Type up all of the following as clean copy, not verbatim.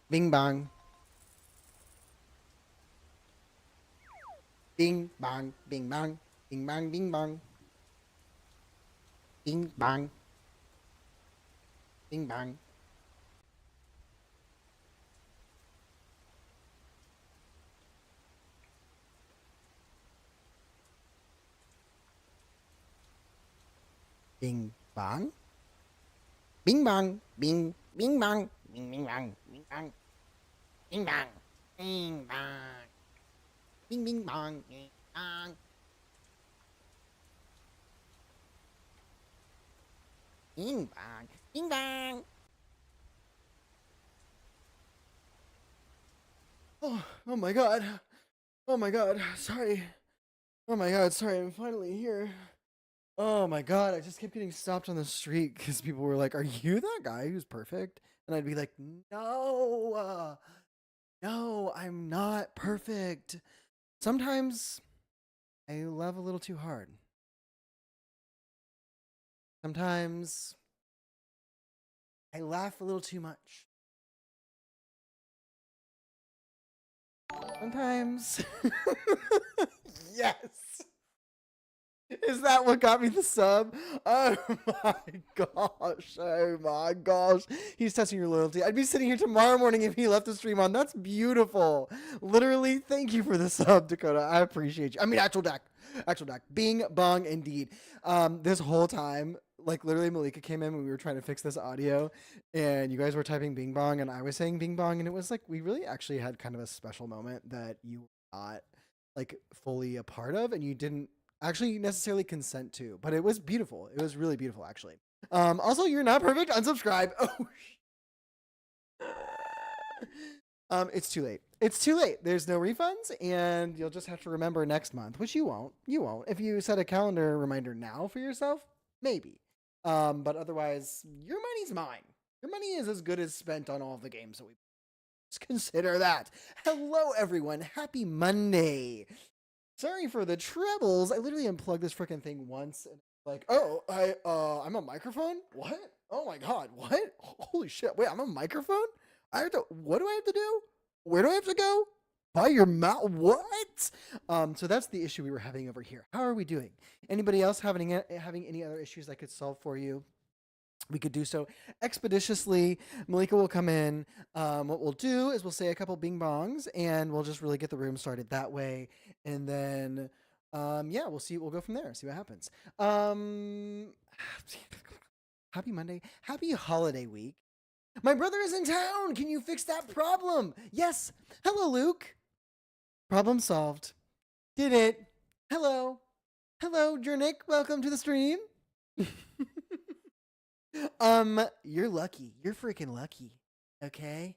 Bing bang. Bing bang. Bing bang. Bing bang. Bing bang. Bing bang. Bing bang. Bing bang. Bing bang. Bing. Bing bang. Bing bing bang. Bing bang. Bing bang. Bing bang. Bing bing bang. Bing bang. Bing bang. Bing bang. Oh my god. Oh my god. Sorry. Oh my god. Sorry. I'm finally here. Oh my god. I just kept getting stopped on the street because people were like, "Are you that guy who's perfect?" And I'd be like, "No. No, I'm not perfect. Sometimes I love a little too hard. Sometimes I laugh a little too much. Sometimes." Yes. Is that what got me the sub? Oh my gosh. Oh my gosh. He's testing your loyalty. I'd be sitting here tomorrow morning if he left the stream on. That's beautiful. Literally, thank you for the sub, Dakota. I appreciate you. I mean, actual deck. Actual deck. Bing bong indeed. This whole time, like literally Malika came in when we were trying to fix this audio and you guys were typing bing bong and I was saying bing bong and it was like we really actually had kind of a special moment that you were not like fully a part of and you didn't actually necessarily consent to, but it was beautiful. It was really beautiful, actually. Also, you're not perfect. Unsubscribe. Oh, it's too late. It's too late. There's no refunds, and you'll just have to remember next month, which you won't. You won't. If you set a calendar reminder now for yourself, maybe. But otherwise, your money's mine. Your money is as good as spent on all of the games that we. Just consider that. Hello, everyone. Happy Monday. Sorry for the trebles. I literally unplugged this freaking thing once and like, oh, I'm a microphone? What? Oh my god, what? Holy shit. Wait, I'm a microphone? I have to what do I have to do? Where do I have to go? By your mouth? What? So that's the issue we were having over here. How are we doing? Anybody else having any other issues I could solve for you? We could do so expeditiously. Malika will come in. What we'll do is we'll say a couple bing bongs and we'll just really get the room started that way. And then, yeah, we'll see. We'll go from there. See what happens. Happy Monday. Happy holiday week. My brother is in town. Can you fix that problem? Yes. Hello, Luke. Problem solved. Did it. Hello. Hello, Jernick. Welcome to the stream. You're lucky. You're freaking lucky. Okay?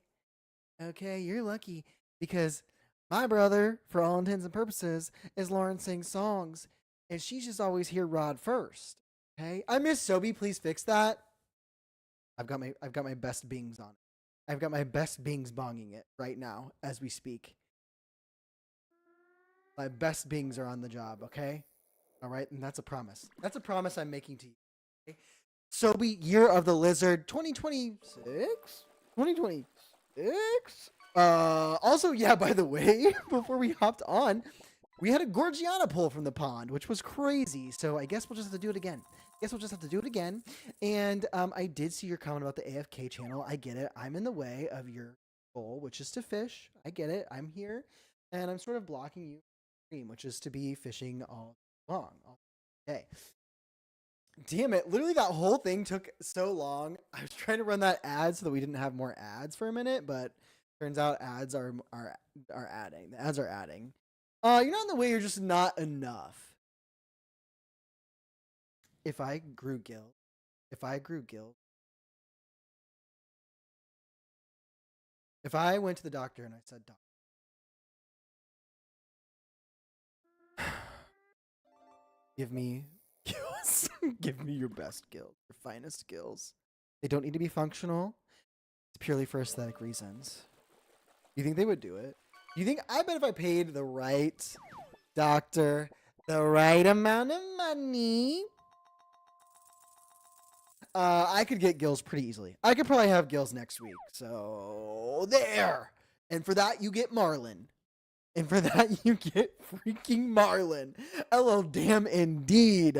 Okay, you're lucky because my brother, for all intents and purposes, is Lauren sings songs, and she's just always hear Rod first. Okay? I miss Sobe, please fix that. I've got my best bings on it. I've got my best bings bonging it right now as we speak. My best bings are on the job, okay? All right, and that's a promise. That's a promise I'm making to you. Okay? Sobe, Year of the Lizard, 2026? 2026? Also, yeah, by the way, before we hopped on, we had a Gorgiana pull from the pond, which was crazy. So I guess we'll just have to do it again. And I did see your comment about the AFK channel. I get it. I'm in the way of your goal, which is to fish. I get it. I'm here, and I'm sort of blocking you, dream, which is to be fishing all long, all day. Damn it. Literally that whole thing took so long. I was trying to run that ad so that we didn't have more ads for a minute, but turns out ads are adding. The ads are adding. You're not in the way, you're just not enough. If I grew guilt, if I went to the doctor and I said, "Doc, give me skills. Give me your best skills, your finest skills. They don't need to be functional. It's purely for aesthetic reasons." Do you think they would do it? Do you think? I bet if I paid the right doctor the right amount of money, I could get gills pretty easily. I could probably have gills next week. So there. And for that, you get Marlon. And for that, you get freaking Marlon. LO, damn indeed.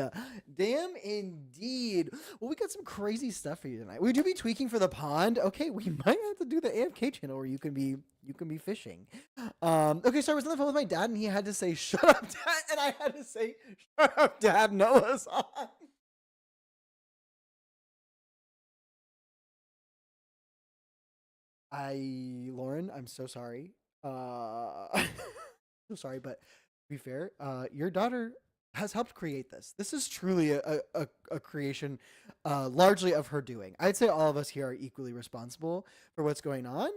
Damn indeed. Well, we got some crazy stuff for you tonight. Would you be tweaking for the pond? Okay, we might have to do the AFK channel where you can be fishing. Okay, so I was on the phone with my dad and he had to say, "Shut up, Dad," and I had to say, "Shut up, Dad, Noah's on." Lauren, I'm so sorry. So sorry, but to be fair, your daughter has helped create this. This is truly a creation, largely of her doing. I'd say all of us here are equally responsible for what's going on.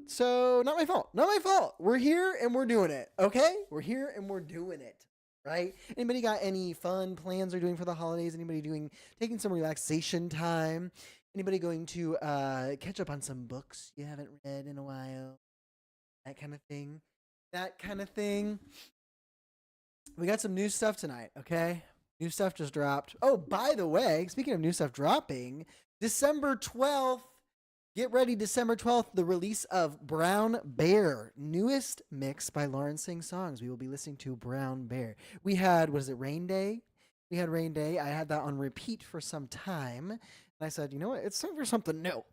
So not my fault. Not my fault. We're here and we're doing it. Okay, we're here and we're doing it. Right? Anybody got any fun plans they're doing for the holidays? Anybody taking some relaxation time? Anybody going to catch up on some books you haven't read in a while? That kind of thing. That kind of thing. We got some new stuff tonight, okay? New stuff just dropped. Oh, by the way, speaking of new stuff dropping, December 12th, get ready, December 12th, the release of Brown Bear, newest mix by Lauren Sing Songs. We will be listening to Brown Bear. We had, what is it, Rain Day? We had Rain Day. I had that on repeat for some time. And I said, you know what? It's time for something new.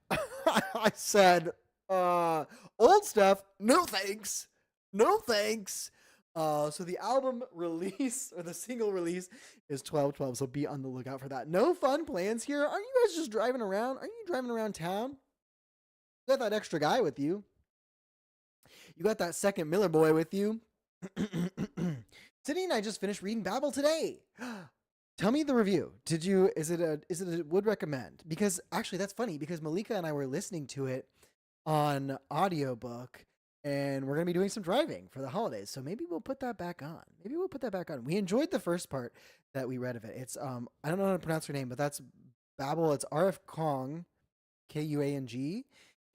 I said, old stuff, no thanks. No thanks. So the album release or the single release is 12/12. So be on the lookout for that. No fun plans here. Aren't you guys just driving around? Aren't you driving around town? You got that extra guy with you. You got that second Miller boy with you. Sydney and I just finished reading Babel today. Tell me the review. Is it a would recommend? Because actually that's funny because Malika and I were listening to it on audiobook and we're going to be doing some driving for the holidays. So maybe we'll put that back on. We enjoyed the first part that we read of it. It's I don't know how to pronounce her name, but that's Babel. It's R.F. Kuang, Kuang,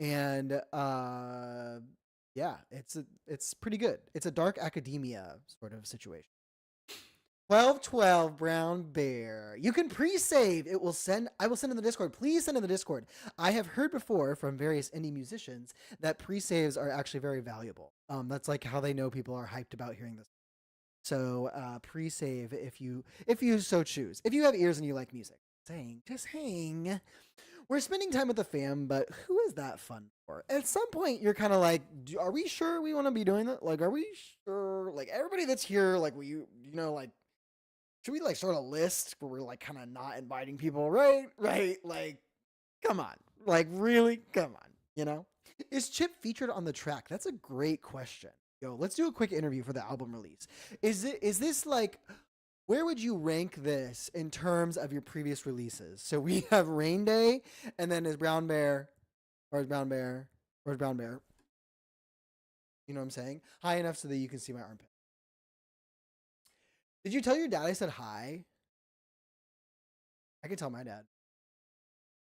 and yeah, it's pretty good. It's a dark academia sort of situation. 12/12 Brown Bear. You can pre-save. I will send in the Discord. Please send in the Discord. I have heard before from various indie musicians that pre-saves are actually very valuable. That's like how they know people are hyped about hearing this. So pre-save if you so choose. If you have ears and you like music. Just hang. We're spending time with the fam, but who is that fun for? At some point, you're kind of like, are we sure we want to be doing that? Like, are we sure? Like, everybody that's here, like, like, should we like start a list where we're like kind of not inviting people, right? Like, come on, like really, come on, Is Chip featured on the track? That's a great question. Yo, let's do a quick interview for the album release. Is this like, where would you rank this in terms of your previous releases? So we have Rain Day, and then is Brown Bear? You know what I'm saying? High enough so that you can see my armpit. Did you tell your dad I said hi? I can tell my dad.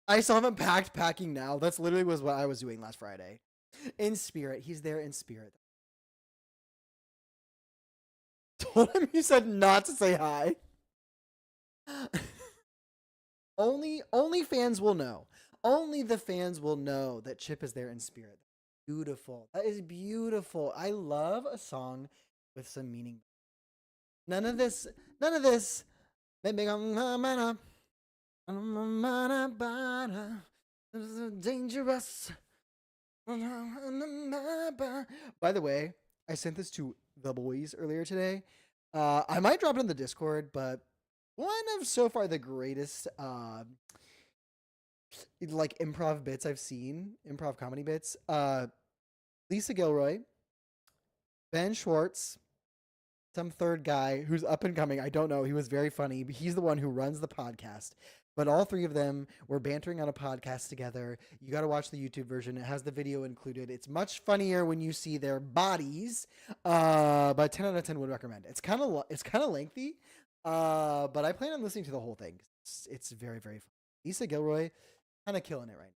I still haven't packing now. That's literally was what I was doing last Friday. In spirit. He's there in spirit. Told him you said not to say hi. Only fans will know. Only the fans will know that Chip is there in spirit. Beautiful. That is beautiful. I love a song with some meaning. None of this. Dangerous. By the way, I sent this to the boys earlier today. I might drop it in the Discord, but one of so far the greatest like improv bits I've seen, improv comedy bits. Lisa Gilroy, Ben Schwartz, some third guy who's up and coming. I don't know. He was very funny. He's the one who runs the podcast. But all three of them were bantering on a podcast together. You got to watch the YouTube version. It has the video included. It's much funnier when you see their bodies. But 10 out of 10 would recommend. It's kind of lengthy. But I plan on listening to the whole thing. It's very, very fun. Lisa Gilroy, kind of killing it right now.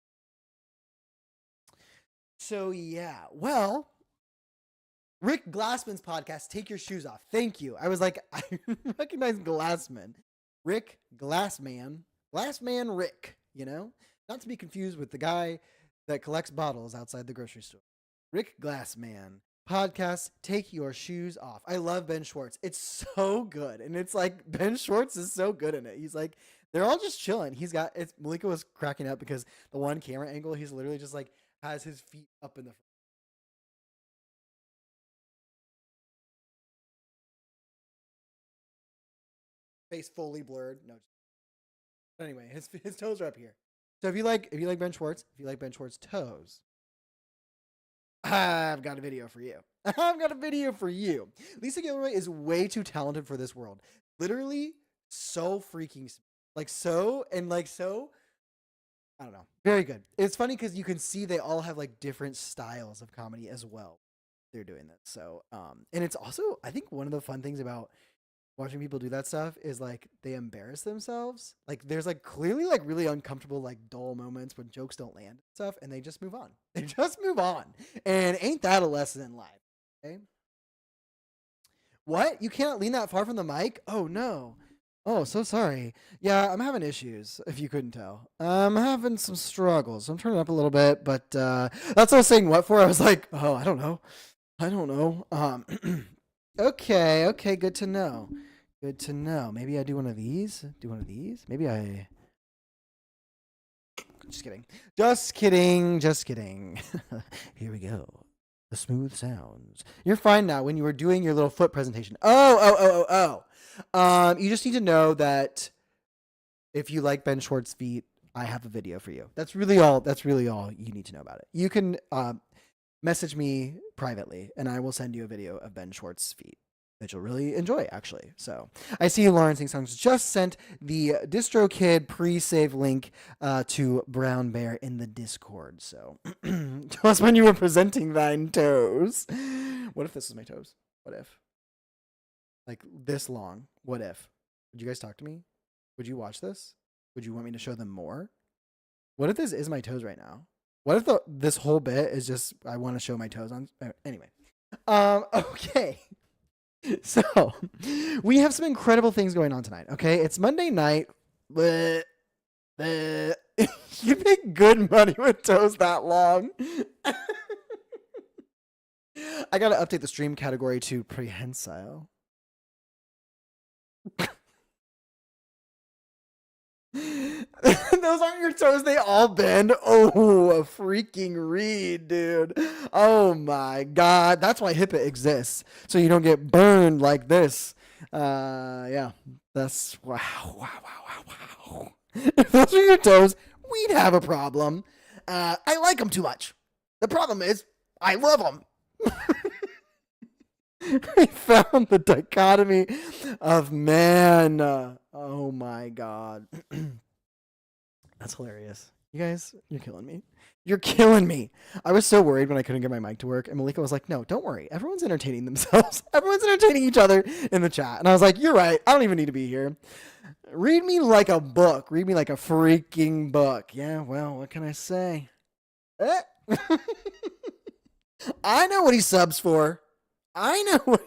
So yeah, well, Rick Glassman's podcast, Take Your Shoes Off. Thank you. I was like, I recognize Glassman. Rick Glassman Glassman Rick, you know? Not to be confused with the guy that collects bottles outside the grocery store. Rick Glassman. Podcast, Take Your Shoes Off. I love Ben Schwartz. It's so good. And it's like Ben Schwartz is so good in it. He's like, they're all just chilling. He's got it's Malika was cracking up because the one camera angle, he's literally just like has his feet up in the face fully blurred. No. But anyway, his toes are up here. So if you like Ben Schwartz, if you like Ben Schwartz toes, I've got a video for you. I've got a video for you. Lisa Gilroy is way too talented for this world. Literally so freaking like so and like so I don't know. Very good. It's funny because you can see they all have like different styles of comedy as well. They're doing this. So and it's also I think one of the fun things about watching people do that stuff is like they embarrass themselves. Like there's like clearly like really uncomfortable like dull moments when jokes don't land and stuff and they just move on. They just move on. And ain't that a lesson in life? Okay. What? You can't lean that far from the mic? Oh no. Oh, so sorry. Yeah, I'm having issues, if you couldn't tell. I'm having some struggles. I'm turning up a little bit, but that's what I was saying what for. I was like, oh, I don't know. I don't know. Okay, good to know. Good to know. Maybe I do one of these. Do one of these. Maybe I. Just kidding. Just kidding. Just kidding. Here we go. The smooth sounds. You're fine now. When you were doing your little foot presentation. Oh. You just need to know that if you like Ben Schwartz feet, I have a video for you. That's really all. That's really all you need to know about it. You can message me privately, and I will send you a video of Ben Schwartz feet that you'll really enjoy, actually. So I see Lauren Sing Songs just sent the DistroKid pre-save link to Brown Bear in the Discord. So tell us when you were presenting thine toes. What if this is my toes? What if? Like this long. What if? Would you guys talk to me? Would you watch this? Would you want me to show them more? What if this is my toes right now? What if this whole bit is just I want to show my toes on? Anyway, okay. So we have some incredible things going on tonight. Okay, it's Monday night. You make good money with toes that long. I gotta update the stream category to prehensile. Those aren't your toes, they all bend. Oh, a freaking read, dude. Oh my god. That's why HIPAA exists. So you don't get burned like this. Yeah. That's wow. If those are your toes, we'd have a problem. I like them too much. The problem is, I love them. I found the dichotomy of man. Oh my god. That's hilarious. You guys, you're killing me. You're killing me. I was so worried when I couldn't get my mic to work. And Malika was like, no, don't worry. Everyone's entertaining themselves. Everyone's entertaining each other in the chat. And I was like, you're right. I don't even need to be here. Read me like a book. Read me like a freaking book. Yeah, well, what can I say? I know what he subs for. Oh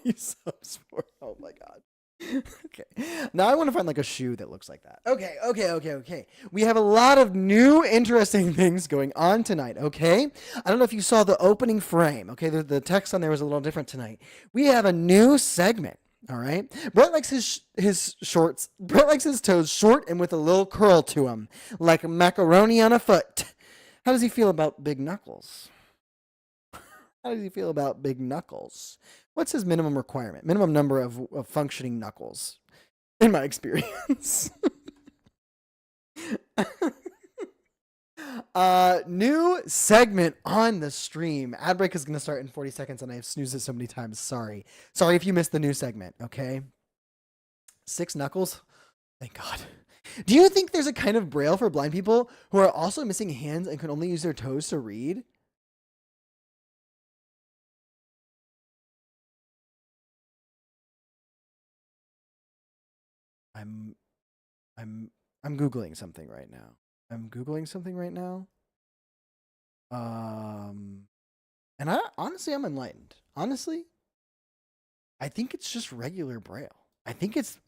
my god. Okay. Now I want to find like a shoe that looks like that. Okay. We have a lot of new interesting things going on tonight, okay? I don't know if you saw the opening frame, okay? The text on there was a little different tonight. We have a new segment, all right? Brett likes his shorts. Brett likes his toes short and with a little curl to them, like macaroni on a foot. How does he feel about big knuckles? How does he feel about big knuckles? What's his minimum requirement? Minimum number of functioning knuckles, in my experience. New segment on the stream. Ad break is going to start in 40 seconds, and I've snoozed it so many times. Sorry if you missed the new segment, okay? 6 knuckles? Thank God. Do you think there's a kind of braille for blind people who are also missing hands and can only use their toes to read? I'm Googling something right now. And I'm enlightened. Honestly, I think it's just regular braille. I think it's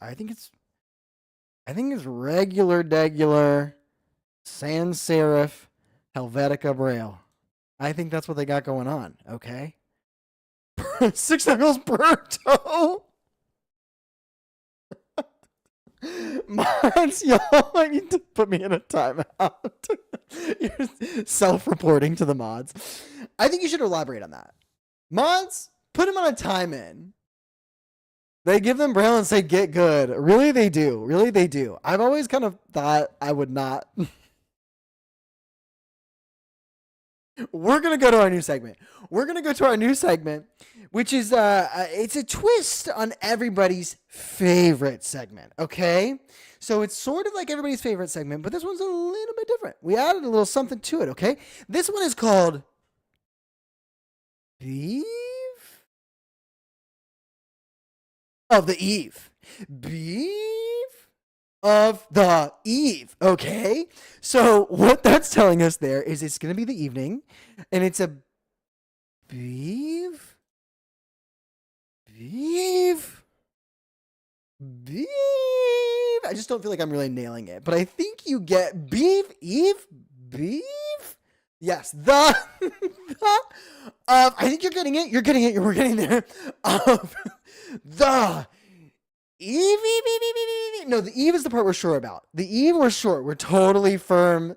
I think it's regular, degular, sans serif, Helvetica Braille. I think that's what they got going on. Okay. 6 knuckles per toe. Mods, y'all, I need to put me in a timeout. You're self-reporting to the mods. I think you should elaborate on that. Mods, put them on a time in. They give them Braille and say, get good. Really, they do. Really, they do. I've always kind of thought I would not. We're going to go to our new segment. We're going to go to our new segment, which is it's a twist on everybody's favorite segment, okay? So it's sort of like everybody's favorite segment, but this one's a little bit different. We added a little something to it, okay? This one is called Beef of the Eve. Beef of the Eve, okay? So what that's telling us there is it's going to be the evening, and it's a beef, I just don't feel like I'm really nailing it, but I think you get beef. Yes, I think you're getting it. We're getting there. The Eve. No, the Eve is the part we're sure about. The Eve we're sure. We're totally firm.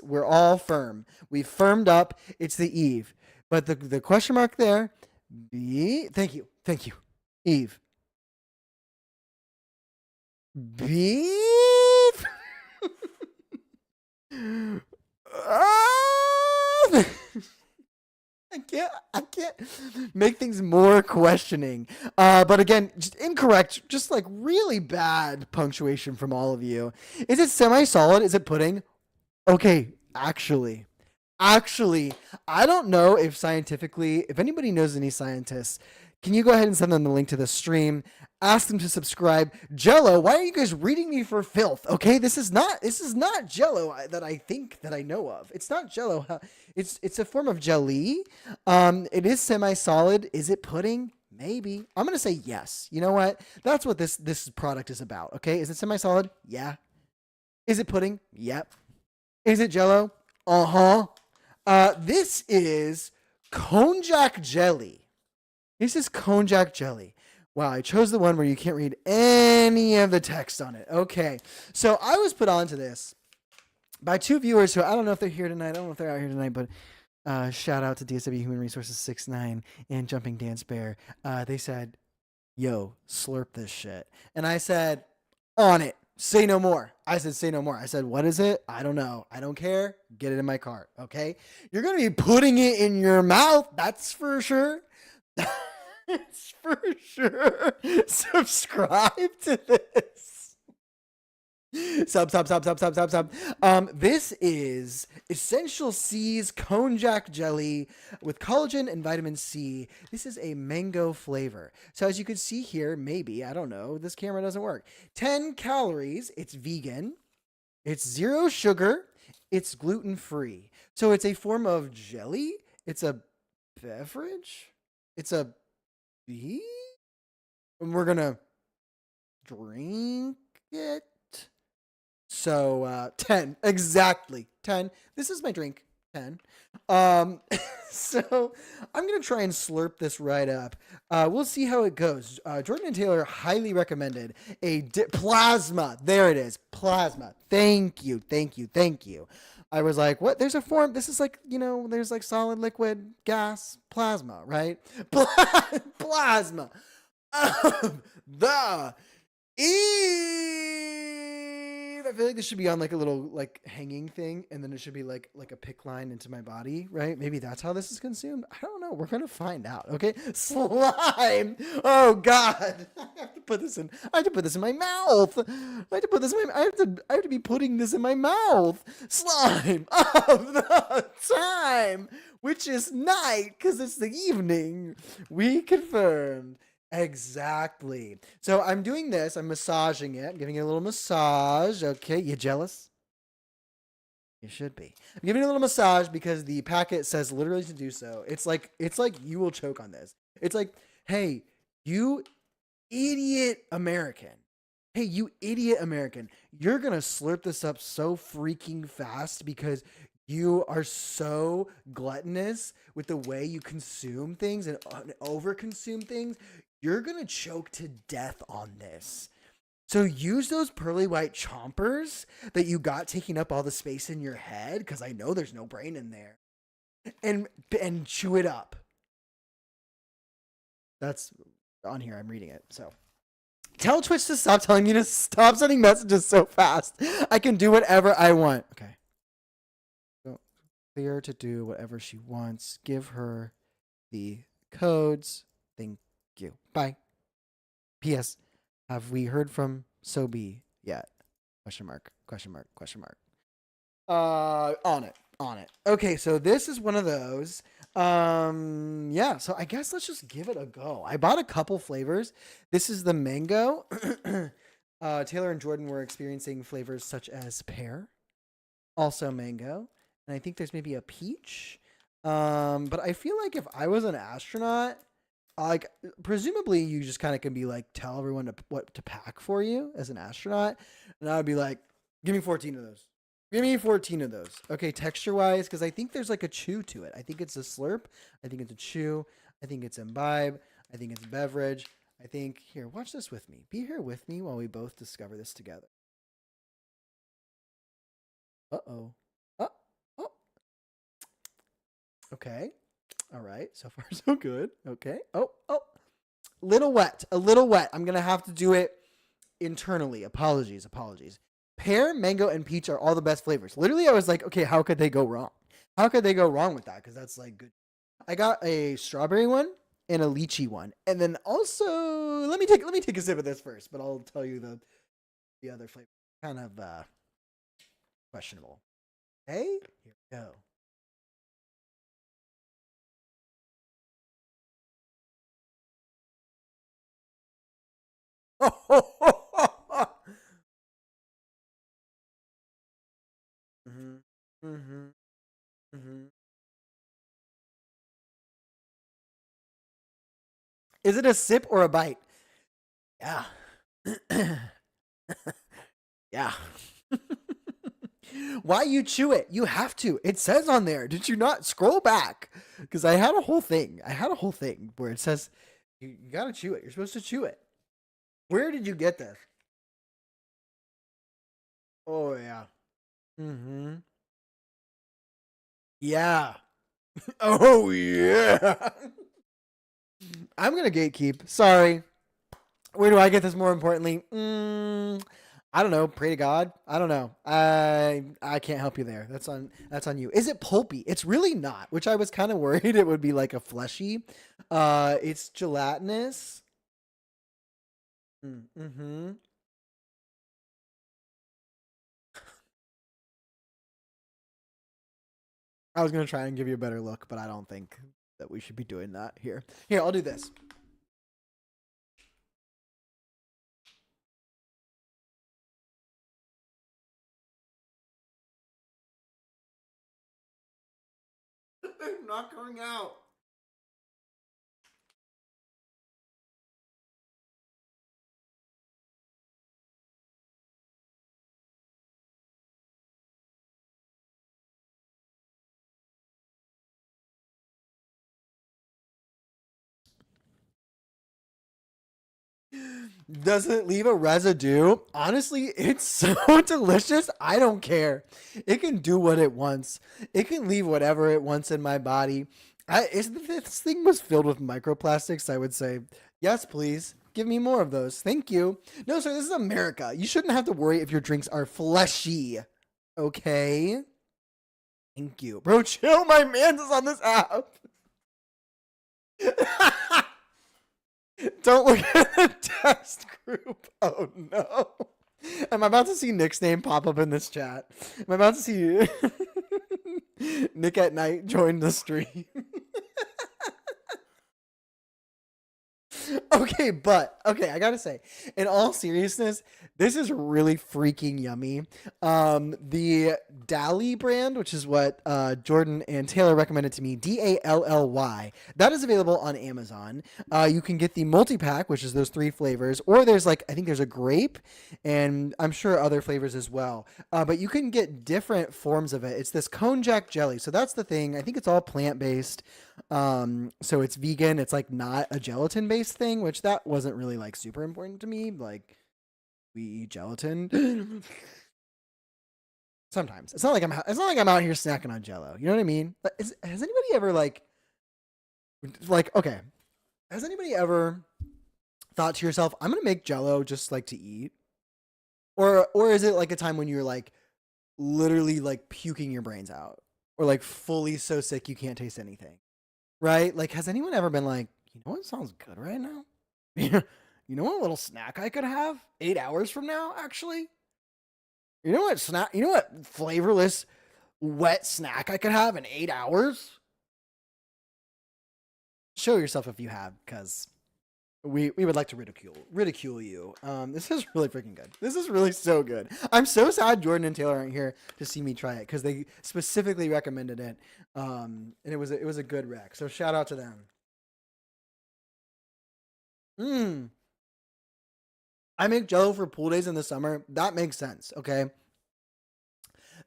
We're all firm. We've firmed up. It's the Eve. But the question mark there, thank you. Eve. Beef. I can't make things more questioning. But again, just incorrect, just like really bad punctuation from all of you. Is it semi-solid? Is it pudding? Okay, actually, I don't know if scientifically, if anybody knows any scientists, can you go ahead and send them the link to the stream? Ask them to subscribe. Jello, why are you guys reading me for filth? Okay, this is not Jello that I think that I know of. It's not Jello. It's a form of jelly. It is semi-solid. Is it pudding? Maybe. I'm gonna say yes. You know what? That's what this product is about. Okay, is it semi-solid? Yeah. Is it pudding? Yep. Is it Jello? Uh-huh. This is Konjac jelly. This is Konjac jelly. Wow, I chose the one where you can't read any of the text on it. Okay, so I was put onto this by two viewers who I don't know if they're here tonight. I don't know if they're out here tonight, but shout out to DSW Human Resources 69 and Jumping Dance Bear. They said, yo, slurp this shit. And I said, on it. Say no more. I said, say no more. I said, what is it? I don't know. I don't care. Get it in my cart, okay? You're going to be putting it in your mouth. That's for sure. It's for sure. Subscribe to this. Sub. This is Essential C's Konjac jelly with collagen and vitamin C. This is a mango flavor. So as you can see here, maybe, I don't know, this camera doesn't work. 10 calories. It's vegan. It's 0 sugar. It's gluten-free. So it's a form of jelly. It's a beverage. It's a beef. And we're going to drink it. So 10, exactly 10. This is my drink, 10. So I'm gonna try and slurp this right up. We'll see how it goes. Jordan and Taylor highly recommended a plasma. There it is, plasma. Thank you. I was like, what? There's a form. This is like, there's like solid, liquid, gas, plasma, right? Plasma. The Eve. I feel like this should be on like a little like hanging thing, and then it should be like a pick line into my body, right? Maybe that's how this is consumed. I don't know. We're gonna find out. Okay, slime. Oh God, I have to put this in. I have to put this in my mouth. I have to be putting this in my mouth. Slime of the time, which is night, because it's the evening. We confirmed. Exactly. So I'm doing this. I'm massaging it. I'm giving it a little massage. Okay. You jealous? You should be. I'm giving it a little massage because the packet says literally to do so. It's like you will choke on this. It's like, hey, you idiot American. Hey, you idiot American. You're going to slurp this up so freaking fast because you are so gluttonous with the way you consume things and over consume things. You're going to choke to death on this. So use those pearly white chompers that you got taking up all the space in your head, because I know there's no brain in there, and chew it up. That's on here. I'm reading it. So tell Twitch to stop telling me to stop sending messages so fast. I can do whatever I want. Okay. So clear to do whatever she wants. Give her the codes. Thank you. Bye. P.S. Have we heard from Sobi yet? Question mark. Question mark. Question mark. On it. On it. Okay, so this is one of those. Yeah, so I guess let's just give it a go. I bought a couple flavors. This is the mango. Taylor and Jordan were experiencing flavors such as pear, also mango, and I think there's maybe a peach. But I feel like if I was an astronaut, like presumably you just kind of can be like tell everyone what to pack for you as an astronaut, and I would be like, give me 14 of those. Give me 14 of those. Okay, texture wise, because I think there's like a chew to it. I think it's a slurp. I think it's a chew. I think it's imbibe. I think it's beverage. I think here, watch this with me. Be here with me while we both discover this together. Uh-oh. Oh, oh. Okay. All right. So far, so good. Okay. Oh, oh. Little wet. A little wet. I'm going to have to do it internally. Apologies. Apologies. Pear, mango, and peach are all the best flavors. Literally, I was like, okay, how could they go wrong? How could they go wrong with that? Because that's like good. I got a strawberry one and a lychee one. And then also, let me take a sip of this first, but I'll tell you the other flavor. Kind of questionable. Okay, here we go. Mm-hmm. Mm-hmm. Mm-hmm. Is it a sip or a bite? Yeah. Yeah. Why you chew it? You have to. It says on there. Did you not scroll back? Because I had a whole thing. I had a whole thing where it says you gotta chew it. You're supposed to chew it. Where did you get this? Oh yeah. Mm-hmm. Yeah. Oh yeah. I'm gonna gatekeep. Sorry. Where do I get this more importantly? I don't know. Pray to God. I don't know. I can't help you there. That's on you. Is it pulpy? It's really not, which I was kind of worried it would be like a fleshy. It's gelatinous. Mm-hmm. I was gonna try and give you a better look, but I don't think that we should be doing that here. Here, I'll do this. It's not coming out. Doesn't leave a residue. Honestly, it's so delicious. I don't care. It can do what it wants. It can leave whatever it wants in my body. If this thing was filled with microplastics, I would say, yes, please. Give me more of those. Thank you. No, sir, this is America. You shouldn't have to worry if your drinks are fleshy. Okay? Thank you. Bro, chill. My man's is on this app. Don't look at the text group. Oh no. I'm about to see Nick's name pop up in this chat. I'm about to see Nick at night join the stream. Okay, I gotta say, in all seriousness, this is really freaking yummy. The Dally brand, which is what Jordan and Taylor recommended to me, Dally, that is available on Amazon. You can get the multi-pack, which is those 3 flavors, or there's like, I think there's a grape, and I'm sure other flavors as well. But you can get different forms of it. It's this konjac jelly, so that's the thing. I think it's all plant-based. So it's vegan. It's like not a gelatin based thing, which that wasn't really like super important to me. Like we eat gelatin sometimes. It's not like I'm out here snacking on Jello. You know what I mean? Has anybody ever like okay? Has anybody ever thought to yourself, I'm gonna make Jello just like to eat, or is it like a time when you're like literally like puking your brains out, or like fully so sick you can't taste anything? Right? Like, has anyone ever been like, you know what sounds good right now? You know what little snack I could have 8 hours from now, actually? You know what flavorless, wet snack I could have in 8 hours? Show yourself if you have, because we would like to ridicule you. This is really freaking good. This is really so good. I'm so sad Jordan and Taylor aren't here to see me try it because they specifically recommended it. And it was a good rec. So shout out to them. I make Jello for pool days in the summer. That makes sense. Okay,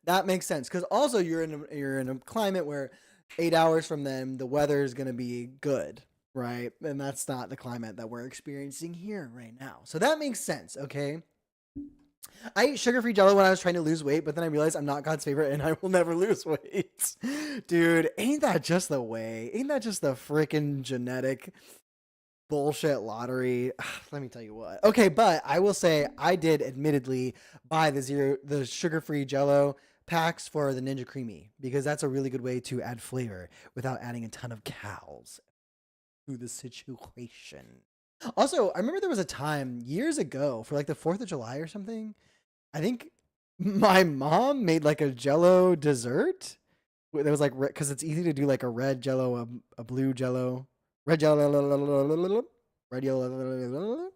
that makes sense because also you're in a climate where 8 hours from then the weather is gonna be good, right? And that's not the climate that we're experiencing here right now. So that makes sense. Okay. I ate sugar-free Jello when I was trying to lose weight, but then I realized I'm not God's favorite and I will never lose weight. Dude, ain't that just the way? Ain't that just the freaking genetic bullshit lottery? Let me tell you what. Okay, but I will say I did admittedly buy the sugar-free Jello packs for the Ninja Creamy because that's a really good way to add flavor without adding a ton of cows to the situation. Also, I remember there was a time years ago for like the 4th of July or something. I think my mom made like a Jello dessert. That was like because it's easy to do like a red Jello, a blue Jello, red Jello, red yellow,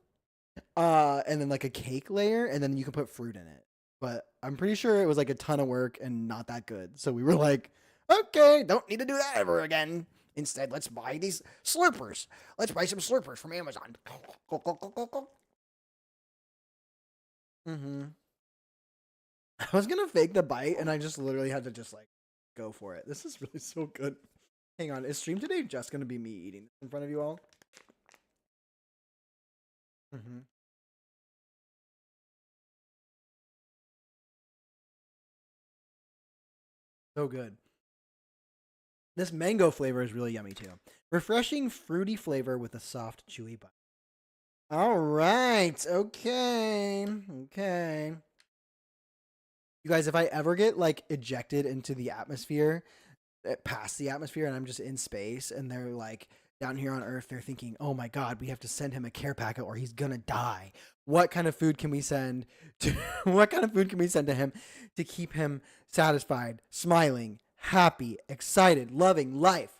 and then like a cake layer, and then you can put fruit in it. But I'm pretty sure it was like a ton of work and not that good. So we were like, okay, don't need to do that ever again. Instead, let's buy these slurpers. Let's buy some slurpers from Amazon. Mm-hmm. I was gonna fake the bite, and I just literally had to just like go for it. This is really so good. Hang on, is stream today just gonna be me eating this in front of you all? Mm-hmm. So good. This mango flavor is really yummy too. Refreshing, fruity flavor with a soft, chewy bite. All right. Okay. Okay. You guys, if I ever get like ejected into the atmosphere, past the atmosphere, and I'm just in space, and they're like down here on Earth, they're thinking, "Oh my God, we have to send him a care packet, or he's gonna die." What kind of food can we send to? What kind of food can we send to him to keep him satisfied, smiling, happy, excited, loving life?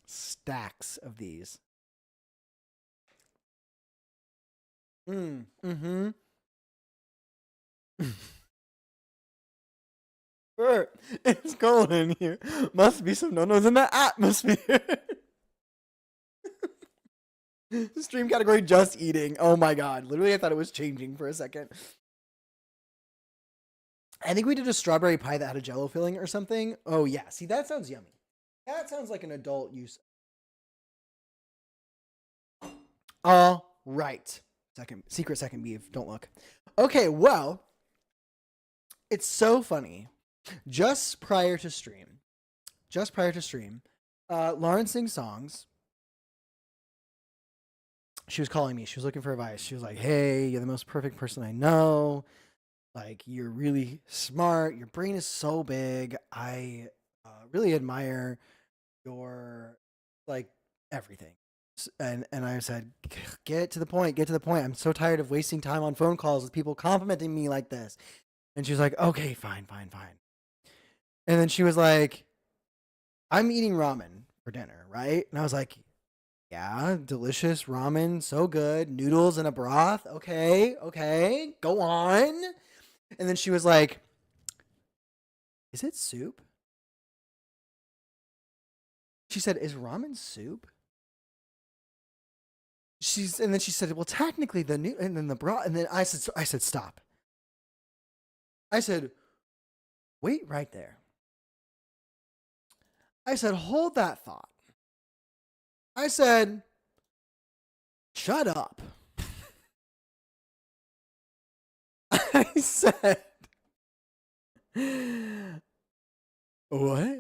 Stacks of these. Mm-hmm. Sure. It's cold in here. Must be some no-nos in the atmosphere. Stream category just eating. Oh my god. Literally, I thought it was changing for a second. I think we did a strawberry pie that had a jello filling or something. Oh yeah. See, that sounds yummy. That sounds like an adult use. All right. Second beef. Don't look. Okay, well, it's so funny. Just prior to stream, Lauren sings songs. She was calling me. She was looking for advice. She was like, "Hey, you're the most perfect person I know. Like, you're really smart. Your brain is so big. I really admire your like everything." And I said, "Get to the point. Get to the point. I'm so tired of wasting time on phone calls with people complimenting me like this. And she was like, okay, fine. And then she was like, I'm eating ramen for dinner, right? And I was like, yeah, delicious ramen, so good. Noodles in a broth. Okay, go on. And then she was like, is it soup? She said, is ramen soup? And then she said, well, technically and then the broth. And then I said, stop. I said, wait right there. I said, hold that thought. I said, shut up. I said, what?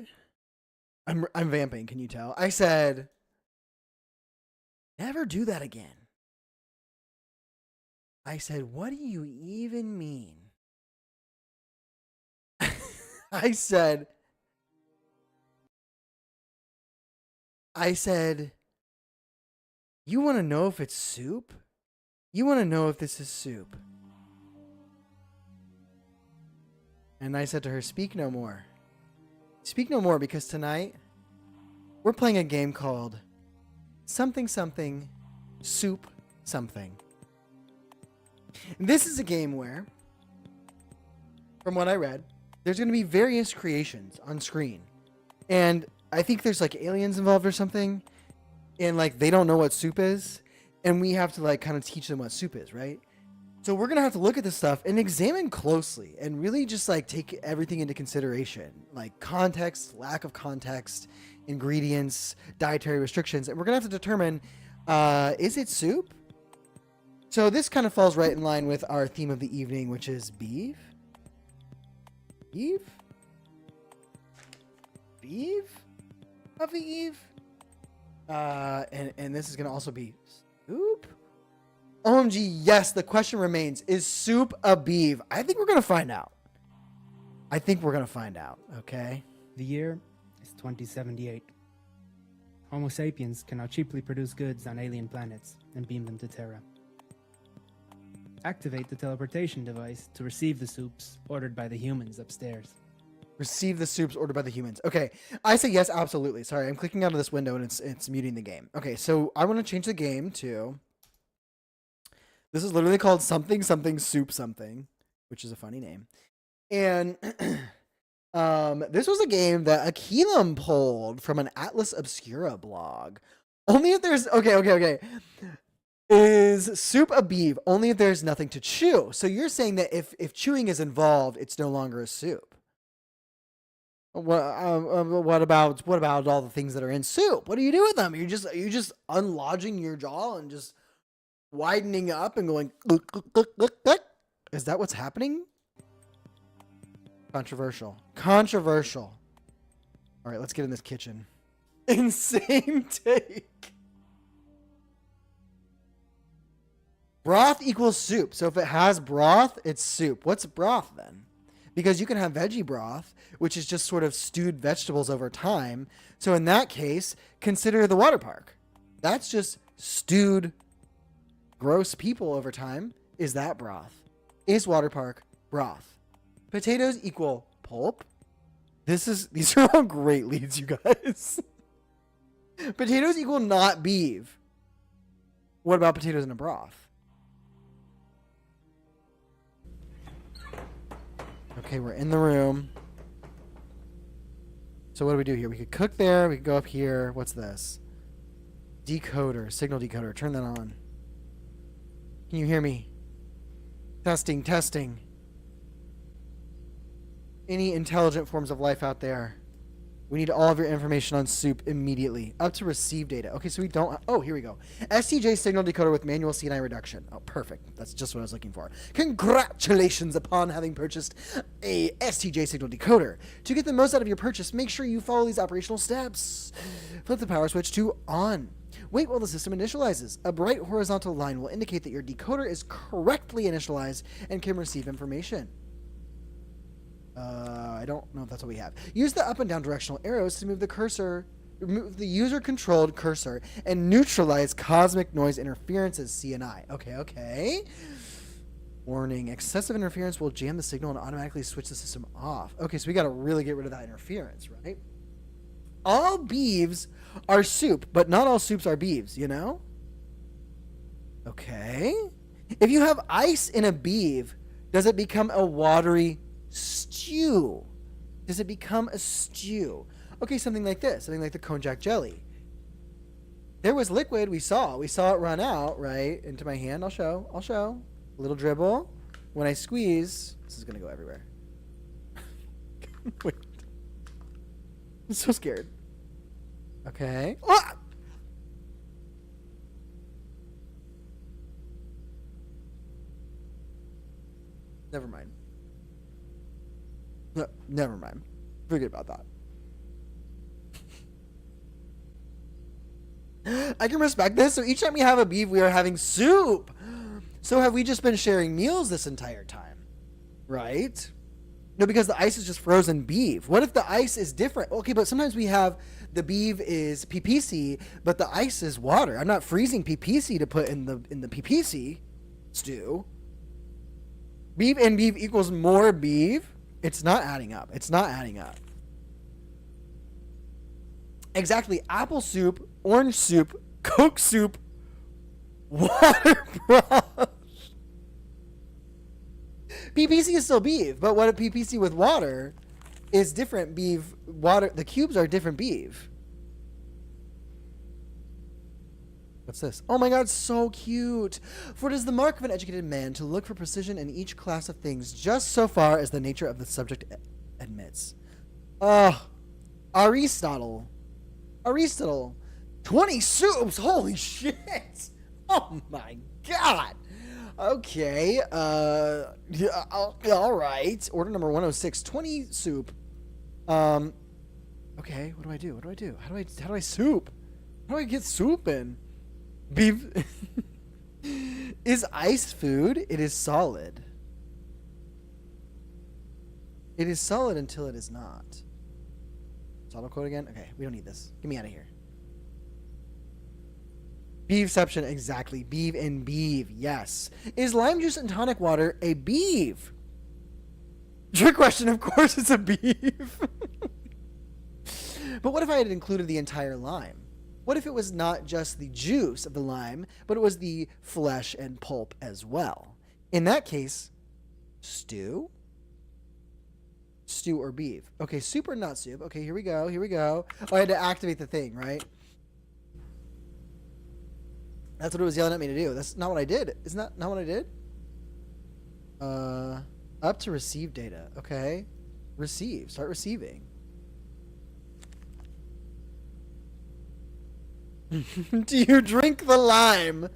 I'm vamping, can you tell? I said, never do that again. I said, what do you even mean? I said, you want to know if it's soup? You want to know if this is soup? And I said to her, speak no more. Speak no more, because tonight we're playing a game called something soup something. And this is a game where, from what I read, there's going to be various creations on screen. And I think there's like aliens involved or something. And like they don't know what soup is. And we have to like kind of teach them what soup is, right? So we're going to have to look at this stuff and examine closely and really just like take everything into consideration. Like context, lack of context, ingredients, dietary restrictions. And we're going to have to determine, is it soup? So this kind of falls right in line with our theme of the evening, which is beef. Beef of the eve. And this is going to also be soup. OMG, yes, the question remains, is soup a beef? I think we're going to find out. Okay? The year is 2078. Homo sapiens can now cheaply produce goods on alien planets and beam them to Terra. Activate the teleportation device to receive the soups ordered by the humans upstairs. Receive the soups ordered by the humans. Okay, I say yes, absolutely. Sorry, I'm clicking out of this window and it's muting the game. Okay, so I want to change the game to... This is literally called something soup something, which is a funny name. And this was a game that Akilum pulled from an Atlas Obscura blog. Only if there's... Okay. Is soup a beef only if there's nothing to chew? So you're saying that if chewing is involved, it's no longer a soup. What about all the things that are in soup? What do you do with them? Are you just unlodging your jaw and just widening up and going look. Is that what's happening? Controversial. All right, let's get in this kitchen. Insane take. Broth equals soup. So if it has broth, it's soup. What's broth then? Because you can have veggie broth, which is just sort of stewed vegetables over time. So in that case, consider the water park. That's just stewed gross people over time. Is that broth? Is water park broth? Potatoes equal pulp. These are all great leads, you guys. Potatoes equal not beef. What about potatoes in a broth? Okay, we're in the room. So what do we do here? We could cook there. We could go up here. What's this? Decoder. Signal decoder. Turn that on. Can you hear me? Testing. Any intelligent forms of life out there? We need all of your information on soup immediately. Up to receive data. Okay, so we don't... Oh, here we go. STJ signal decoder with manual CNI reduction. Oh, perfect. That's just what I was looking for. Congratulations upon having purchased a STJ signal decoder. To get the most out of your purchase, make sure you follow these operational steps. Flip the power switch to on. Wait while the system initializes. A bright horizontal line will indicate that your decoder is correctly initialized and can receive information. I don't know if that's what we have. Use the up and down directional arrows to move the user-controlled cursor and neutralize cosmic noise interferences, CNI. Okay. Warning, excessive interference will jam the signal and automatically switch the system off. Okay, so we got to really get rid of that interference, right? All beeves are soup, but not all soups are beeves, you know? Okay. If you have ice in a beeve, does it become a watery stew? Does it become a stew? Okay, something like this, something like the konjac jelly. There was liquid we saw it run out, right, into my hand. I'll show. A little dribble. When I squeeze, this is going to go everywhere. Wait. I'm so scared. Okay. Ah! Never mind. No, never mind. Forget about that. I can respect this. So each time we have a beef, we are having soup. So have we just been sharing meals this entire time? Right? No, because the ice is just frozen beef. What if the ice is different? Okay, but sometimes we have the beef is PPC, but the ice is water. I'm not freezing PPC to put in the PPC stew. Beef and beef equals more beef. It's not adding up. Exactly. Apple soup, orange soup, Coke soup, water broth. PPC is still beef, but what a PPC with water is different beef. Water, the cubes are different beef. What's this? Oh my god, so cute. For it is the mark of an educated man to look for precision in each class of things, just so far as the nature of the subject admits. Aristotle. 20 soups? Holy shit. Oh my god. Okay. Yeah, all right. Order number 106. 20 soup. Okay. What do I do? How do I soup? How do I get soup in? Beef is ice food. It is solid. It is solid until it is not. Auto quote again? Okay, we don't need this. Get me out of here. Beefception, exactly. Beef and beef, yes. Is lime juice and tonic water a beef? Trick question, of course it's a beef. But what if I had included the entire lime? What if it was not just the juice of the lime, but it was the flesh and pulp as well? In that case, stew? Stew or beef? Okay, soup or not soup? Okay, here we go. Oh, I had to activate the thing, right? That's what it was yelling at me to do. That's not what I did. Isn't that not what I did? Up to receive data. Okay. Receive. Start receiving. Do you drink the lime?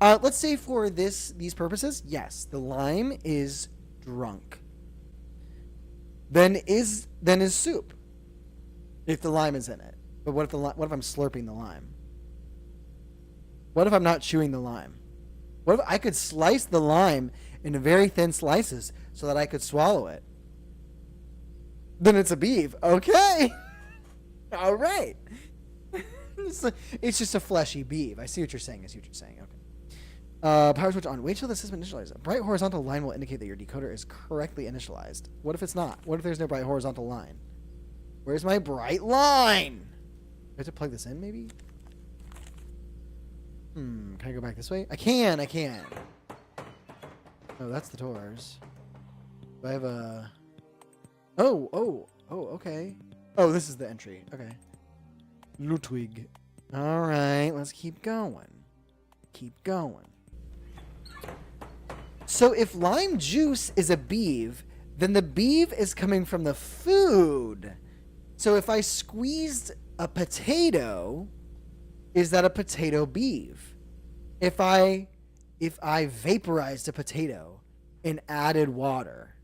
Let's say for these purposes, yes, the lime is drunk. Then is soup if the lime is in it. But what if I'm slurping the lime? What if I'm not chewing the lime? What if I could slice the lime into very thin slices so that I could swallow it? Then it's a beef. Okay. All right. It's just a fleshy beef. I see what you're saying. Okay. Power switch on. Wait till the system initializes. A bright horizontal line will indicate that your decoder is correctly initialized. What if it's not? What if there's no bright horizontal line? Where's my bright line? Do I have to plug this in, maybe? Can I go back this way? I can. Oh, that's the doors. Do I have a... Oh, okay. Oh, this is the entry. Okay. Ludwig. All right, let's keep going. So if lime juice is a beef, then the beef is coming from the food. So if I squeezed a potato, is that a potato beef? If I vaporized a potato and added water.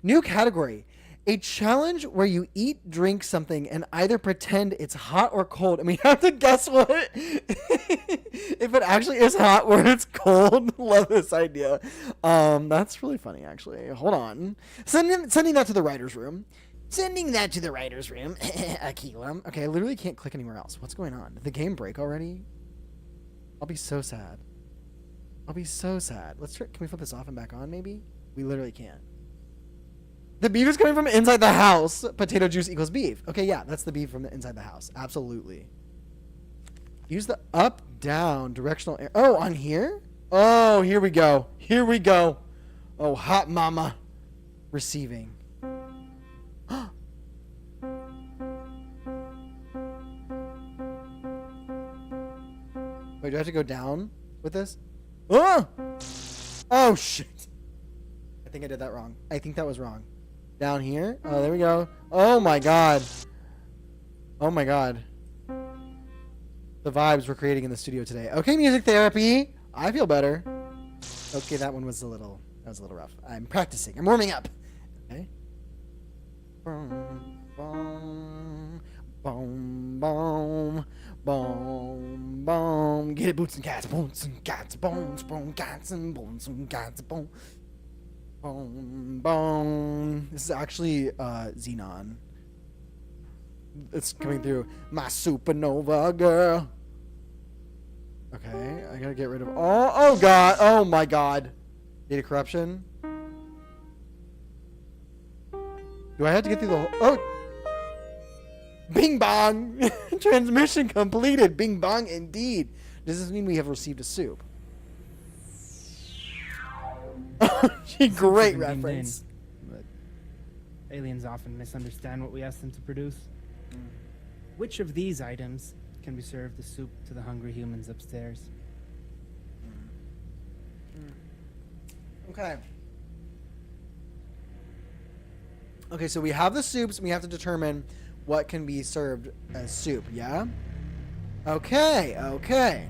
New category. A challenge where you eat, drink something, and either pretend it's hot or cold. And we have to guess what if it actually is hot or it's cold. Love this idea. That's really funny, actually. Hold on. Sending that to the writer's room. Aquilum. Okay, I literally can't click anywhere else. What's going on? Did the game break already? I'll be so sad. I'll be so sad. Let's try. Can we flip this off and back on? Maybe we literally can't. The beef is coming from inside the house. Potato juice equals beef. Okay, yeah, that's the beef from the inside the house. Absolutely. Use the up, down, directional air. Oh, on here? Oh, here we go. Here we go. Oh, hot mama. Receiving. Wait, do I have to go down with this? Oh! Oh, shit. I think I did that wrong. I think that was wrong. Down here? Oh, there we go. Oh, my God. Oh, my God. The vibes we're creating in the studio today. Okay, music therapy. I feel better. Okay, that was a little rough. I'm practicing. I'm warming up. Okay. Boom, boom, boom, boom, boom, boom. Get it, boots and cats, bones and cats, bones, boom, cats and bones and cats, boom, boom, boom. This is actually Xenon. It's coming through. My supernova girl. Okay, I gotta get rid of. Oh God! Oh my God! Data corruption. Do I have to get through the whole? Oh! Bing bong! Transmission completed. Bing bong, indeed. Does this mean we have received a soup? Great reference. But aliens often misunderstand what we ask them to produce. Which of these items can we serve the soup to the hungry humans upstairs? Okay. Okay, so we have the soups, and we have to determine what can be served as soup, yeah? Okay, okay.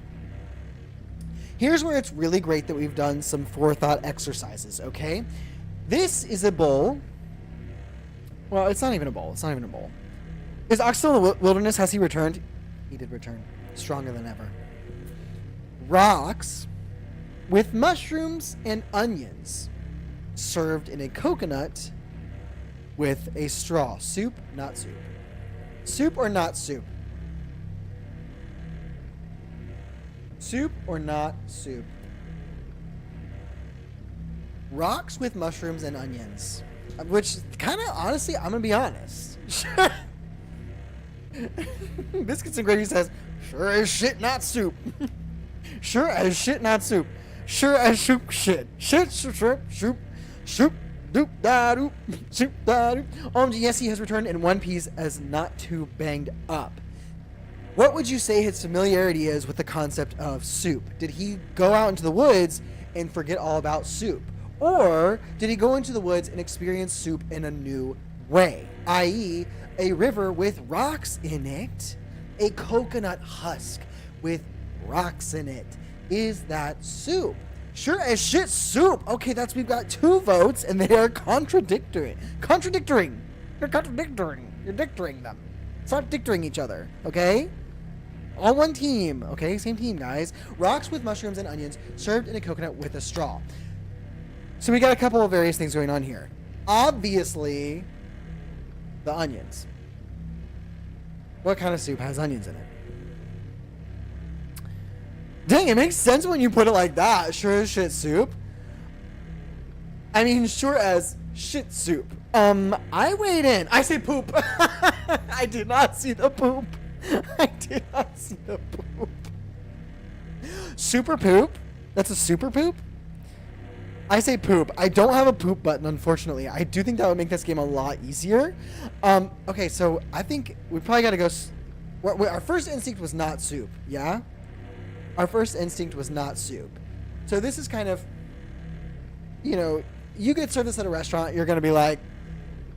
Here's where it's really great that we've done some forethought exercises, okay? This is a bowl. Well, it's not even a bowl. It's not even a bowl. Is Ox still in the wilderness? Has he returned? He did return. Stronger than ever. Rocks with mushrooms and onions served in a coconut with a straw. Soup, not soup. Soup or not soup? Soup or not soup? Rocks with mushrooms and onions. Which, kind of, honestly, I'm going to be honest. Biscuits and Gravy says, sure as shit, not soup. Sure as shit, not soup. Sure as soup, shit. Shit, soup, soup, doop, da, doop, soup, da, doop. OMG, yes, he has returned in one piece as not too banged up. What would you say his familiarity is with the concept of soup? Did he go out into the woods and forget all about soup? Or did he go into the woods and experience soup in a new way? I.e., a river with rocks in it, a coconut husk with rocks in it. Is that soup? Sure as shit, soup. Okay, we've got 2 votes, and they are contradictory. You're contradicting. You're dictoring them. Stop dictoring each other, okay? All one team, okay? Same team, guys. Rocks with mushrooms and onions served in a coconut with a straw. So we got a couple of various things going on here. Obviously, the onions. What kind of soup has onions in it? Dang, it makes sense when you put it like that. Sure as shit soup. I mean, sure as shit soup. I weighed in. I say poop. I did not see the poop. I did not see the poop. Super poop? That's a super poop? I say poop. I don't have a poop button, unfortunately. I do think that would make this game a lot easier. Okay, so I think we probably got to go... Our first instinct was not soup, yeah? Our first instinct was not soup. So this is kind of... You know, you get served this at a restaurant, you're going to be like,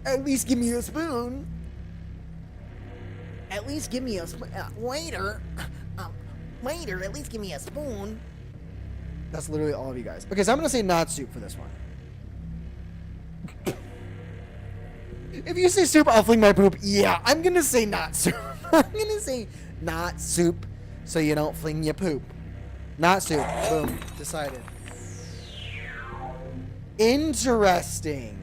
at least give me a spoon. At least give me a spoon. Waiter, at least give me a spoon. That's literally all of you guys. Okay, so I'm going to say not soup for this one. If you say soup, I'll fling my poop. Yeah, I'm going to say not soup. I'm going to say not soup so you don't fling your poop. Not soup. Boom. Decided. Interesting.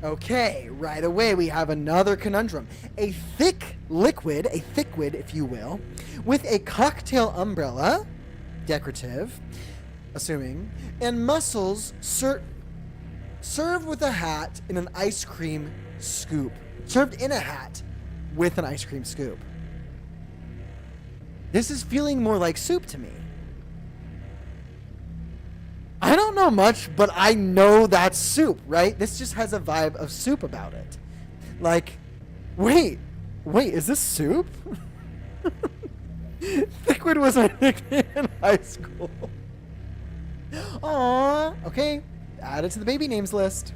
Okay, right away we have another conundrum. A thick liquid, if you will, with a cocktail umbrella decorative, assuming, and mussels served with a hat in an ice cream scoop. Served in a hat with an ice cream scoop. This is feeling more like soup to me. I don't know much, but I know that's soup, right? This just has a vibe of soup about it. Like, wait, is this soup? Thickwood was my nickname in high school. Aww, okay, add it to the baby names list.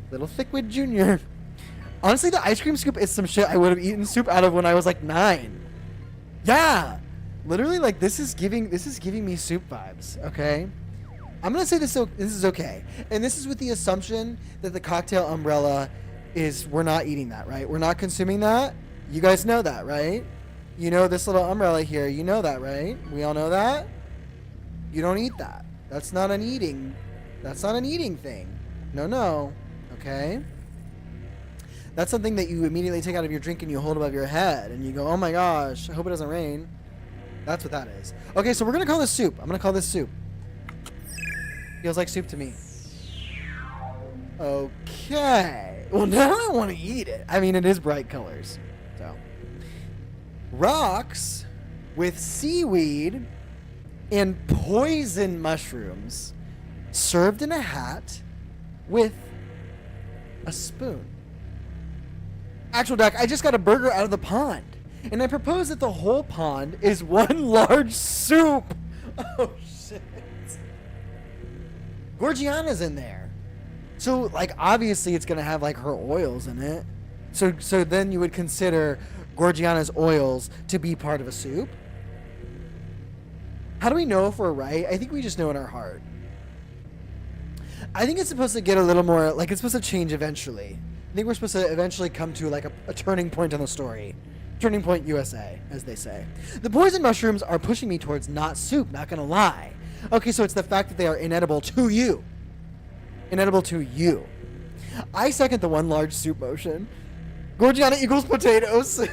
Little Thickwood Jr. Honestly, the ice cream scoop is some shit I would have eaten soup out of when I was like 9. Yeah, literally, like this is giving me soup vibes. Okay, I'm gonna say this is okay, and this is with the assumption that the cocktail umbrella is we're not eating that, right? We're not consuming that. You guys know that, right? You know this little umbrella here. You know that, right? We all know that. You don't eat that. That's not an eating. That's not an eating thing. No. Okay. That's something that you immediately take out of your drink and you hold above your head and you go, oh my gosh, I hope it doesn't rain. That's what that is. Okay, so we're going to call this soup. I'm going to call this soup. Feels like soup to me. Okay. Well, now I want to eat it. I mean, it is bright colors. So, rocks with seaweed and poison mushrooms served in a hat with a spoon. Actual Duck, I just got a burger out of the pond, and I propose that the whole pond is one large soup. Oh, shit. Gorgiana's in there. So, like, obviously it's going to have, like, her oils in it. So then you would consider Gorgiana's oils to be part of a soup? How do we know if we're right? I think we just know in our heart. I think it's supposed to get a little more, like, it's supposed to change eventually. I think we're supposed to eventually come to like a turning point on the story. Turning point USA, as they say. The poison mushrooms are pushing me towards not soup, not gonna lie. Okay, so it's the fact that they are inedible to you. Inedible to you. I second the one large soup motion. Gorgiana equals potatoes.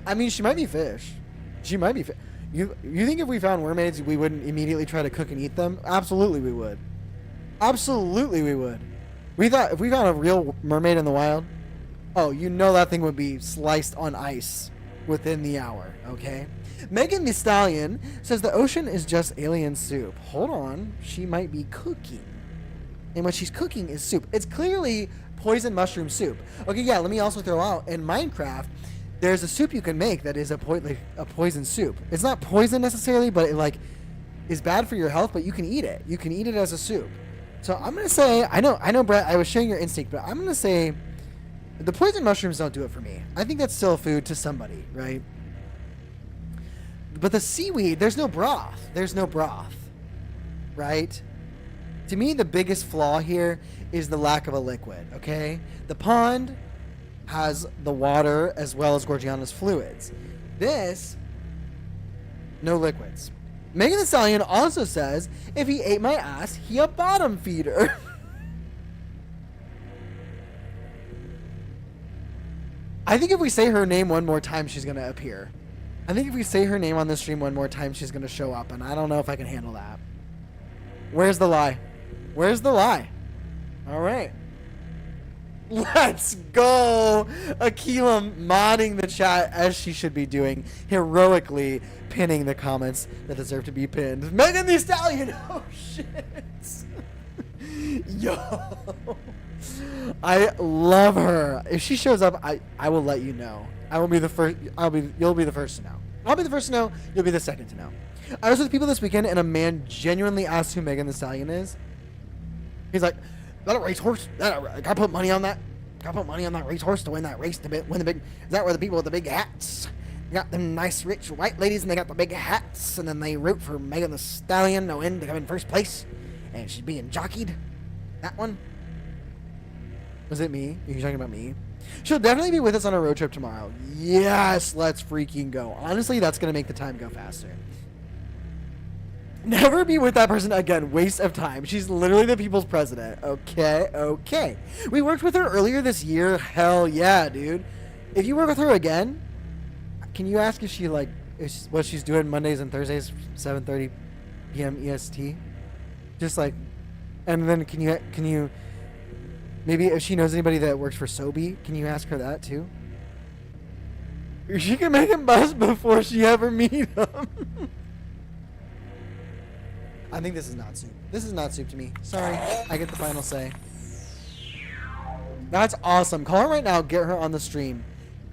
I mean, she might be fish. She might be fish. You think if we found mermaids, we wouldn't immediately try to cook and eat them? Absolutely we would. Absolutely we would. We thought if we found a real mermaid in the wild, oh, you know that thing would be sliced on ice within the hour, okay? Megan Thee Stallion says the ocean is just alien soup. Hold on, she might be cooking. And what she's cooking is soup. It's clearly poison mushroom soup. Okay, yeah, let me also throw out, in Minecraft, there's a soup you can make that is a poison soup. It's not poison necessarily, but it like is bad for your health, but you can eat it. You can eat it as a soup. So I'm going to say, I know, Brett, I was sharing your instinct, but I'm going to say the poison mushrooms don't do it for me. I think that's still food to somebody, right? But the seaweed, there's no broth. There's no broth, right? To me, the biggest flaw here is the lack of a liquid, okay? The pond has the water as well as Gorgiana's fluids. This, no liquids. Megan Thee Stallion also says, if he ate my ass, he a bottom feeder. I think if we say her name one more time, she's going to appear. I think if we say her name on the stream one more time, she's going to show up, and I don't know if I can handle that. Where's the lie? Where's the lie? All right. Let's go. Akila modding the chat as she should be doing, heroically pinning the comments that deserve to be pinned. Megan Thee Stallion. Oh shit. Yo. I love her. If she shows up, I will let you know. I will be the first. You'll be the first to know. I'll be the first to know. You'll be the second to know. I was with people this weekend, and a man genuinely asked who Megan Thee Stallion is. He's like, that a racehorse? Gotta put money on that. Gotta put money on that racehorse to win that race to win the big. Is that where the people with the big hats? You got them nice rich white ladies and they got the big hats, and then they root for Megan Thee Stallion to win to come in first place, and she's being jockeyed. That one. Was it me? Are you talking about me? She'll definitely be with us on a road trip tomorrow. Yes, let's freaking go. Honestly, that's gonna make the time go faster. Never be with that person again. Waste of time. She's literally the people's president. Okay. We worked with her earlier this year. Hell yeah, dude. If you work with her again, can you ask if she, like, is what she's doing Mondays and Thursdays, 7:30 p.m. EST. Just like, and then can you maybe if she knows anybody that works for Sobe, can you ask her that too? She can make him buzz before she ever meet him. I think this is not soup. This is not soup to me. Sorry, I get the final say. That's awesome. Call her right now. Get her on the stream.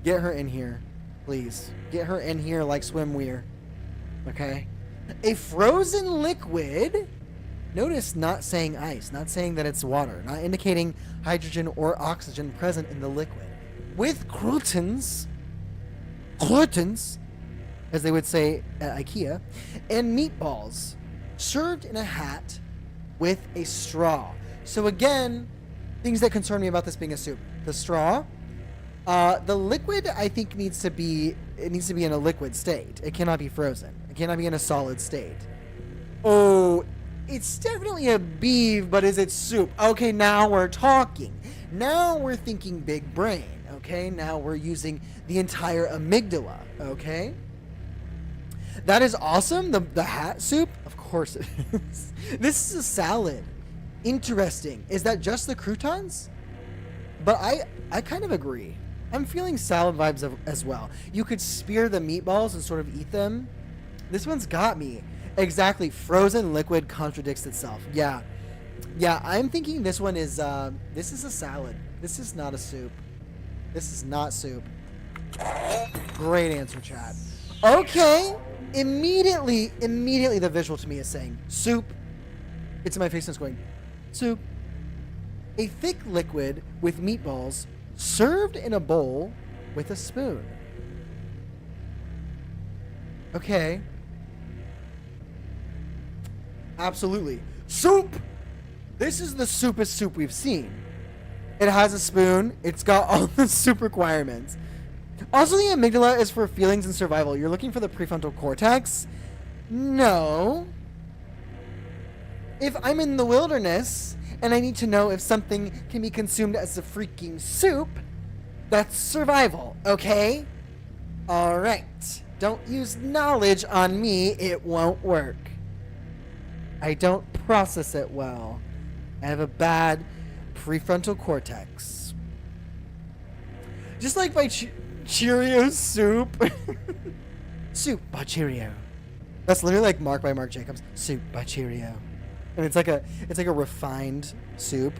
Get her in here, please. Get her in here like swimwear. Okay. A frozen liquid. Notice not saying ice, not saying that it's water, not indicating hydrogen or oxygen present in the liquid. With croutons, as they would say at IKEA, and meatballs served in a hat with a straw. So again, things that concern me about this being a soup. The straw, the liquid I think needs to be in a liquid state. It cannot be frozen. It cannot be in a solid state. Oh, it's definitely a beef, but is it soup? Okay, now we're talking. Now we're thinking big brain, okay? Now we're using the entire amygdala, okay? That is awesome. The hat soup? Of course it is. This is a salad. Interesting. Is that just the croutons? But I kind of agree. I'm feeling salad vibes as well. You could spear the meatballs and sort of eat them. This one's got me. Exactly. Frozen liquid contradicts itself. Yeah. Yeah, I'm thinking this one is, this is a salad. This is not a soup. This is not soup. Great answer, Chad. Okay. Immediately the visual to me is saying soup. It's in my face and it's going, soup. A thick liquid with meatballs served in a bowl with a spoon. Okay. Absolutely. Soup! This is the soupest soup we've seen. It has a spoon. It's got all the soup requirements. Also, the amygdala is for feelings and survival. You're looking for the prefrontal cortex? No. If I'm in the wilderness and I need to know if something can be consumed as a freaking soup, that's survival, okay? All right. Don't use knowledge on me. It won't work. I don't process it well. I have a bad prefrontal cortex. Just like my Cheerio soup. Soup by Cheerio. That's literally like Mark by Mark Jacobs. Soup by Cheerio. And it's like a refined soup.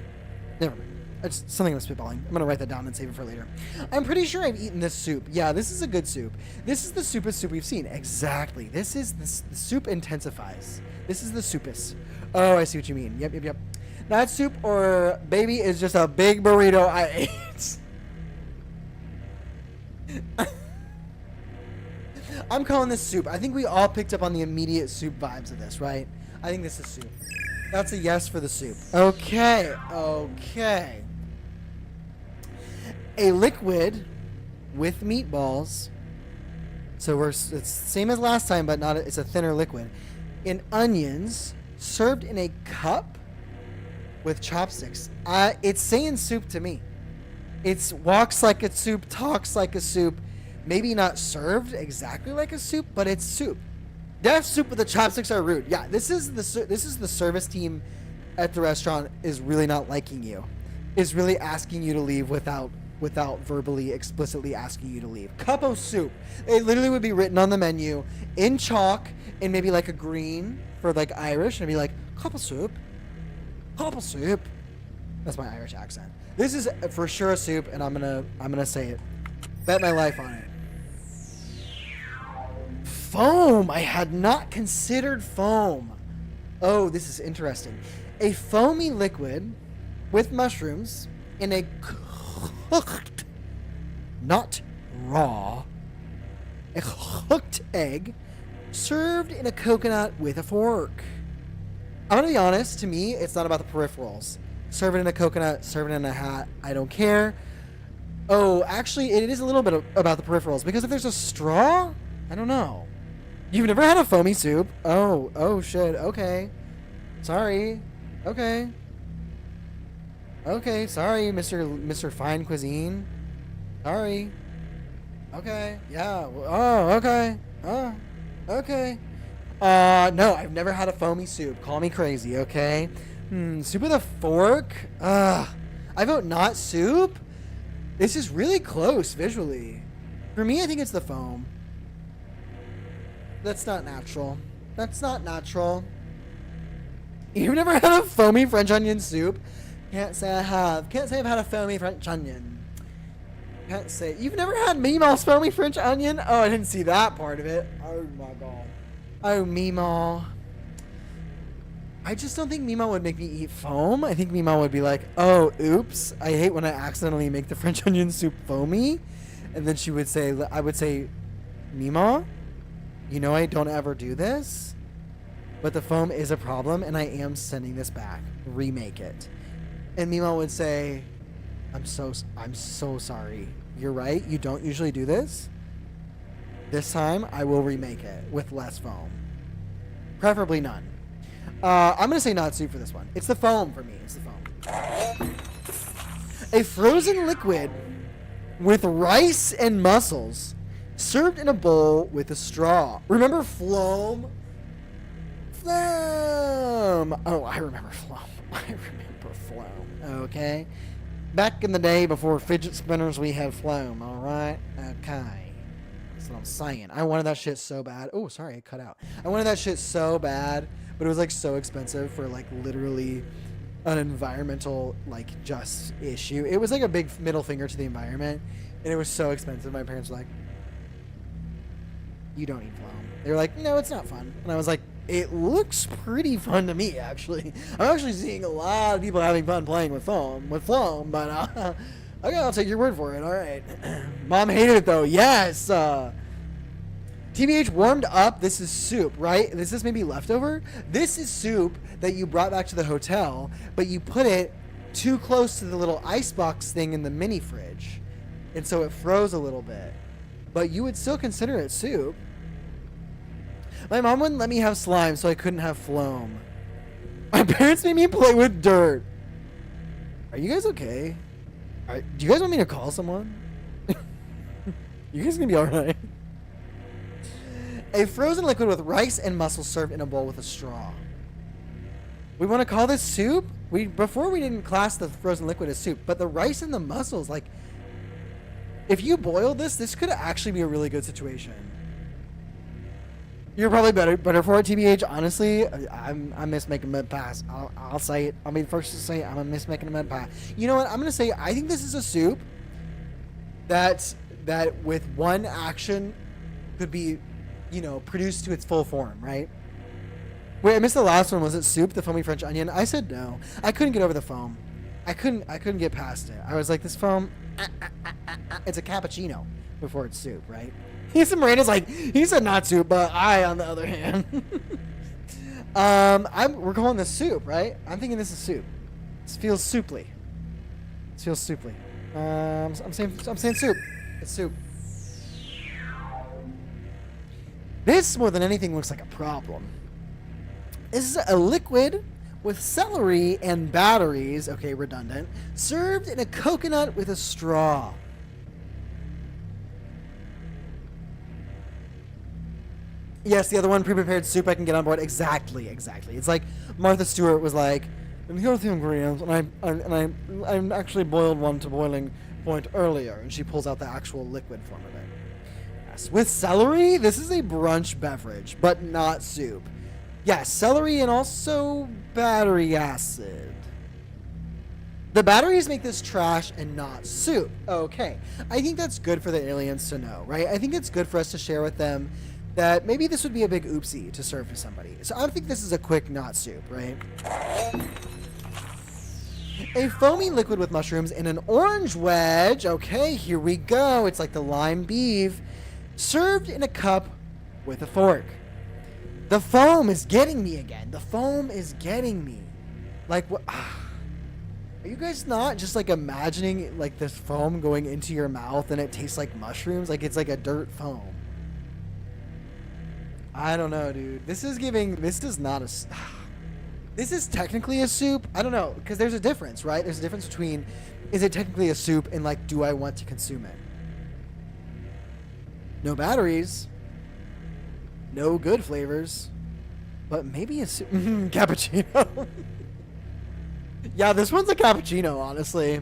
Never mind. It's something I'm spitballing. I'm gonna write that down and save it for later. I'm pretty sure I've eaten this soup. Yeah, this is a good soup. This is the soupest soup we've seen. Exactly. This is the soup intensifies. This is the soupest. Oh, I see what you mean. Yep. That soup or baby is just a big burrito I ate. I'm calling this soup. I think we all picked up on the immediate soup vibes of this, right? I think this is soup. That's a yes for the soup. Okay. A liquid with meatballs. So it's same as last time, but it's a thinner liquid. In onions, served in a cup with chopsticks. It's saying soup to me. It's walks like a soup, talks like a soup. Maybe not served exactly like a soup, but it's soup. Deaf soup with the chopsticks are rude. Yeah, this is the service team at the restaurant is really not liking you. Is really asking you to leave without verbally explicitly asking you to leave. Cup of soup. It literally would be written on the menu in chalk and maybe like a green for like Irish, and it'd be like cup of soup. Cup of soup. That's my Irish accent. This is for sure a soup, and I'm gonna say it. Bet my life on it. Foam. I had not considered foam. Oh, this is interesting. A foamy liquid with mushrooms in a cooked, not raw, a cooked egg served in a coconut with a fork. I'm gonna be honest, to me, it's not about the peripherals. Serve it in a coconut, serve it in a hat, I don't care. Oh, actually, it is a little bit about the peripherals, because if there's a straw, I don't know. You've never had a foamy soup? Oh shit, okay. Sorry. Okay, sorry, Mr. Fine Cuisine. Sorry. Okay, yeah. Oh, okay. Oh, okay. No, I've never had a foamy soup. Call me crazy, okay? Soup with a fork? I vote not soup. This is really close visually. For me, I think it's the foam. That's not natural. That's not natural. You've never had a foamy French onion soup? Can't say I have. Can't say I've had a foamy French onion. Can't say. You've never had Meemaw's foamy French onion? Oh, I didn't see that part of it. Oh my god. Oh, Meemaw. I just don't think Meemaw would make me eat foam. I think Meemaw would be like, oh, oops. I hate when I accidentally make the French onion soup foamy. And then she would say, I would say, Meemaw, you know I don't ever do this, but the foam is a problem and I am sending this back. Remake it. And Meemaw would say, I'm so sorry. You're right. You don't usually do this. This time I will remake it with less foam. Preferably none. I'm going to say not soup for this one. It's the foam for me. It's the foam. A frozen liquid with rice and mussels served in a bowl with a straw. Remember Floam? Floam. Oh, I remember Floam. I remember Floam. Okay. Back in the day before fidget spinners, we had Floam. All right. Okay. That's what I'm saying. I wanted that shit so bad. Oh, sorry, I cut out. I wanted that shit so bad, but it was like so expensive for like literally an environmental like just issue. It was like a big middle finger to the environment, and it was so expensive. My parents were like, "You don't eat Floam." They were like, "No, it's not fun." And I was like, "It looks pretty fun to me, actually. I'm actually seeing a lot of people having fun playing with Floam, but okay, I'll take your word for it. All right." Mom hated it though. Yes. TBH warmed up. This is soup, right? This is maybe leftover. This is soup that you brought back to the hotel, but you put it too close to the little icebox thing in the mini fridge, and so it froze a little bit. But you would still consider it soup. My mom wouldn't let me have slime, so I couldn't have Floam. My parents made me play with dirt. Are you guys okay? Do you guys want me to call someone? You guys gonna be alright? A frozen liquid with rice and mussels served in a bowl with a straw. We want to call this soup? Before we didn't class the frozen liquid as soup, but the rice and the mussels, like, if you boil this could actually be a really good situation. You're probably better for it, TBH. Honestly, I miss making mud pies. I'll say it. I'll be the first to say it. I'm gonna miss making a mud pie. You know what? I'm gonna say I think this is a soup that with one action could be, you know, produced to its full form, right? Wait, I missed the last one. Was it soup, the foamy French onion? I said no. I couldn't get over the foam. I couldn't get past it. I was like, this foam, it's a cappuccino before it's soup, right? Miranda's like, he said not soup, but I, on the other hand. We're calling this soup, right? I'm thinking this is soup. This feels souply. This feels souply. I'm saying soup. It's soup. This, more than anything, looks like a problem. This is a liquid with celery and batteries, okay, redundant, served in a coconut with a straw. Yes, the other one, pre-prepared soup, I can get on board. Exactly. It's like Martha Stewart was like, and here are the ingredients, and I actually boiled one to boiling point earlier, and she pulls out the actual liquid form of it. Yes, with celery, this is a brunch beverage, but not soup. Yes, celery and also battery acid. The batteries make this trash and not soup. Okay, I think that's good for the aliens to know, right? I think it's good for us to share with them that maybe this would be a big oopsie to serve to somebody. So I think this is a quick not soup, right? A foamy liquid with mushrooms in an orange wedge. Okay, here we go. It's like the lime beef. Served in a cup with a fork. The foam is getting me again. The foam is getting me. Like, what? Are you guys not just like imagining like this foam going into your mouth and it tastes like mushrooms? Like it's like a dirt foam. I don't know, dude. This is not a... This is technically a soup. I don't know, because there's a difference, right? There's a difference between, is it technically a soup and, like, do I want to consume it? No batteries. no good flavors, but maybe a cappuccino. Yeah, this one's a cappuccino, honestly.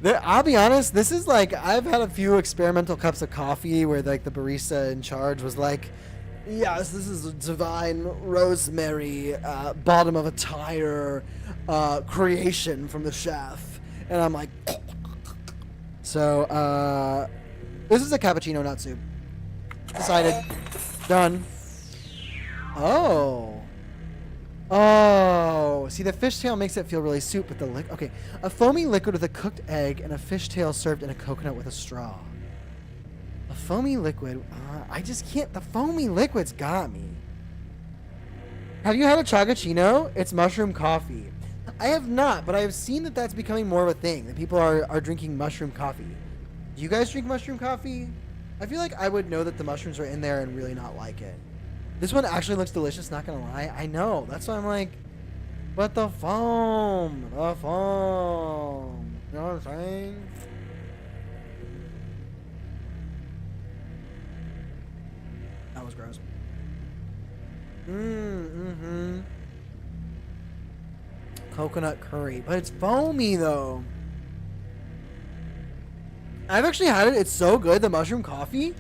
I'll be honest, this is like, I've had a few experimental cups of coffee where like the barista in charge was like, yes, this is a divine rosemary, bottom of a tire creation from the chef. And I'm like, so this is a cappuccino, not soup. Decided. Done. Oh. Oh, see, the fishtail makes it feel really soup, but okay, a foamy liquid with a cooked egg and a fishtail served in a coconut with a straw. A foamy liquid. I just can't. The foamy liquid's got me. Have you had a chagachino? It's mushroom coffee. I have not, but I have seen that that's becoming more of a thing. That people are drinking mushroom coffee. Do you guys drink mushroom coffee? I feel like I would know that the mushrooms are in there and really not like it. This one actually looks delicious, not gonna lie. I know. That's why I'm like, but the foam. The foam. You know what I'm saying? That was gross. Mm-hmm. Coconut curry. But it's foamy, though. I've actually had it. It's so good, the mushroom coffee.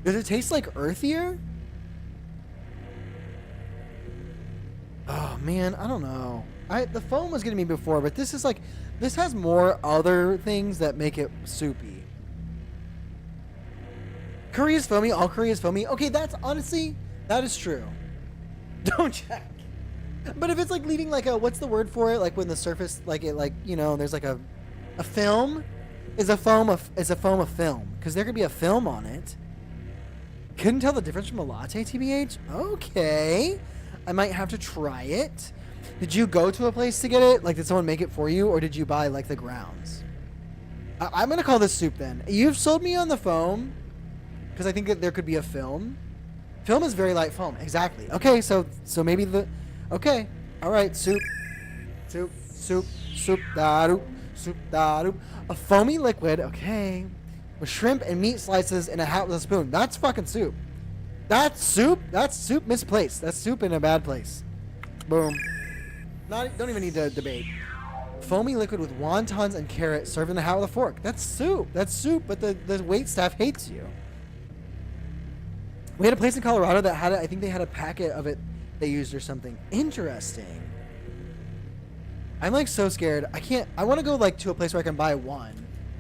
Does it taste like earthier? Oh man, I don't know. The foam was getting me before, but this is like, this has more other things that make it soupy. Curry is foamy. All curry is foamy. Okay, that's honestly, that is true. Don't check. But if it's like leaving like a, what's the word for it? Like when the surface, like it, like, you know, there's like a film. Is a foam a film? Because there could be a film on it. Couldn't tell the difference from a latte, TBH. Okay. I might have to try it. Did you go to a place to get it? Like, did someone make it for you, or did you buy like the grounds? I'm gonna call this soup then. You've sold me on the foam, because I think that there could be a film. Film is very light foam. Exactly. Okay, so maybe okay, all right, soup, daru, soup daru, a foamy liquid. Okay, with shrimp and meat slices in a hat with a spoon. That's fucking soup. That's soup. That's soup misplaced. That's soup in a bad place. Boom. Don't even need to debate. Foamy liquid with wontons and carrot served in a hat with a fork. That's soup. That's soup, but the wait staff hates you. We had a place in Colorado that had it. I think they had a packet of it they used or something. Interesting. I'm like so scared. I want to go like to a place where I can buy one.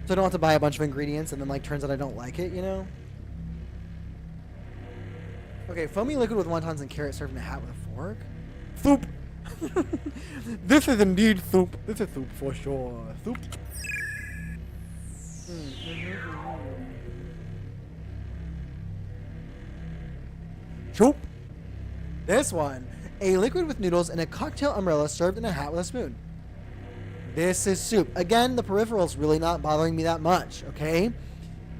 So I don't have to buy a bunch of ingredients and then like turns out I don't like it, you know? Okay, foamy liquid with wontons and carrot served in a hat with a fork. Soup. This is indeed soup. This is soup for sure. Soup. Soup. This one. A liquid with noodles and a cocktail umbrella served in a hat with a spoon. This is soup. Again, the peripheral's really not bothering me that much, okay?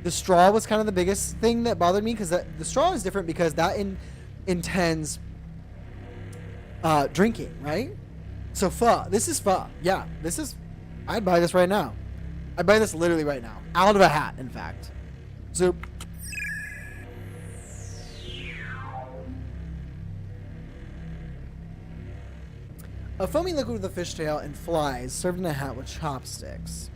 The straw was kind of the biggest thing that bothered me because the straw is different because that intends drinking, right? So pho. This is pho. Yeah, this is... I'd buy this right now. I'd buy this literally right now. Out of a hat, in fact. Soup. A foamy liquid with a fishtail and flies served in a hat with chopsticks.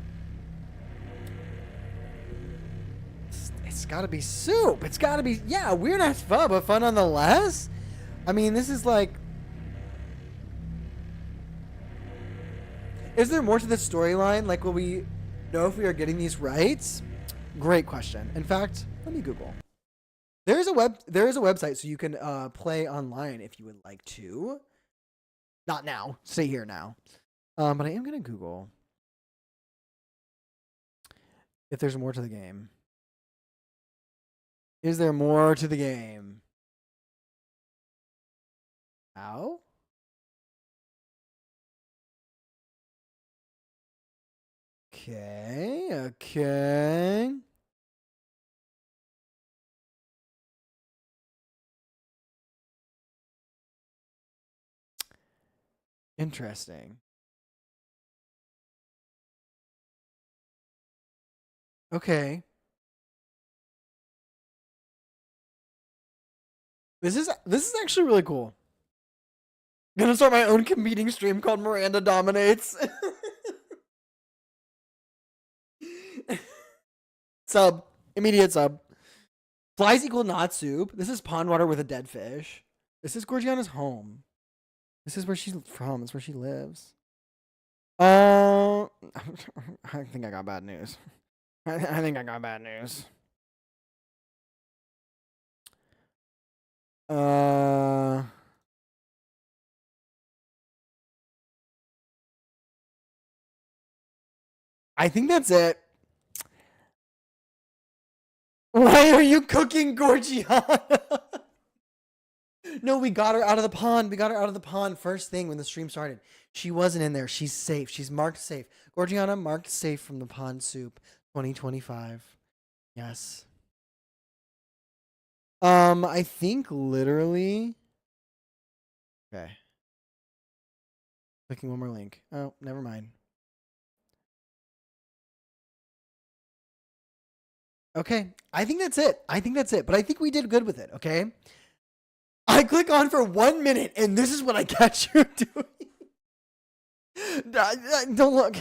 It's gotta be soup. It's gotta be, yeah, weird ass pho, but fun nonetheless. I mean, this is like... Is there more to this storyline? Like, will we know if we are getting these right? Great question. In fact, let me Google. There is a website so you can play online if you would like to. Not now. Stay here now. But I am gonna Google if there's more to the game. Is there more to the game? Ow? Okay. Interesting. Okay. This is actually really cool. Gonna start my own competing stream called Miranda Dominates. Sub. Immediate sub. Flies equal not soup. This is pond water with a dead fish. This is Gorgiana's home. This is where she's from. It's where she lives. I think I got bad news. I think I got bad news. I think that's it. Why are you cooking Gorgiana? No, we got her out of the pond. We got her out of the pond first thing when the stream started. She wasn't in there. She's safe. She's marked safe. Gorgiana marked safe from the pond soup 2025. Yes. I think literally. Okay. Clicking one more link. Oh, never mind. Okay, I think that's it. But I think we did good with it, okay? I click on for 1 minute, and this is what I catch you doing. Don't look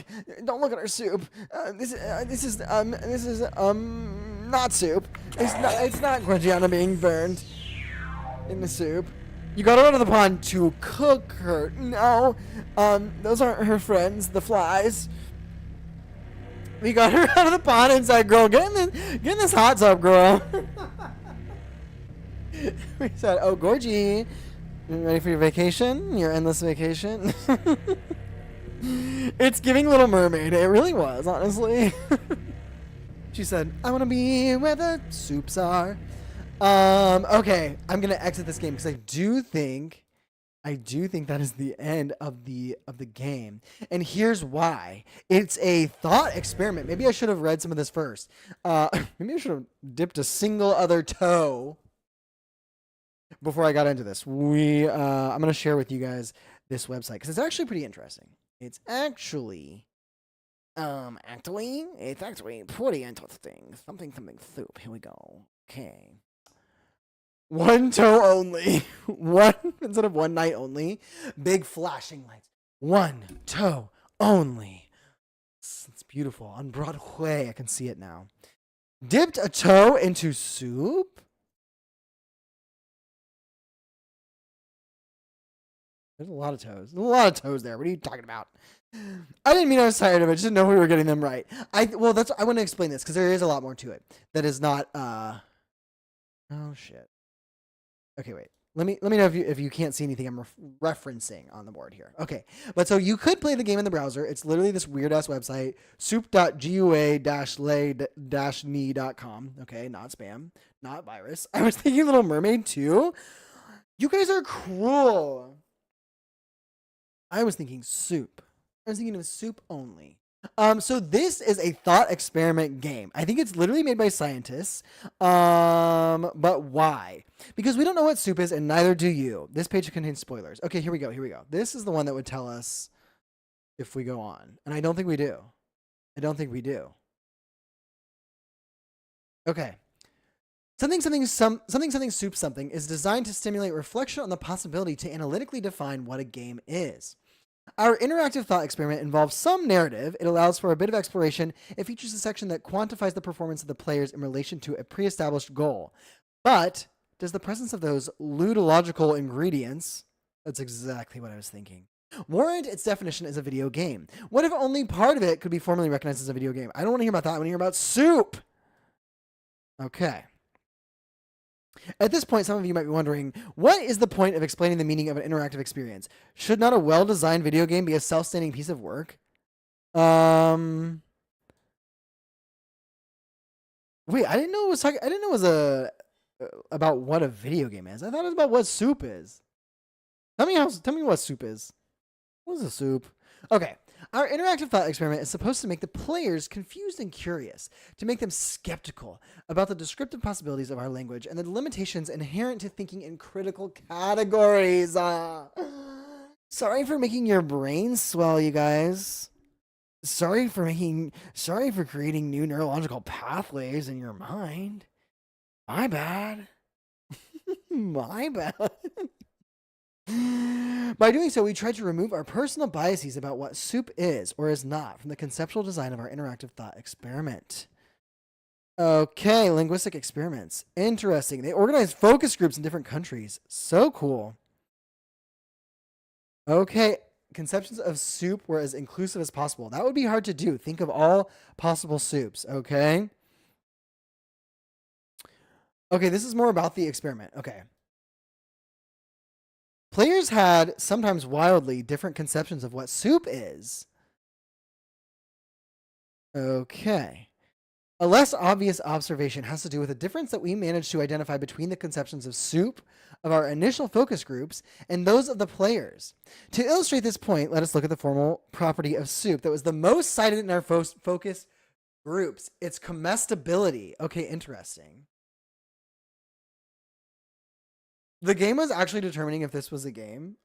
at our soup. This is not soup. It's not Gorgiana being burned in the soup. You got her out of the pond to cook her. No, those aren't her friends, the flies. We got her out of the pond and said, girl, get in this hot tub, girl. We said, oh, Gorgie, you ready for your vacation? Your endless vacation? It's giving Little Mermaid. It really was, honestly. She said, I want to be where the soups are. Okay, I'm going to exit this game because I do think that is the end of the game. And here's why. It's a thought experiment. Maybe I should have read some of this first. Maybe I should have dipped a single other toe before I got into this. I'm going to share with you guys this website because it's actually pretty interesting. It's actually pretty interesting. Something soup. Here we go. Okay. One toe only. One instead of one night only. Big flashing lights. One toe only. It's beautiful. On Broadway, I can see it now. Dipped a toe into soup? There's a lot of toes. There's a lot of toes there. What are you talking about? I didn't mean I was tired of it. I just didn't know we were getting them right. I want to explain this because there is a lot more to it that is not. Oh shit. Okay, wait. Let me know if you can't see anything I'm referencing on the board here. Okay, but so you could play the game in the browser. It's literally this weird ass website, soup.gua-lay-me.com. Okay, not spam, not virus. I was thinking Little Mermaid too. You guys are cruel. I was thinking soup. I was thinking of soup only. So this is a thought experiment game. I think it's literally made by scientists. But why? Because we don't know what soup is, and neither do you. This page contains spoilers. Okay, here we go. This is the one that would tell us if we go on. And I don't think we do. Okay. Something soup something is designed to stimulate reflection on the possibility to analytically define what a game is. Our interactive thought experiment involves some narrative. It allows for a bit of exploration. It features a section that quantifies the performance of the players in relation to a pre-established goal. But does the presence of those ludological ingredients, that's exactly what I was thinking, warrant its definition as a video game? What if only part of it could be formally recognized as a video game? I don't want to hear about that. I want to hear about soup. Okay. At this point, some of you might be wondering, what is the point of explaining the meaning of an interactive experience? Should not a well-designed video game be a self-standing piece of work? Wait, I didn't know it was about what a video game is. I thought it was about what soup is. Tell me what soup is. What is a soup? Okay. Our interactive thought experiment is supposed to make the players confused and curious, to make them skeptical about the descriptive possibilities of our language and the limitations inherent to thinking in critical categories. Sorry for making your brain swell, you guys. Sorry for creating new neurological pathways in your mind. My bad. My bad. By doing so, we tried to remove our personal biases about what soup is or is not from the conceptual design of our interactive thought experiment. Okay, linguistic experiments. Interesting. They organized focus groups in different countries. So cool. Okay, conceptions of soup were as inclusive as possible. That would be hard to do. Think of all possible soups, okay? Okay, this is more about the experiment. Okay. Players had sometimes wildly different conceptions of what soup is. Okay. A less obvious observation has to do with a difference that we managed to identify between the conceptions of soup of our initial focus groups and those of the players. To illustrate this point, let us look at the formal property of soup that was the most cited in our focus groups. It's comestibility. Okay, interesting. The game was actually determining if this was a game.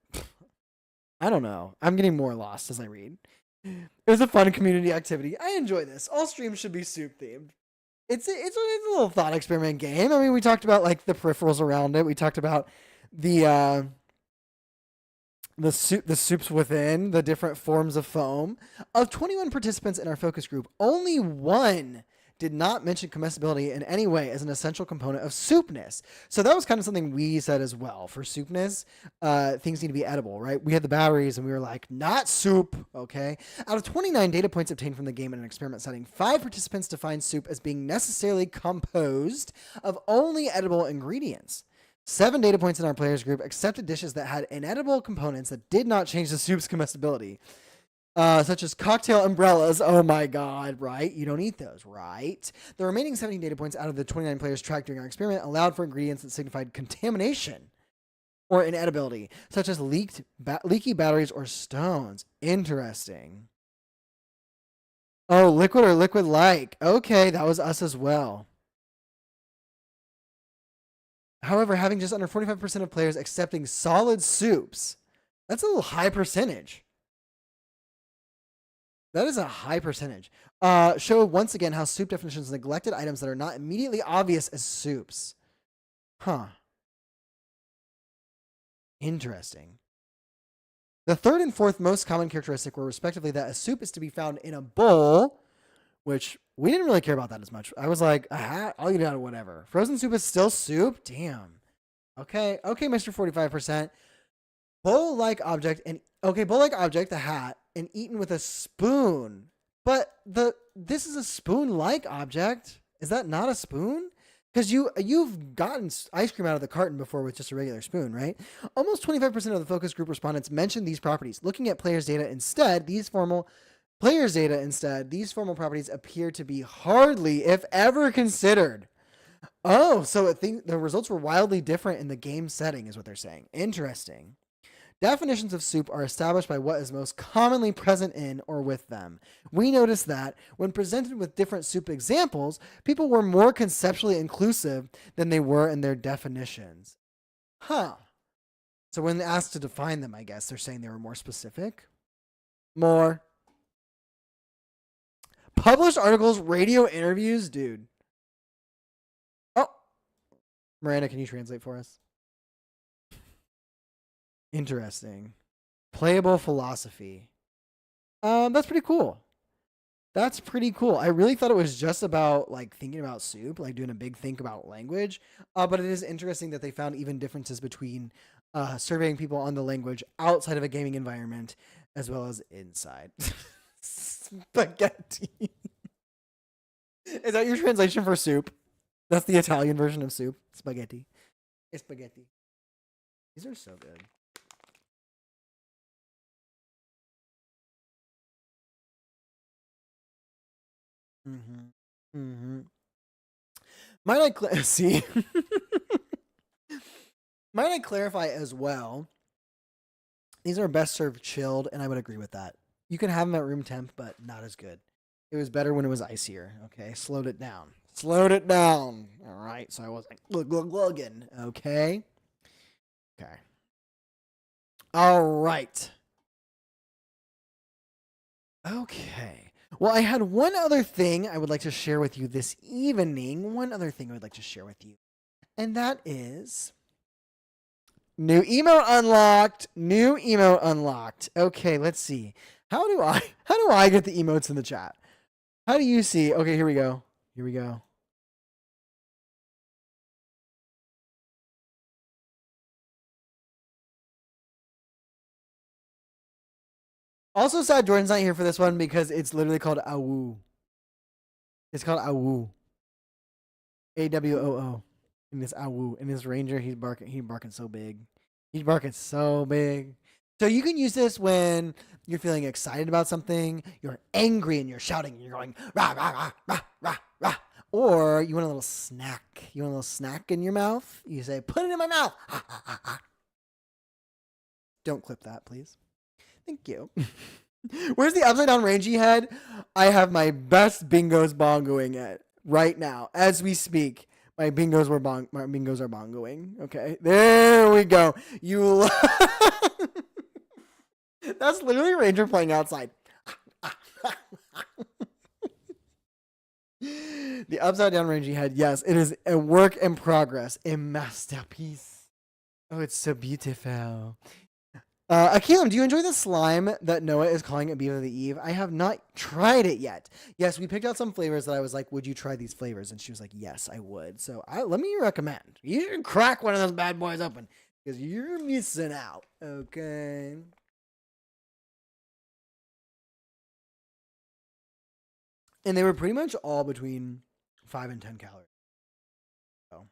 I don't know. I'm getting more lost as I read. It was a fun community activity. I enjoy this. All streams should be soup themed. It's a little thought experiment game. I mean, we talked about like the peripherals around it. We talked about the soups within, the different forms of foam. Of 21 participants in our focus group, only one did not mention comestibility in any way as an essential component of soupness. So that was kind of something we said as well. For soupness, things need to be edible, right? We had the batteries and we were like, not soup, okay? Out of 29 data points obtained from the game in an experiment setting, 5 participants defined soup as being necessarily composed of only edible ingredients. 7 data points in our players group accepted dishes that had inedible components that did not change the soup's comestibility. Such as cocktail umbrellas. Oh my God, right? You don't eat those, right? The remaining 17 data points out of the 29 players tracked during our experiment allowed for ingredients that signified contamination or inedibility, such as leaky batteries or stones. Interesting. Oh, liquid or liquid-like. Okay, that was us as well. However, having just under 45% of players accepting solid soups, that's a little high percentage. That is a high percentage. Show once again how soup definitions neglected items that are not immediately obvious as soups. Huh. Interesting. The third and fourth most common characteristic were respectively that a soup is to be found in a bowl, which we didn't really care about that as much. I was like, I'll eat it out of whatever. Frozen soup is still soup? Damn. Okay, Mr. 45%. Bowl-like object, the hat, and eaten with a spoon. But this is a spoon-like object. Is that not a spoon? Because you've gotten ice cream out of the carton before with just a regular spoon, right? Almost 25% of the focus group respondents mentioned these properties. Looking at players' data instead, these formal properties appear to be hardly, if ever, considered. Oh, so the results were wildly different in the game setting, is what they're saying. Interesting. Definitions of soup are established by what is most commonly present in or with them. We noticed that when presented with different soup examples, people were more conceptually inclusive than they were in their definitions. Huh. So when asked to define them, I guess they're saying they were more specific. More. Published articles, radio interviews, dude. Oh. Miranda, can you translate for us? Interesting. Playable philosophy. That's pretty cool. That's pretty cool. I really thought it was just about like thinking about soup, like doing a big think about language. But it is interesting that they found even differences between surveying people on the language outside of a gaming environment as well as inside. Spaghetti. Is that your translation for soup? That's the Italian version of soup. Spaghetti. It's spaghetti. These are so good. Might I see? Might I clarify as well? These are best served chilled, and I would agree with that. You can have them at room temp, but not as good. It was better when it was icier. Okay, slowed it down. All right, so I wasn't glugging. Okay. All right. Okay. Well, I had one other thing I would like to share with you this evening. And that is New emote unlocked. New emote unlocked. Okay, let's see. How do I get the emotes in the chat? How do you see? Okay, here we go. Here we go. Also sad Jordan's not here for this one because it's literally called Awoo. It's called Awoo. AWOO. And this Awoo. And this ranger, he's barking so big. He's barking so big. So you can use this when you're feeling excited about something, you're angry and you're shouting, and you're going rah rah rah rah rah rah. Or you want a little snack. You want a little snack in your mouth? You say, put it in my mouth. Don't clip that, please. Thank you. Where's the upside down rangy head? I have my best bingos bongoing it right now as we speak. My bingos are bongoing. Okay, there we go. That's literally Ranger playing outside. The upside down rangy head. Yes, it is a work in progress, a masterpiece. Oh, it's so beautiful. Akilam, do you enjoy the slime that Noah is calling it Beef of the Eve? I have not tried it yet. Yes, we picked out some flavors that I was like, would you try these flavors? And she was like, yes, I would. So let me recommend. You should crack one of those bad boys open because you're missing out. Okay. And they were pretty much all between 5 and 10 calories. So.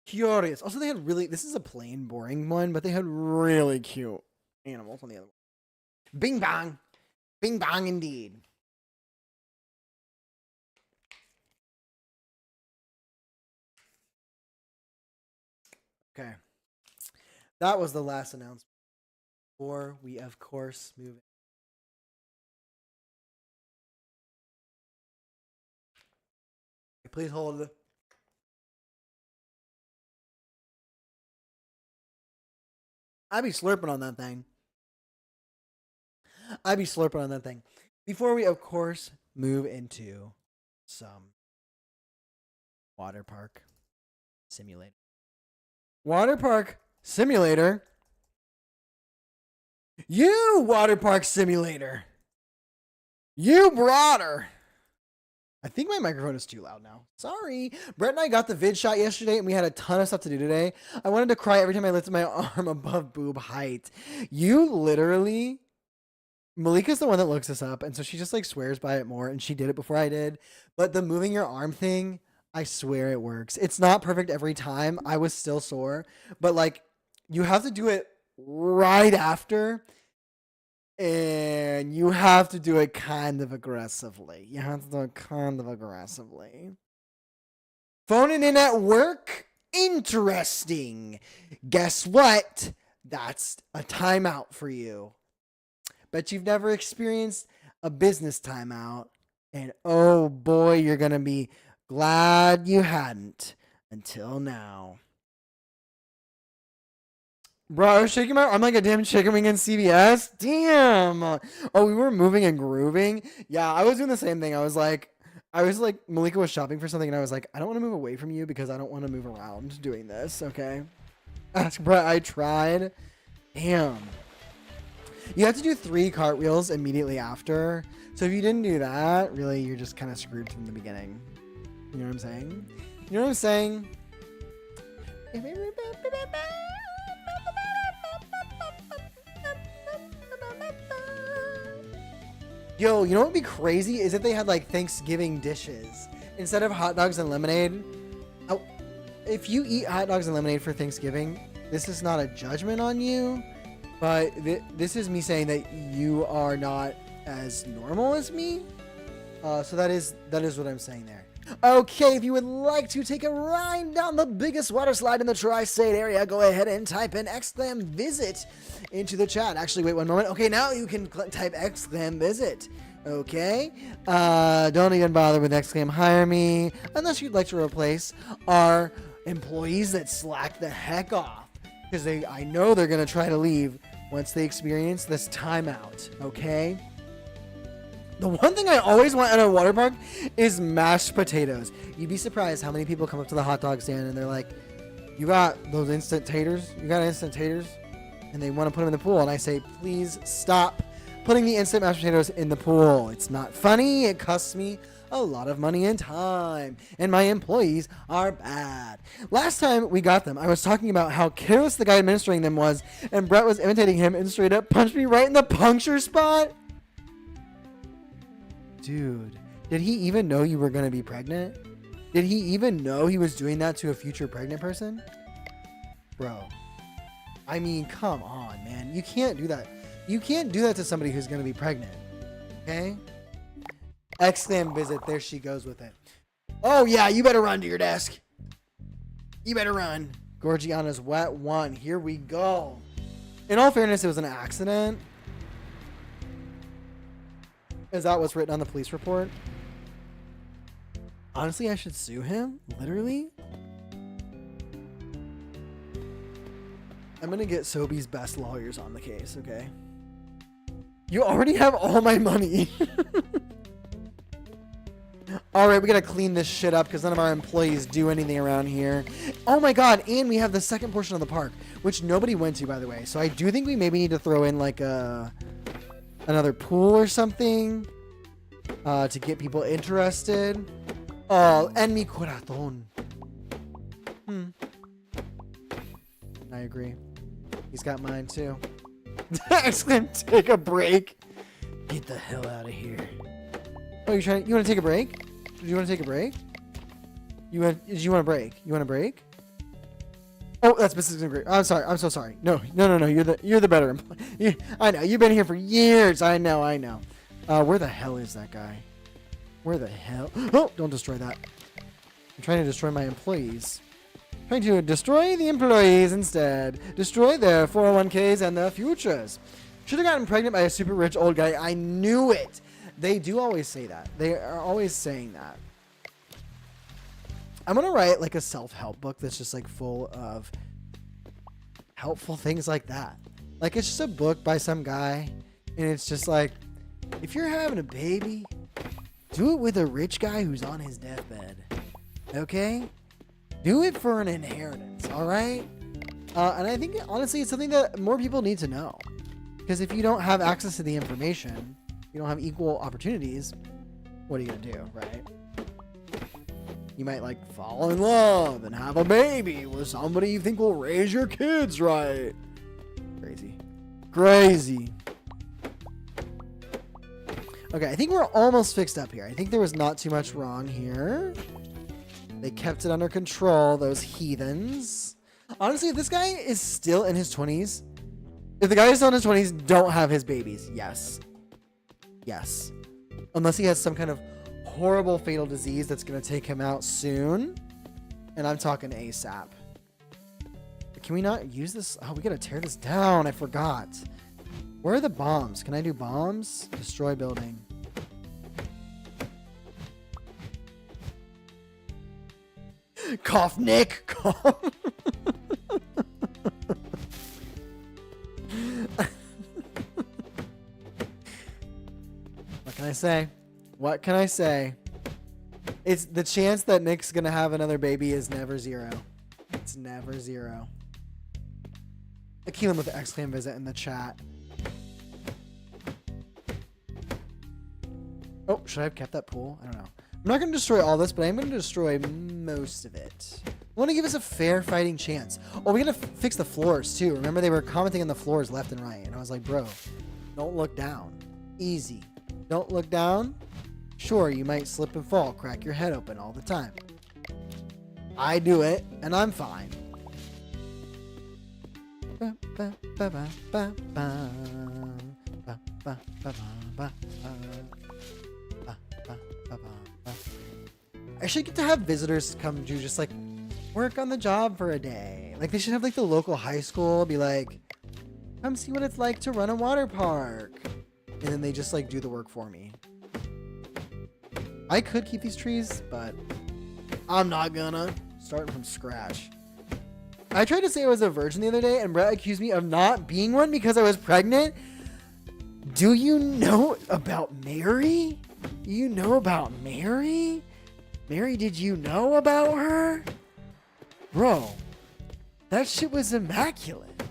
Curious. Also, they had this is a plain, boring one, but they had really cute animals on the other one. Bing bong. Bing bong indeed. Okay. That was the last announcement. Before we, of course, move in. Please hold. I'd be slurping on that thing. Before we, of course, move into some water park simulator. Water park simulator. You water park simulator. You broader. I think my microphone is too loud now. Sorry. Brett and I got the vid shot yesterday and we had a ton of stuff to do today. I wanted to cry every time I lifted my arm above boob height. You literally... Malika's the one that looks this up, and so she just like swears by it more, and she did it before I did. But the moving your arm thing, I swear it works. It's not perfect every time. I was still sore, but like you have to do it right after. And you have to do it kind of aggressively. Phoning in at work? Interesting. Guess what? That's a timeout for you. Bet you've never experienced a business timeout. And oh boy, you're going to be glad you hadn't until now. Bro, I was shaking my arm like a damn chicken wing in CVS. Damn. Oh, we were moving and grooving. Yeah, I was doing the same thing. I was like, Malika was shopping for something, and I was like, I don't want to move away from you because I don't want to move around doing this, okay? Bro, I tried. Damn. You have to do 3 cartwheels immediately after. So if you didn't do that, really, you're just kind of screwed from the beginning. You know what I'm saying? You know what I'm saying? Yo, you know what would be crazy is if they had like Thanksgiving dishes instead of hot dogs and lemonade. If you eat hot dogs and lemonade for Thanksgiving, this is not a judgment on you, but this is me saying that you are not as normal as me. So that is what I'm saying there. Okay, if you would like to take a ride down the biggest water slide in the tri-state area, go ahead and type in !visit into the chat. Actually, wait one moment. Okay, now you can type !visit. Okay, don't even bother with !hire me unless you'd like to replace our employees that slack the heck off, because I know they're gonna try to leave once they experience this timeout. Okay. The one thing I always want at a water park is mashed potatoes. You'd be surprised how many people come up to the hot dog stand and they're like, you got those instant taters. You got instant taters, and they want to put them in the pool. And I say, please stop putting the instant mashed potatoes in the pool. It's not funny. It costs me a lot of money and time, and my employees are bad. Last time we got them, I was talking about how careless the guy administering them was, and Brett was imitating him and straight up punched me right in the puncture spot. Dude, did he even know you were going to be pregnant? Did he even know he was doing that to a future pregnant person? Bro, I mean, come on, man. You can't do that. You can't do that to somebody who's going to be pregnant. Okay? Exclam visit. There she goes with it. Oh, yeah. You better run to your desk. You better run. Gorgiana's wet one. Here we go. In all fairness, it was an accident. Is that what's written on the police report? Honestly, I should sue him. Literally. I'm going to get Sobe's best lawyers on the case, okay? You already have all my money. All right, we got to clean this shit up because none of our employees do anything around here. Oh my God. And we have the second portion of the park, which nobody went to, by the way. So I do think we maybe need to throw in like another pool or something to get people interested. Oh, en mi corazón. I agree. He's got mine too. Exclaim, take a break. Get the hell out of here. Oh, you want to take a break? Do you want to take a break? Did you want a break? You want a break? Oh, that's Mrs. Great. I'm sorry. I'm so sorry. No. You're the better employee. I know. You've been here for years. I know. Where the hell is that guy? Where the hell? Oh, don't destroy that. I'm trying to destroy my employees. Trying to destroy the employees instead. Destroy their 401ks and their futures. Should have gotten pregnant by a super rich old guy. I knew it. They do always say that. They are always saying that. I'm going to write like a self-help book that's just like full of helpful things like that. Like it's just a book by some guy. And it's just like, if you're having a baby, do it with a rich guy who's on his deathbed. Okay? Do it for an inheritance, all right? And I think, honestly, it's something that more people need to know. Because if you don't have access to the information, you don't have equal opportunities, what are you going to do, right? You might, like, fall in love and have a baby with somebody you think will raise your kids right. Crazy. Okay, I think we're almost fixed up here. I think there was not too much wrong here. They kept it under control, those heathens. Honestly, if this guy is still in his 20s, if the guy is still in his 20s, don't have his babies. Yes. Unless he has some kind of horrible fatal disease that's going to take him out soon. And I'm talking ASAP. Can we not use this? Oh, we got to tear this down. I forgot. Where are the bombs? Can I do bombs? Destroy building. Cough, Nick. Cough. What can I say? It's the chance that Nick's gonna have another baby is never zero. It's never zero. Akeelan with the exclam visit in the chat. Oh, should I have kept that pool? I don't know. I'm not going to destroy all this, but I'm going to destroy most of it. I want to give us a fair fighting chance. Oh, we're going to fix the floors, too. Remember, they were commenting on the floors left and right. And I was like, bro, don't look down. Easy. Don't look down. Sure, you might slip and fall. Crack your head open all the time. I do it, and I'm fine. I should get to have visitors come do just like work on the job for a day. Like they should have like the local high school be like, come see what it's like to run a water park. And then they just like do the work for me. I could keep these trees, but I'm not gonna. Starting from scratch. I tried to say I was a virgin the other day and Brett accused me of not being one because I was pregnant. Do you know about Mary? You know about Mary? Mary, did you know about her? Bro, That shit was immaculate.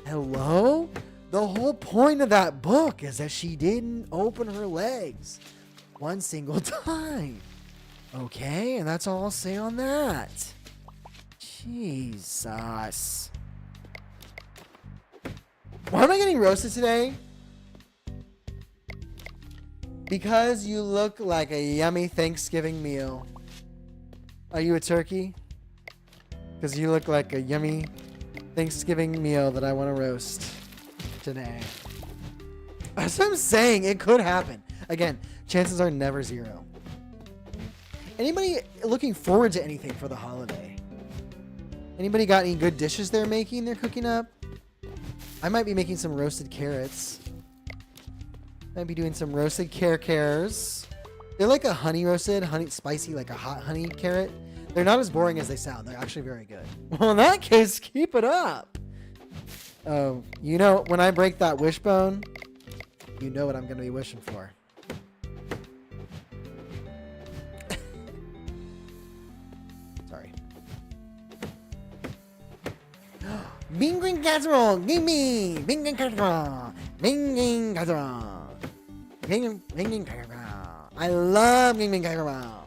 Hello? The whole point of that book is that she didn't open her legs one single time. Okay, and that's all I'll say on that. Jesus. Why am I getting roasted today? Because you look like a yummy Thanksgiving meal. Are you a turkey? Because you look like a yummy Thanksgiving meal that I want to roast today. That's what I'm saying. It could happen. Again, chances are never zero. Anybody looking forward to anything for the holiday? Anybody got any good dishes they're making, they're cooking up? I might be making some roasted carrots. Might be doing some roasted cares. They're like a honey roasted, honey spicy, like a hot honey carrot. They're not as boring as they sound. They're actually very good. Well, in that case, keep it up. Oh, you know, when I break that wishbone, you know what I'm going to be wishing for. Sorry. Bing bing casserole, give me. Bing bing casserole, bing bing casserole, bing bing casserole. I love bing bing casserole.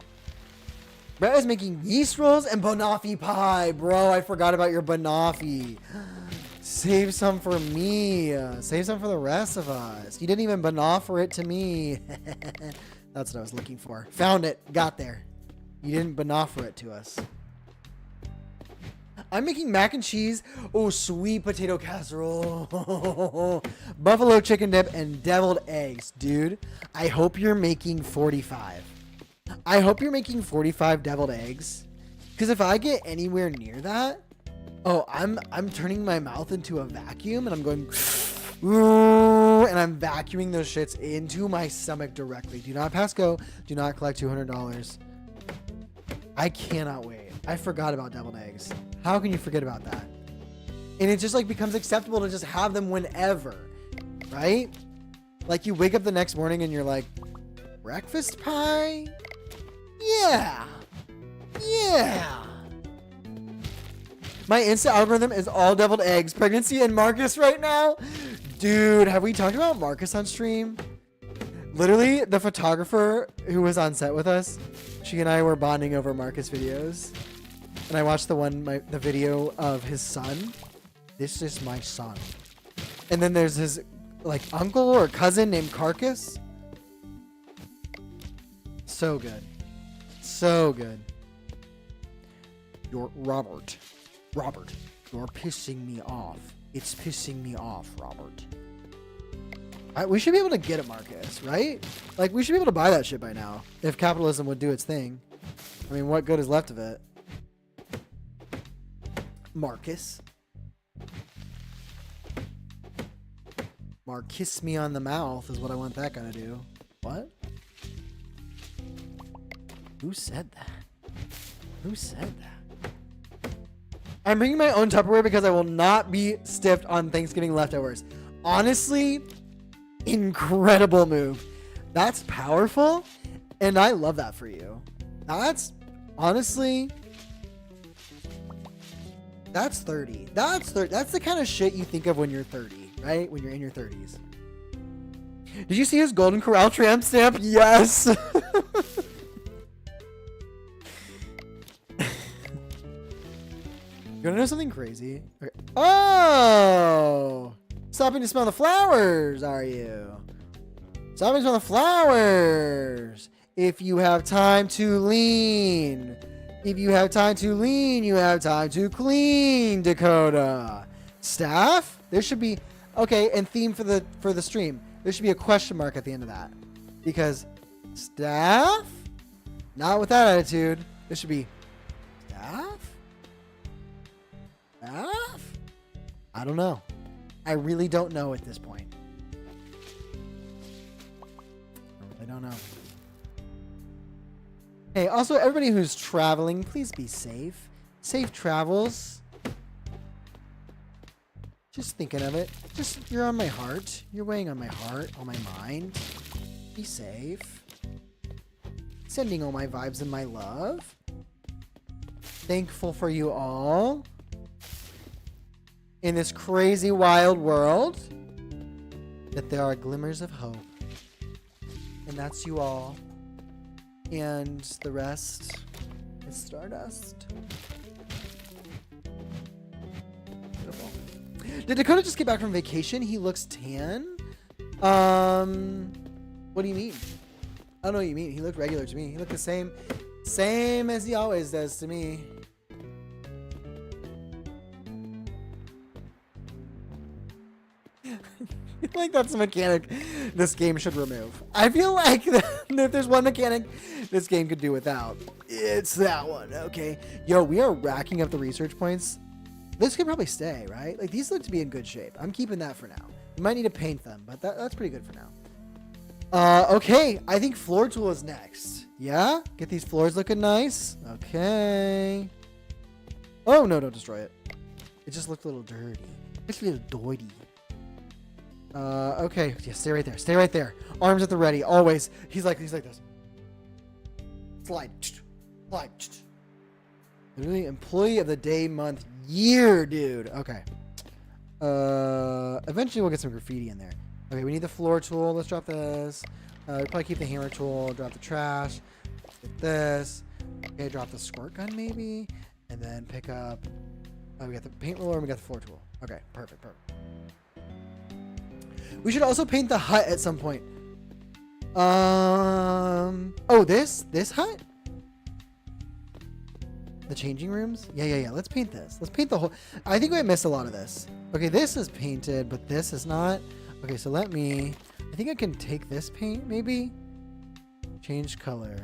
Brett is making yeast rolls and banoffee pie, bro. I forgot about your banoffee. Save some for me. Save some for the rest of us. You didn't even banoffer it to me. That's what I was looking for. Found it. Got there. You didn't banoffer it to us. I'm making mac and cheese. Oh, sweet potato casserole. Buffalo chicken dip and deviled eggs. Dude, I hope you're making 45. I hope you're making 45 deviled eggs. Because if I get anywhere near that, oh, I'm turning my mouth into a vacuum and I'm going and I'm vacuuming those shits into my stomach directly. Do not pass go. Do not collect $200. I cannot wait. I forgot about deviled eggs. How can you forget about that? And it just like becomes acceptable to just have them whenever, right? Like you wake up the next morning and you're like, breakfast pie? Yeah. Yeah. My Insta algorithm is all deviled eggs, pregnancy, and Marcus right now. Dude, have we talked about Marcus on stream? Literally, the photographer who was on set with us, she and I were bonding over Marcus videos. And I watched the video of his son. This is my son. And then there's his like uncle or cousin named Carcass. So good. So good. You're Robert, you're pissing me off. It's pissing me off, Robert. We should be able to get it, Marcus, right? Like, we should be able to buy that shit by now. If capitalism would do its thing. I mean, what good is left of it? Marcus. Kiss me on the mouth is what I want that guy to do. What? Who said that? Who said that? I'm bringing my own Tupperware because I will not be stiffed on Thanksgiving leftovers. Honestly, incredible move. That's powerful, and I love that for you. That's honestly, that's 30. That's the kind of shit you think of when you're 30, right? When you're in your 30s. Did you see his Golden Corral tramp stamp? Yes. You wanna know something crazy? Okay. Oh! Stopping to smell the flowers, are you? Stopping to smell the flowers! If you have time to lean. If you have time to lean, you have time to clean, Dakota. Staff? There should be... Okay, and theme for the stream. There should be a question mark at the end of that. Because staff? Not with that attitude. There should be staff? I don't know. I really don't know at this point. I don't know. Hey, also everybody who's traveling, please be safe. Safe travels. Just thinking of it. Just, you're on my heart. You're weighing on my heart, on my mind. Be safe. Sending all my vibes and my love. thankful for you all in this crazy wild world that there are glimmers of hope. And that's you all. And the rest is stardust. Beautiful. Did Dakota just get back from vacation? He looks tan. What do you mean? I don't know what you mean. He looked regular to me. He looked the same as he always does to me. I feel like that's a mechanic this game should remove. I feel like if there's one mechanic this game could do without, it's that one. Okay. Yo, we are racking up the research points. This could probably stay, right? Like, these look to be in good shape. I'm keeping that for now. We might need to paint them, but that's pretty good for now. Okay. I think floor tool is next. Yeah? Get these floors looking nice. Okay. Oh, no, don't destroy it. It just looked a little dirty. It's a little dirty. Okay. Yeah, stay right there. Stay right there. Arms at the ready. Always. He's like this. Slide. Slide. Literally employee of the day, month, year, dude. Okay. Eventually we'll get some graffiti in there. Okay, we need the floor tool. Let's drop this. Probably keep the hammer tool. Drop the trash. Get this. Okay, drop the squirt gun maybe. And then pick up... Oh, we got the paint roller and we got the floor tool. Okay, perfect. We should also paint the hut at some point. Oh, this hut? The changing rooms? Yeah. Let's paint this. Let's paint the whole... I think I missed a lot of this. Okay, this is painted, but this is not. Okay, so let me... I think I can take this paint, maybe? Change color.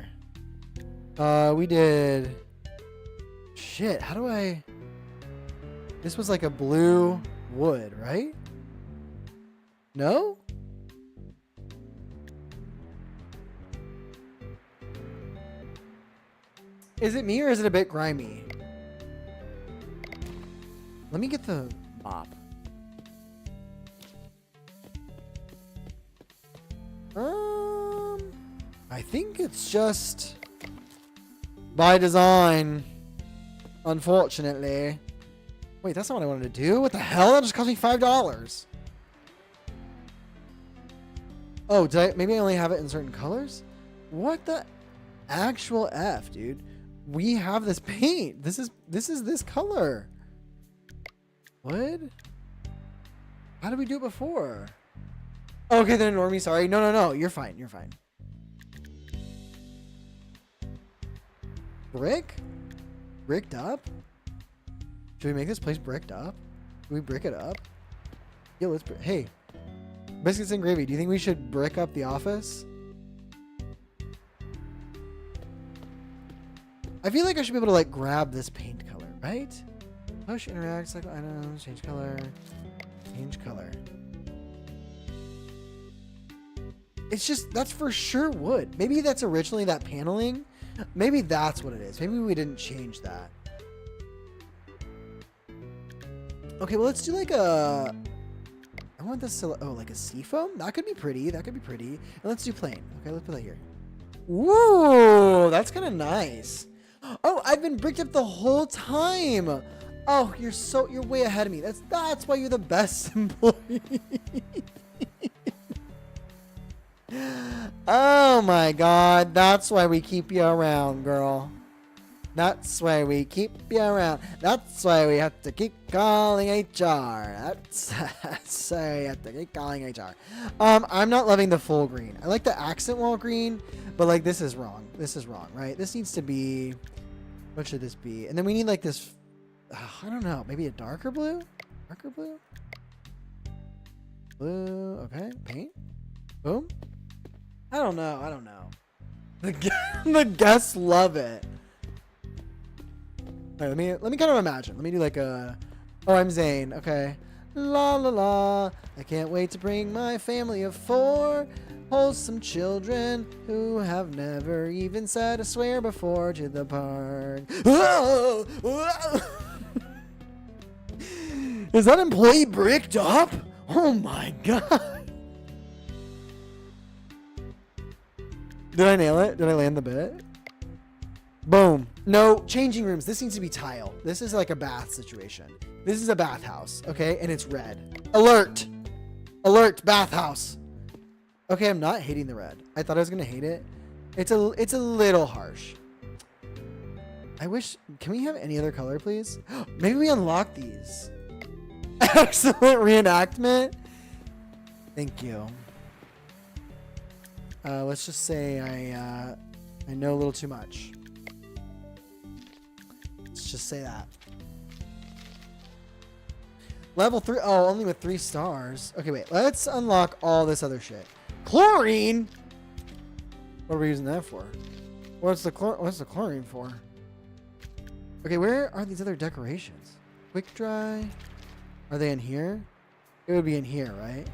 We did... Shit, how do I... This was like a blue wood, right? No? Is it me or is it a bit grimy? Let me get the mop. I think it's just by design, unfortunately. Wait, that's not what I wanted to do. What the hell? That just cost me $5. Oh, maybe I only have it in certain colors? What the actual F, dude? We have this paint. This is this color. What? How did we do it before? Okay, then ignore me. Sorry. No. You're fine. You're fine. Brick? Bricked up? Should we make this place bricked up? Can we brick it up? Yo, let's... Hey. Biscuits and gravy. Do you think we should brick up the office? I feel like I should be able to, like, grab this paint color, right? Push, interact, cycle items, change color. Change color. It's just, that's for sure wood. Maybe that's originally that paneling. Maybe that's what it is. Maybe we didn't change that. Okay, well, let's do like a... I want this to... Oh, like a seafoam? That could be pretty. That could be pretty. And let's do plain. Okay, let's put that here. Ooh, that's kind of nice. Oh, I've been bricked up the whole time. Oh, you're way ahead of me. That's why you're the best employee. Oh my God, that's why we keep you around, girl. That's why we keep you around. That's why we have to keep calling HR. That's why we have to keep calling HR. I'm not loving the full green. I like the accent wall green, but like this is wrong. This is wrong, right? This needs to be, what should this be? And then we need like this, I don't know, maybe a darker blue? Darker blue? Blue, okay, paint. Boom. I don't know. The guests love it. All right, let me kind of imagine. Let me do like a... Oh, I'm Zane. Okay. La la la. I can't wait to bring my family of 4 wholesome children who have never even said a swear before to the park. Whoa! Whoa! Is that employee bricked up? Oh my God. Did I nail it? Did I land the bit? Boom. No, changing rooms. This needs to be tile. This is like a bath situation. This is a bathhouse, okay? And it's red. Alert! Alert, bathhouse. Okay, I'm not hating the red. I thought I was gonna hate it. It's a little harsh. I wish, can we have any other color, please? Maybe we unlock these. Excellent reenactment. Thank you. Let's just say I know a little too much. Let's just say that. Level 3. Oh, only with 3 stars. Okay, wait. Let's unlock all this other shit. Chlorine? What are we using that for? What's the chlorine for? Okay, where are these other decorations? Quick dry. Are they in here? It would be in here, right?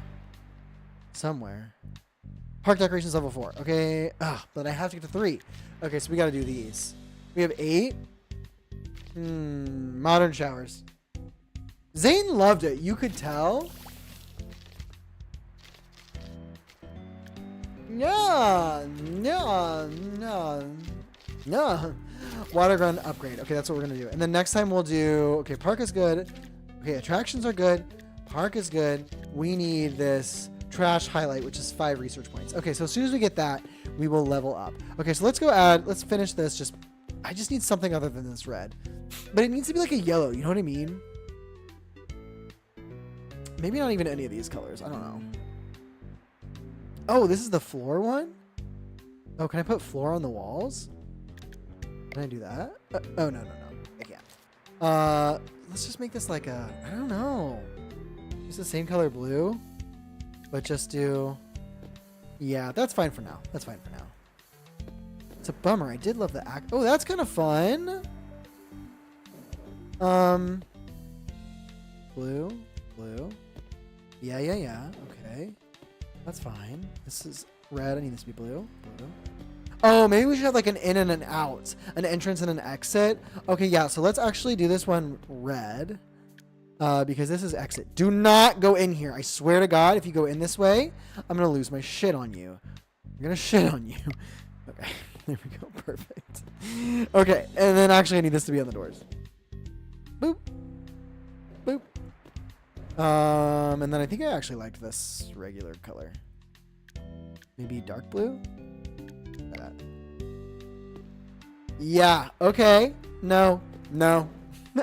Somewhere. Park decorations level 4. Okay. But I have to get to 3. Okay, so we got to do these. We have 8. Modern showers. Zane loved it. You could tell. No. Water gun upgrade. Okay, that's what we're going to do. And then next time we'll do... Okay, park is good. Okay, attractions are good. Park is good. We need this trash highlight, which is 5 research points. Okay, so as soon as we get that, we will level up. Okay, so let's go let's finish this. I just need something other than this red. But it needs to be like a yellow, you know what I mean? Maybe not even any of these colors. I don't know. Oh, this is the floor one? Oh, can I put floor on the walls? Can I do that? Oh, no. I can't. Let's just make this like a... I don't know. Use the same color blue. But just do... Yeah, that's fine for now. That's fine for now. It's a bummer. I did love the act. Oh, that's kind of fun. Blue. Yeah. Okay. That's fine. This is red. I need this to be blue. Oh, maybe we should have like an in and an out. An entrance and an exit. Okay, yeah. So let's actually do this one red. Because this is exit. Do not go in here. I swear to God, if you go in this way, I'm going to lose my shit on you. I'm going to shit on you. Okay. There we go. Perfect. Okay. And then actually I need this to be on the doors. Boop. Boop. And then I think I actually liked this regular color. Maybe dark blue? That. Yeah. Okay. No.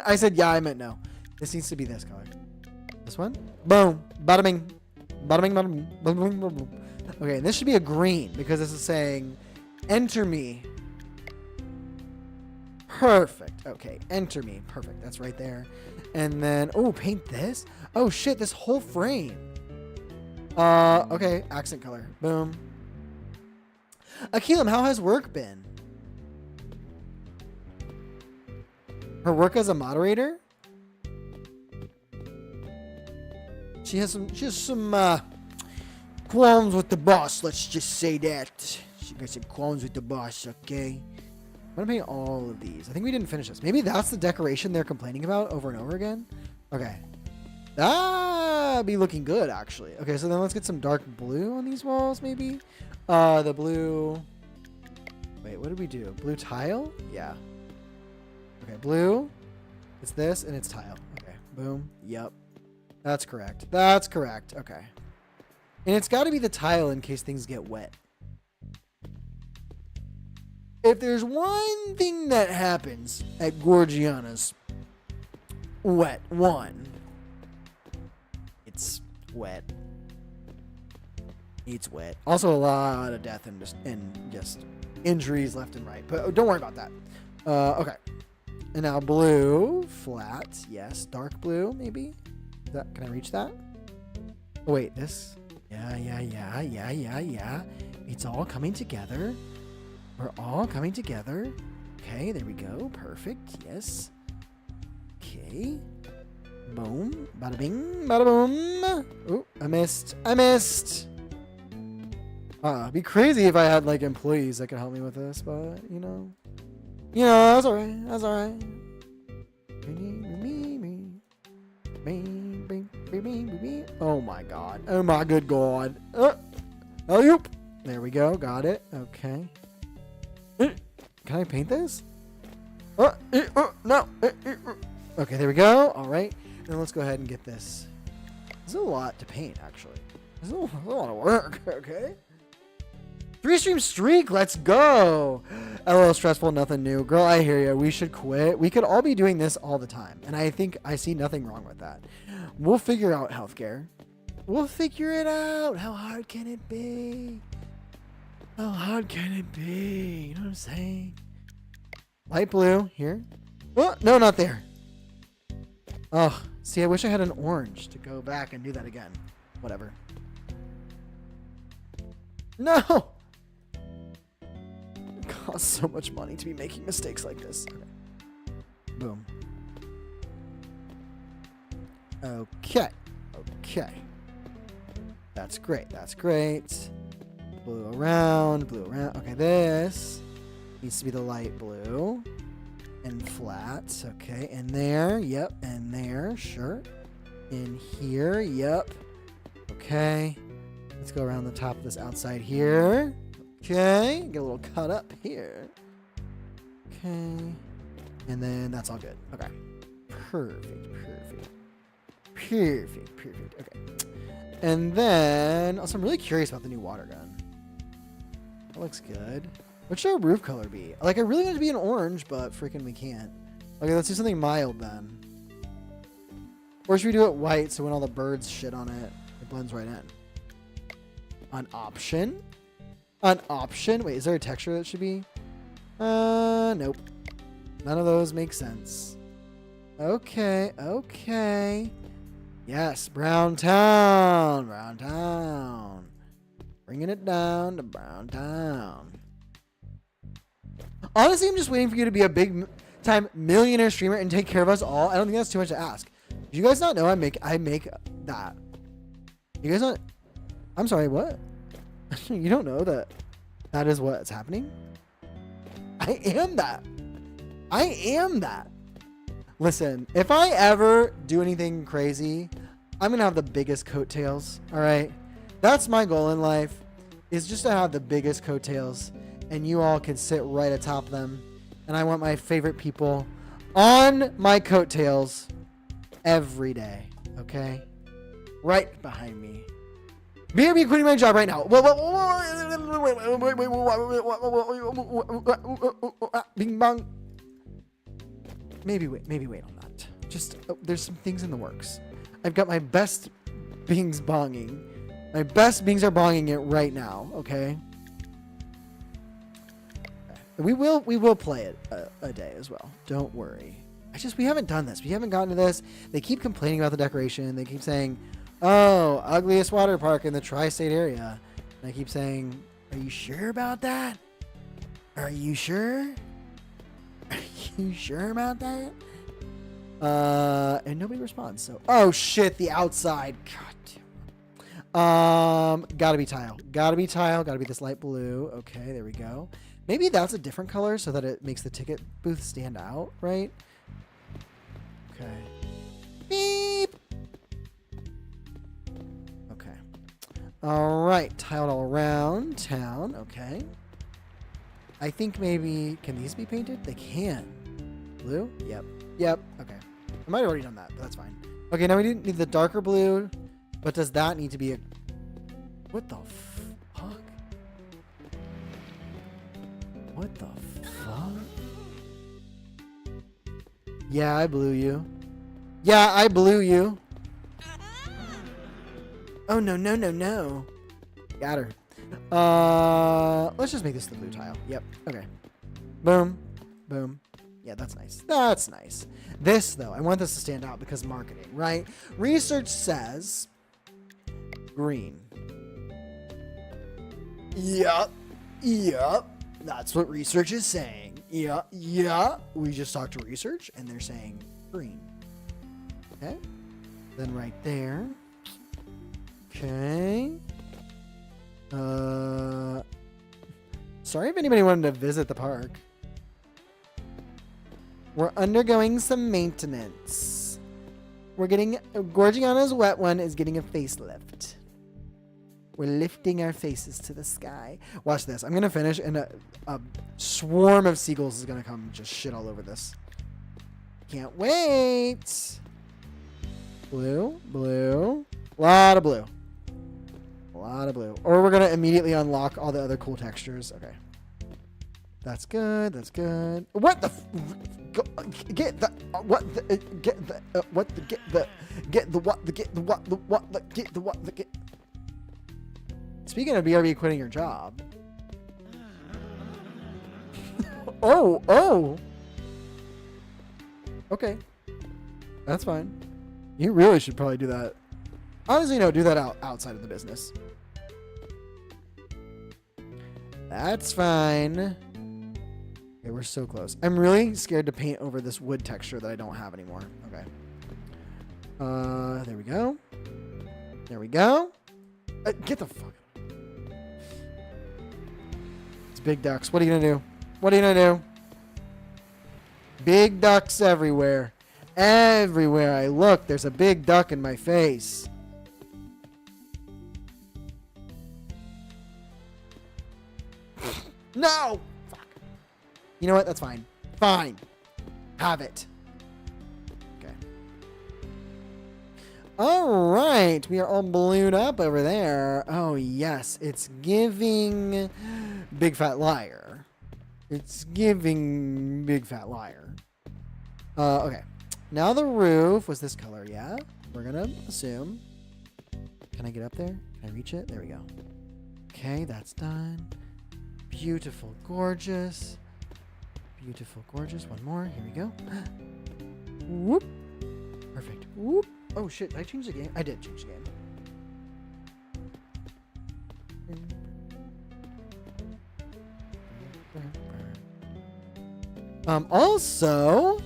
I said yeah, I meant no. This needs to be this color. This one? Boom. Bada bing. Bada bing, bada bing. Boom, boom, boom, boom. Okay, and this should be a green because this is saying, enter me. Perfect. Okay, enter me. Perfect. That's right there. And then, oh, paint this? Oh, shit, this whole frame. Okay, accent color. Boom. Akilam, how has work been? Her work as a moderator? She has some qualms with the boss. Let's just say that she got some qualms with the boss. Okay, I'm gonna paint all of these. I think we didn't finish this. Maybe that's the decoration they're complaining about over and over again. Okay, that'd be looking good actually. Okay, so then let's get some dark blue on these walls. Maybe the blue. Wait, what did we do? Blue tile? Yeah. Okay, blue. It's this and it's tile. Okay, boom. Yep. That's correct. Okay. And it's got to be the tile in case things get wet. If there's one thing that happens at Gorgiana's, wet. It's wet. It's wet. Also a lot of death and just injuries left and right. But don't worry about that. Okay. And now blue, flat. Yes. Dark blue, maybe. Can I reach that? Oh, wait, this? Yeah. It's all coming together. We're all coming together. Okay, there we go. Perfect. Yes. Okay. Boom. Bada bing. Bada boom. Oh, I missed. It'd be crazy if I had like employees that could help me with this, but you know, that's all right. Oh my god. Oh my good god. Alley-oop. There we go. Got it. Okay. Can I paint this? No. Okay, there we go. All right. Now let's go ahead and get this. This is a lot to paint, actually. This is a lot of work. Okay. 3-stream streak. Let's go. LOL, stressful, nothing new. Girl, I hear you. We should quit. We could all be doing this all the time. And I think I see nothing wrong with that. We'll figure out healthcare. We'll figure it out. How hard can it be? How hard can it be? You know what I'm saying? Light blue here. Oh, no, not there. Oh, see, I wish I had an orange to go back and do that again. Whatever. No! It costs so much money to be making mistakes like this. Okay. Boom. Okay. Okay. That's great. That's great. Blue around. Blue around. Okay, this needs to be the light blue. And flat. Okay, and there. Yep. And there. Sure. In here. Yep. Okay. Let's go around the top of this outside here. Okay. Get a little cut up here. Okay. And then that's all good. Okay. Perfect. Perfect. Perfect. Perfect. Okay. And then, also, I'm really curious about the new water gun. That looks good. What should our roof color be? Like, I really want it to be an orange, but freaking we can't. Okay, let's do something mild then. Or should we do it white so when all the birds shit on it, it blends right in? An option? An option? Wait, is there a texture that should be? Nope. None of those make sense. Okay, okay. Yes, Brown Town. Brown Town. Bringing it down to Brown Town. Honestly, I'm just waiting for you to be a big time millionaire streamer and take care of us all. I don't think that's too much to ask. Do you guys not know I make that? You guys not? I'm sorry, what? You don't know that is what's happening? I am that. I am that. Listen, if I ever do anything crazy, I'm going to have the biggest coattails, all right? That's my goal in life, is just to have the biggest coattails, and you all can sit right atop them. And I want my favorite people on my coattails every day, okay? Right behind me. BRB quitting my job right now. Bing bong. Maybe wait on that. Just, there's some things in the works. I've got my best bings bonging. My best bings are bonging it right now, okay? We will play it a day as well. Don't worry. We haven't done this. We haven't gotten to this. They keep complaining about the decoration. They keep saying, oh, ugliest water park in the tri-state area. And I keep saying, are you sure about that? Are you sure? Are you sure about that? And nobody responds. So, oh shit, the outside. God damn. Gotta be tile. Gotta be tile. Gotta be this light blue. Okay, there we go. Maybe that's a different color so that it makes the ticket booth stand out, right? Okay. Beep. Okay. All right. Tiled all around town. Okay. I think maybe, can these be painted? They can. Blue? Yep. Yep. Okay. I might have already done that, but that's fine. Okay, now we need the darker blue, but does that need to be a... What the fuck? What the fuck? Yeah, I blew you. Yeah, I blew you. Oh, no, no, no, no. Got her. Let's just make this the blue tile. Yep. Okay. Boom. Boom. Yeah, that's nice. That's nice. This, though, I want this to stand out because marketing, right? Research says green. Yup. Yup. That's what research is saying. Yeah. Yeah. We just talked to research, and they're saying green. Okay. Then right there. Okay. Sorry if anybody wanted to visit the park. We're undergoing some maintenance. We're getting... Gorgiana's wet one is getting a facelift. We're lifting our faces to the sky. Watch this. I'm going to finish, and a swarm of seagulls is going to come and just shit all over this. Can't wait. Blue, blue. A lot of blue. A lot of blue. Or we're going to immediately unlock all the other cool textures. Okay. That's good. That's good. What the... Get the... What the... Get the... What the... Get the... Get the... What the... Get the... What the... What the... Get the... What the... Get... Speaking of BRB quitting your job. Oh, oh. Okay. That's fine. You really should probably do that. Honestly, no, do that outside of the business. That's fine. Okay, we're so close. I'm really scared to paint over this wood texture that I don't have anymore. Okay. There we go. There we go. Get the fuck. It's big ducks. What are you gonna do? What are you gonna do? Big ducks everywhere. Everywhere I look, there's a big duck in my face. No! Fuck. You know what? That's fine. Fine. Have it. Okay. All right. We are all ballooned up over there. Oh, yes. It's giving Big Fat Liar. It's giving Big Fat Liar. Okay. Now the roof was this color, yeah? We're going to assume. Can I get up there? Can I reach it? There we go. Okay, that's done. Beautiful, gorgeous. Beautiful, gorgeous. One more. Here we go. Whoop. Perfect. Whoop. Oh, shit. Did I change the game? I did change the game. Also,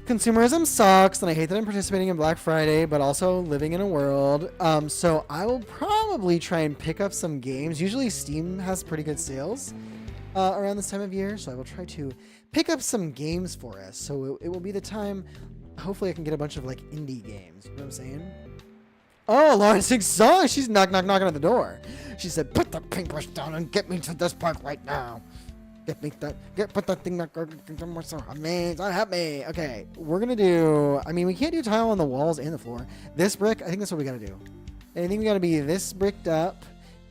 consumerism sucks, and I hate that I'm participating in Black Friday, but also living in a world. So I will probably try and pick up some games. Usually Steam has pretty good sales around this time of year, so I will try to pick up some games for us. So it will be the time. Hopefully I can get a bunch of like indie games. You know what I'm saying? Oh, Lauren sings songs. She's knocking at the door. She said, "Put the paintbrush down and get me to this park right now. Put that thing back. Amazing. Help me." Okay, we're gonna do. I mean, we can't do tile on the walls and the floor. This brick. I think that's what we gotta do. I think we gotta be this bricked up,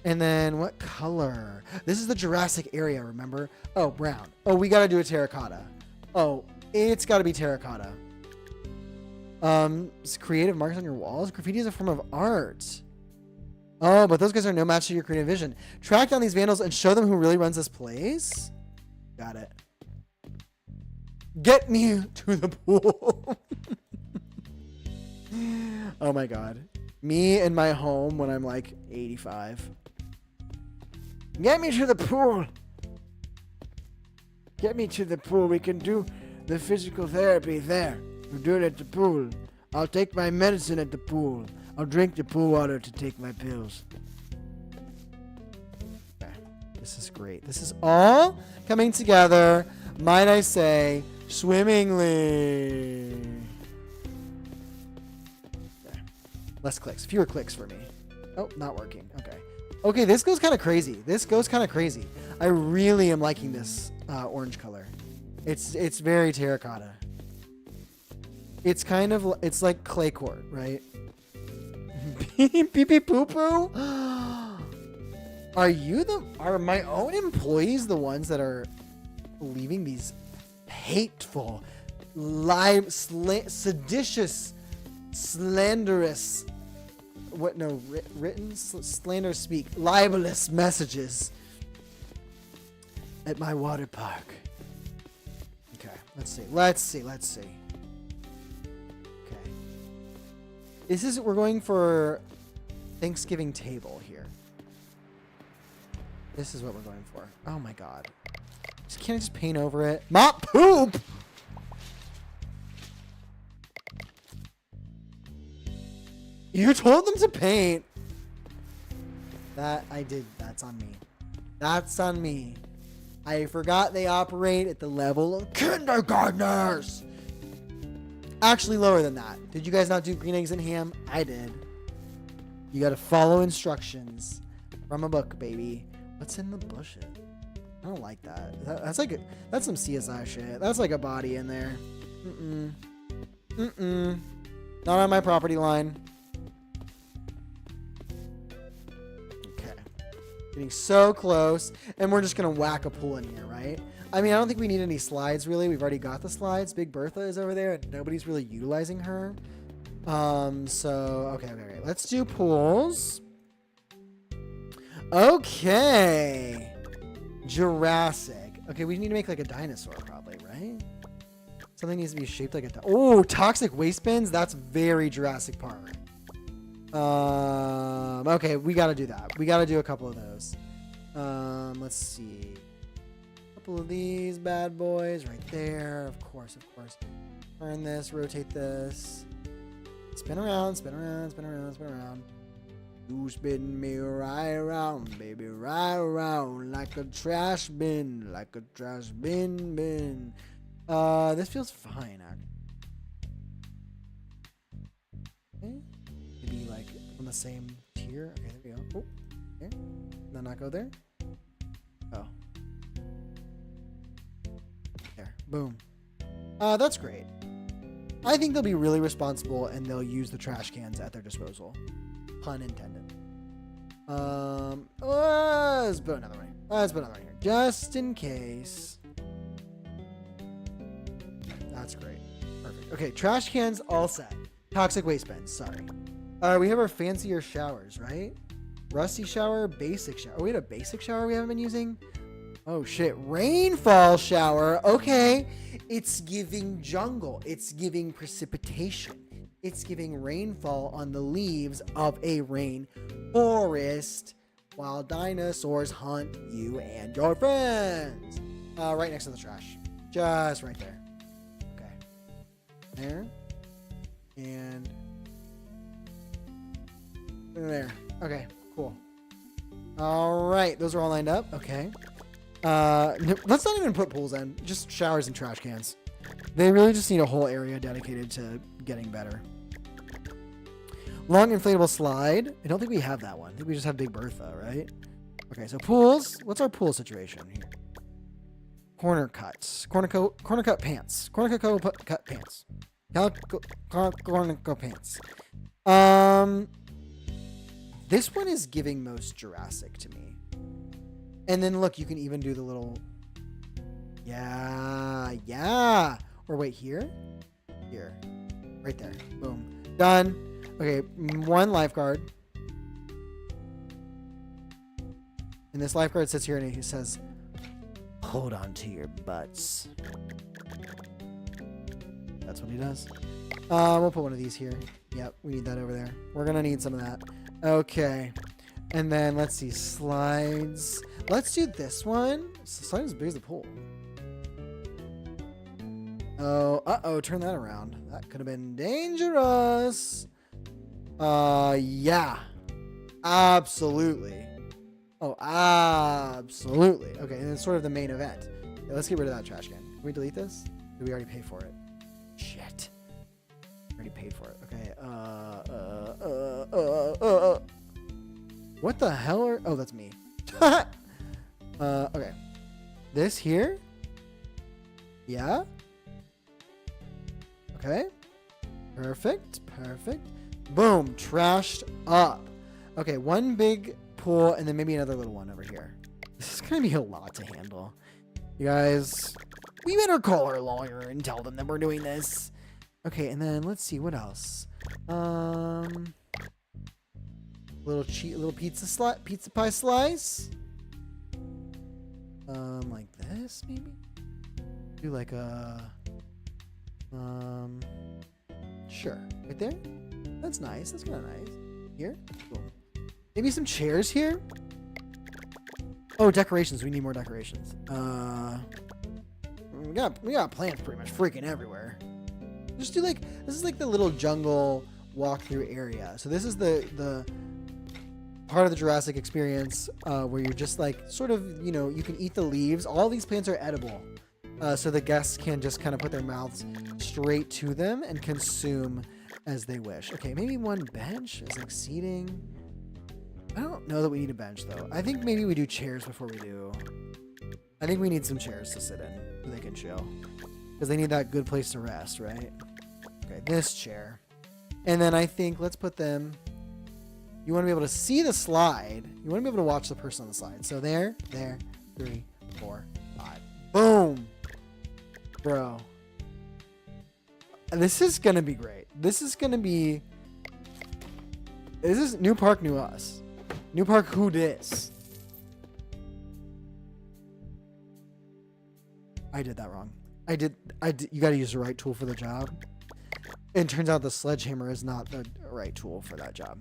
and then what color? This is the Jurassic area. Remember? Oh, brown. Oh, we gotta do a terracotta. Oh, it's gotta be terracotta. Creative marks on your walls. Graffiti is a form of art. Oh, but those guys are no match to your creative vision. Track down these vandals and show them who really runs this place. Got it. Get me to the pool. Oh my god. Me in my home when I'm like 85. Get me to the pool. Get me to the pool. We can do the physical therapy there. We'll do it at the pool. I'll take my medicine at the pool. I'll drink the pool water to take my pills. Okay. This is great. This is all coming together, might I say, swimmingly. Okay. Less clicks. Fewer clicks for me. Oh, not working. Okay. Okay, this goes kind of crazy. I really am liking this orange color. It's very terracotta. It's kind of, it's like clay court, right? Pee pee poo poo? Are my own employees the ones that are leaving these hateful, seditious, slanderous, slander speak, libelous messages at my water park? Okay, let's see. We're going for Thanksgiving table here. This is what we're going for. Oh my god. Can't I just paint over it? Mop poop! You told them to paint. That I did. That's on me. That's on me. I forgot they operate at the level of kindergartners. Actually lower than that. Did you guys not do green eggs and ham? I did. You gotta follow instructions from a book, baby. What's in the bushes? I don't like that. That's some CSI shit. That's like a body in there. Not on my property line. Okay. Getting so close. And we're just going to whack a pool in here, right? I mean, I don't think we need any slides, really. We've already got the slides. Big Bertha is over there, and nobody's really utilizing her. Okay. Let's do pools. Okay. Jurassic. Okay, we need to make like a dinosaur, probably, right? Something needs to be shaped like a... Oh, toxic waste bins? That's very Jurassic Park. Okay, we got to do that. We got to do a couple of those. Let's see. A couple of these bad boys right there. Of course. Turn this, rotate this. Spin around. You spin me right around, baby, right around. Like a trash bin. This feels fine, actually. Okay. Maybe like on the same tier. Okay, there we go. Oh, okay. Did that not go there? Oh. There. Boom. That's great. I think they'll be really responsible and they'll use the trash cans at their disposal. Pun intended. Let's put another one. Let's put another one here. Just in case. That's great. Perfect. Okay, trash cans all set. Toxic waste bins, sorry. We have our fancier showers, right? Rusty shower, basic shower. Oh, we had a basic shower we haven't been using? Oh shit, rainfall shower. Okay, it's giving jungle. It's giving precipitation. It's giving rainfall on the leaves of a rainforest while dinosaurs hunt you and your friends. Right next to the trash. Just right there. Okay. There. And there. Okay, cool. All right, those are all lined up. Okay. Let's not even put pools in. Just showers and trash cans. They really just need a whole area dedicated to getting better. Long inflatable slide. I don't think we have that one. I think we just have Big Bertha, right? Okay, so pools. What's our pool situation here? Corner cuts. Corner cut pants. Corner cut pants. Corner cut pants. This one is giving most Jurassic to me. And then look, you can even do the little... Yeah. Or wait, here? Here. Right there. Boom. Done. Okay, one lifeguard. And this lifeguard sits here and he says, hold on to your butts. That's what he does. We'll put one of these here. Yep, we need that over there. We're going to need some of that. Okay. And then let's see, slides. Let's do this one. Slide as big as the pool. Oh, turn that around. That could have been dangerous. Yeah. Absolutely. Oh, absolutely. Okay, and it's sort of the main event. Okay, let's get rid of that trash can. Can we delete this? Did we already pay for it? Shit. Already paid for it. Okay, what the hell are... Oh, that's me. Okay. This here? Yeah? Okay. Perfect. Boom. Trashed up. Okay, one big pool and then maybe another little one over here. This is going to be a lot to handle. You guys, we better call our lawyer and tell them that we're doing this. Okay, and then let's see, what else? Little pizza pie slice. Like this, maybe? Do like a... Sure. Right there? That's nice. That's kind of nice. Here? Cool. Maybe some chairs here? Oh, decorations. We need more decorations. We got plants pretty much freaking everywhere. Just do like... This is like the little jungle walkthrough area. So this is the part of the Jurassic experience where you're just like sort of, you know, you can eat the leaves. All these plants are edible. So the guests can just kind of put their mouths straight to them and consume as they wish. Okay, maybe one bench is like seating. I don't know that we need a bench though. I think maybe we do chairs before we do. I think we need some chairs to sit in so they can chill. Because they need that good place to rest, right? Okay, this chair. And then I think let's put them... You want to be able to see the slide. You want to be able to watch the person on the slide. So there, 3, 4, 5. Boom! Bro. This is going to be great. This is new park, new us. New park, who dis? I did that wrong. I did. You got to use the right tool for the job. And it turns out the sledgehammer is not the right tool for that job.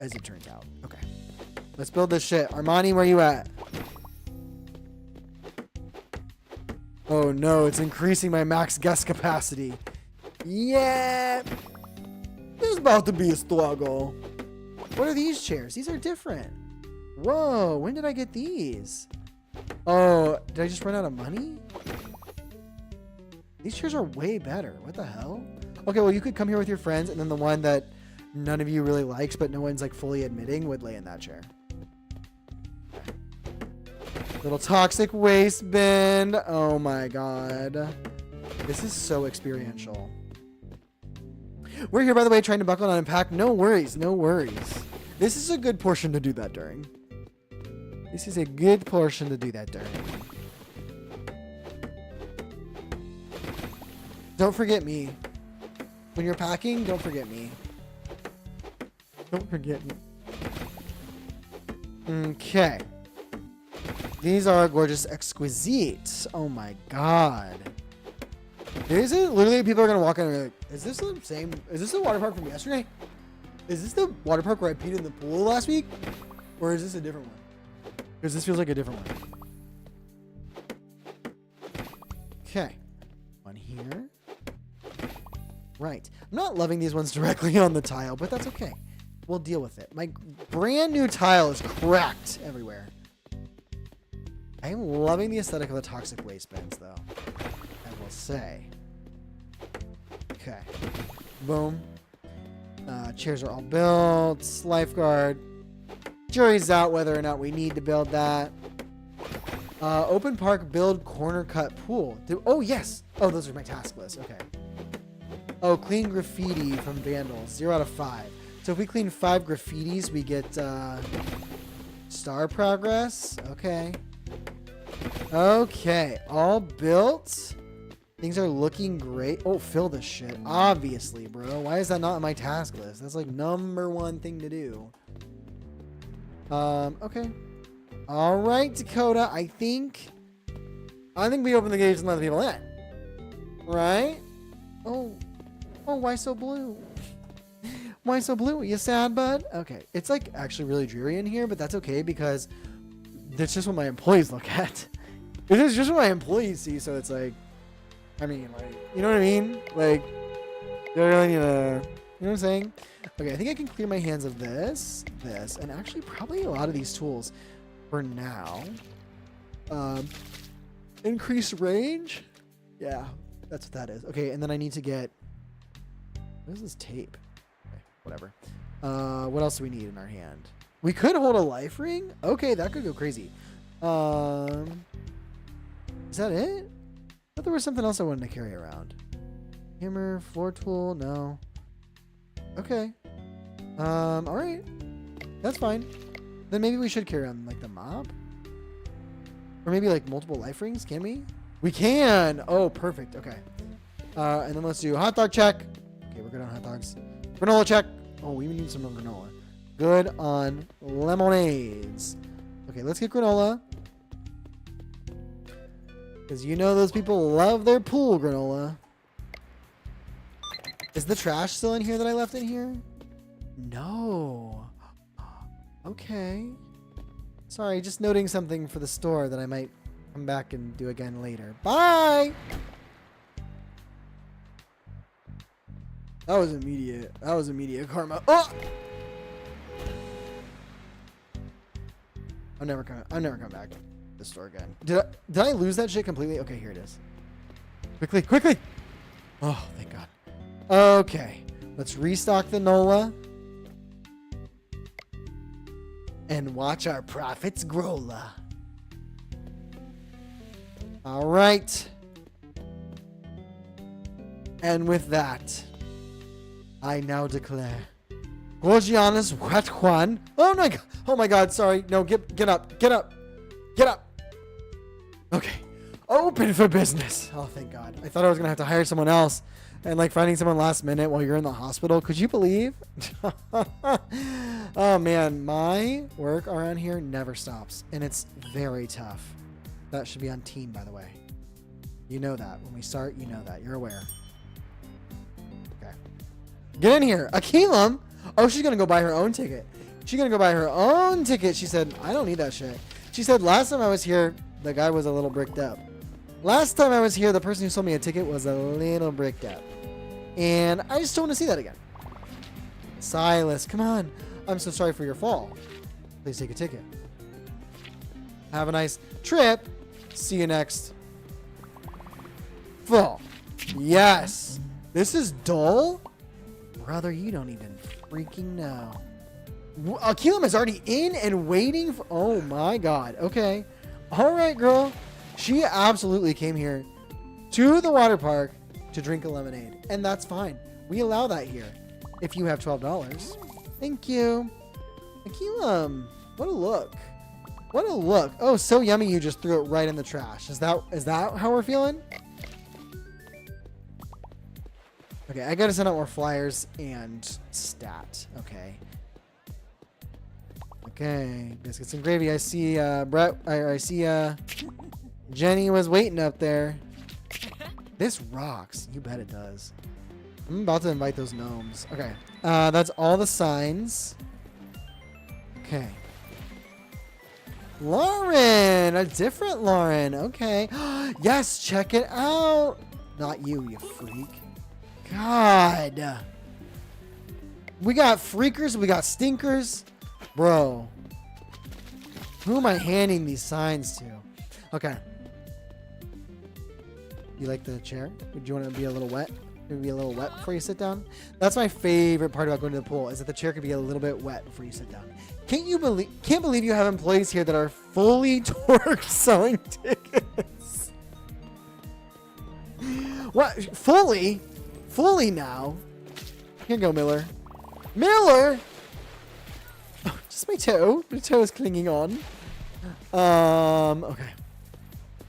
As it turns out. Okay. Let's build this shit. Armani, where you at? Oh no, it's increasing my max guest capacity. Yeah. This is about to be a struggle. What are these chairs? These are different. Whoa, when did I get these? Oh, did I just run out of money? These chairs are way better. What the hell? Okay, well, you could come here with your friends, and then the one that none of you really likes, but no one's like fully admitting, would lay in that chair. Okay. Little toxic waste bin. Oh my god. This is so experiential. We're here, by the way, trying to buckle on and pack. No worries, no worries. This is a good portion to do that during. This is a good portion to do that during. Don't forget me. When you're packing, don't forget me. Don't forget me. Okay. These are gorgeous exquisites. Oh my god. These are literally people are gonna walk in and be like, is this the same? Is this the water park from yesterday? Is this the water park where I peed in the pool last week? Or is this a different one? Because this feels like a different one. Okay. One here. Right. I'm not loving these ones directly on the tile, but that's okay. We'll deal with it. My brand new tile is cracked everywhere. I am loving the aesthetic of the toxic waste bins, though. I will say. Okay. Boom. Chairs are all built. Lifeguard. Jury's out whether or not we need to build that. Open park build corner cut pool. Oh, yes. Oh, those are my task list. Okay. Oh, clean graffiti from vandals. 0 out of 5. So if we clean 5 graffitis, we get star progress. Okay. Okay. All built. Things are looking great. Oh, fill this shit. Obviously, bro. Why is that not on my task list? That's like #1 thing to do. Okay. All right, Dakota. I think we open the gates and let the people in. Right? Oh, why so blue? Why so blue? You sad, bud? Okay. It's like actually really dreary in here, but that's okay because that's just what my employees look at. It is just what my employees see, so it's like, I mean, like, you know what I mean? Like, they're really need to, you know what I'm saying? Okay, I think I can clear my hands of this, and actually probably a lot of these tools for now. Increase range? Yeah, that's what that is. Okay, and then I need to get, what is this tape? Okay, whatever. What else do we need in our hand? We could hold a life ring? Okay, that could go crazy. Is that it? I thought there was something else I wanted to carry around. Hammer, floor tool, no. Okay. Alright. That's fine. Then maybe we should carry on, like, the mop? Or maybe, like, multiple life rings? Can we? We can! Oh, perfect. Okay. And then let's do hot dog check. Okay, we're good on hot dogs. Granola check. Oh, we need some more granola. Good on lemonades. Okay, let's get granola. Because you know those people love their pool granola. Is the trash still in here that I left in here? No. Okay. Sorry, just noting something for the store that I might come back and do again later. Bye! That was immediate. That was immediate karma. Oh! I'm never coming back to the store again. Did I lose that shit completely? Okay, here it is. Quickly, quickly! Oh, thank God. Okay, let's restock the NOLA. and watch our profits grow. All right. And with that, I now declare Gorgiana's Wet Juan. Oh my god, sorry. No, get up. Get up. Get up. Okay. Open for business. Oh, thank God. I thought I was going to have to hire someone else. And like finding someone last minute while you're in the hospital. Could you believe? Oh man, my work around here never stops. And it's very tough. That should be on team, by the way. You know that. When we start, you know that. You're aware. Okay. Get in here. Akilam. Oh, she's going to go buy her own ticket. She's going to go buy her own ticket. She said, I don't need that shit. She said, last time I was here, the guy was a little bricked up. Last time I was here, the person who sold me a ticket was a little bricked up. And I just don't want to see that again. Silas, come on. I'm so sorry for your fall. Please take a ticket. Have a nice trip. See you next fall. Yes. This is dull? Brother, you don't even freaking know. Akilam is already in and waiting for... Oh my god. Okay. All right, girl. She absolutely came here to the water park to drink a lemonade. And that's fine. We allow that here. If you have $12. Thank you. Akilam. What a look. What a look. Oh, so yummy you just threw it right in the trash. Is that how we're feeling? Okay, I gotta send out more flyers and stat. Okay. Okay, biscuits and gravy. I see Brett. I see Jenny was waiting up there. This rocks. You bet it does. I'm about to invite those gnomes. Okay, that's all the signs. Okay. Lauren, a different Lauren. Okay. Yes, check it out. Not you, you freak. God. We got freakers. We got stinkers. Bro. Who am I handing these signs to? Okay. You like the chair? Would you want to be a little wet? Maybe be a little wet before you sit down? That's my favorite part about going to the pool, is that the chair can be a little bit wet before you sit down. Can't believe you have employees here that are fully torqued selling tickets. What? Fully? Fully now? Here you go, Miller. Miller! Oh, just my toe. My toe is clinging on. Okay.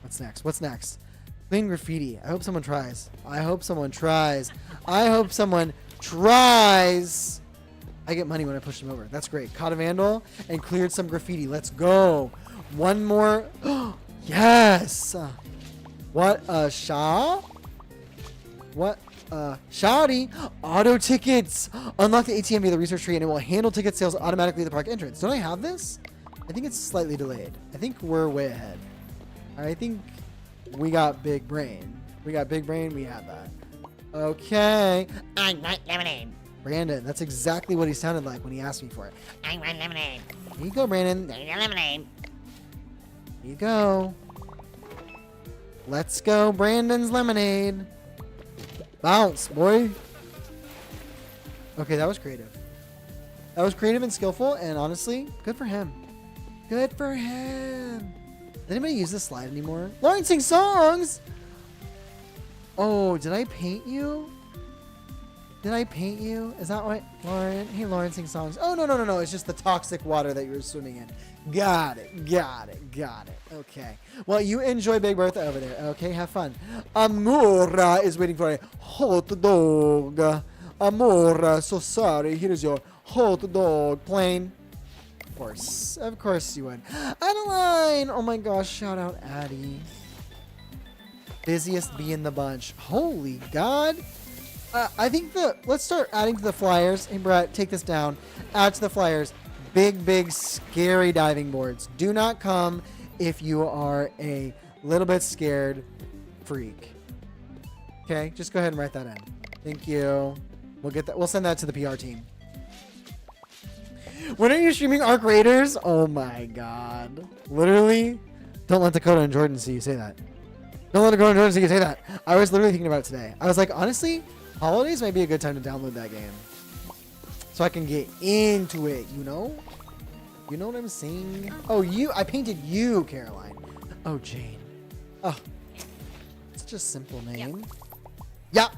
What's next? What's next? Clean graffiti. I hope someone tries. I hope someone tries. I hope someone tries. I get money when I push them over. That's great. Caught a vandal and cleared some graffiti. Let's go. One more. Yes. What a Shaw? What a Shawty. Auto tickets. Unlock the ATM via the research tree and it will handle ticket sales automatically at the park entrance. Don't I have this? I think it's slightly delayed. I think we're way ahead. I think we got big brain. We got big brain. We have that. Okay. I want lemonade. Brandon, that's exactly what he sounded like when he asked me for it. I want lemonade. Here you go, Brandon. There's your lemonade. Here you go. Let's go, Brandon's lemonade. Bounce, boy. Okay, that was creative. That was creative and skillful, and honestly, good for him. Good for him. Does anybody use this slide anymore? Lauren sings songs! Oh, did I paint you? Did I paint you? Is that what? Lauren? Hey, Lauren sings songs. Oh, no. It's just the toxic water that you were swimming in. Got it. Okay. Well, you enjoy Big Bertha over there. Okay, have fun. Amora is waiting for a hot dog. Amora, so sorry. Here's your hot dog. Plain. Of course you would. Adeline! Oh my gosh, shout out Addie. Busiest bee in the bunch. Holy God. I think let's start adding to the flyers. Hey, Brett, take this down. Add to the flyers. Big, scary diving boards. Do not come if you are a little bit scared freak. Okay, just go ahead and write that in. Thank you. We'll get that. We'll send that to the PR team. When are you streaming Arc Raiders? Oh my God. Literally, don't let Dakota and Jordan see you say that. Don't let Dakota and Jordan see you say that. I was literally thinking about it today. I was like, honestly, holidays might be a good time to download that game. So I can get into it, you know? You know what I'm saying? Oh, you. I painted you, Caroline. Oh, Jane. Oh, such a simple name. Yeah.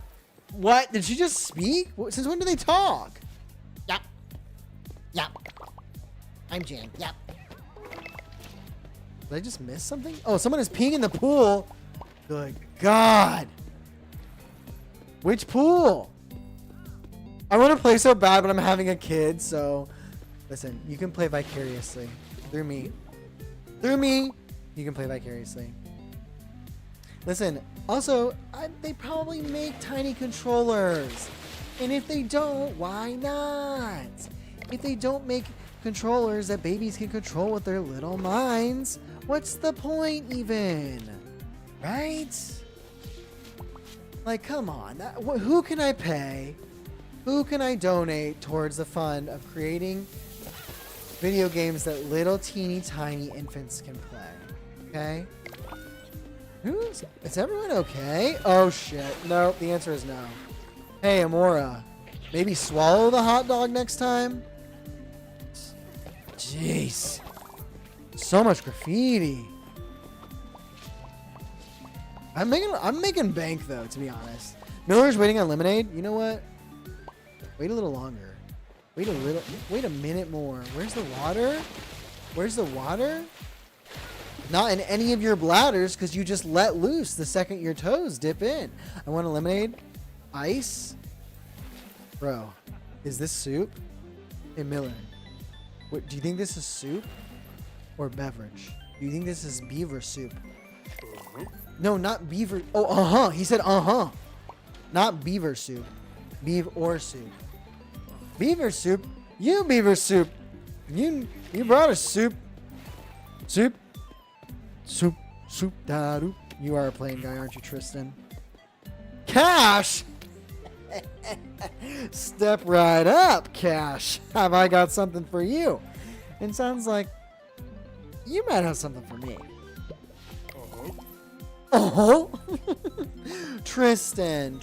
What? Did she just speak? Since when do they talk? Yup. Yup. I'm Jane. Yup. Did I just miss something? Oh, someone is peeing in the pool. Good God. Which pool? I want to play so bad, but I'm having a kid, so listen, you can play vicariously through me. Through me, you can play vicariously. Listen, also, they probably make tiny controllers. And if they don't, why not? If they don't make controllers that babies can control with their little minds, what's the point even? Right? Like, come on. Who can I pay? Who can I donate towards the fund of creating video games that little teeny tiny infants can play? Okay? Is everyone okay? Oh shit. No, the answer is no. Hey, Amora. Maybe swallow the hot dog next time? Jeez. So much graffiti. I'm making bank though, to be honest. Miller's waiting on lemonade. You know what? Wait a little longer. Wait a minute more. Where's the water? Where's the water? Not in any of your bladders, because you just let loose the second your toes dip in. I want a lemonade. Ice. Bro, is this soup? Hey, Miller. What, do you think this is soup or beverage? Do you think this is beaver soup? No, not beaver. Oh, uh-huh. He said uh-huh. Not beaver soup. Beaver or soup. Beaver soup? You beaver soup. You brought us soup. Soup. Soup. Soup. Da-doo. You are a plain guy, aren't you, Tristan? Cash! Step right up, Cash. Have I got something for you? It sounds like you might have something for me. Oh, Tristan.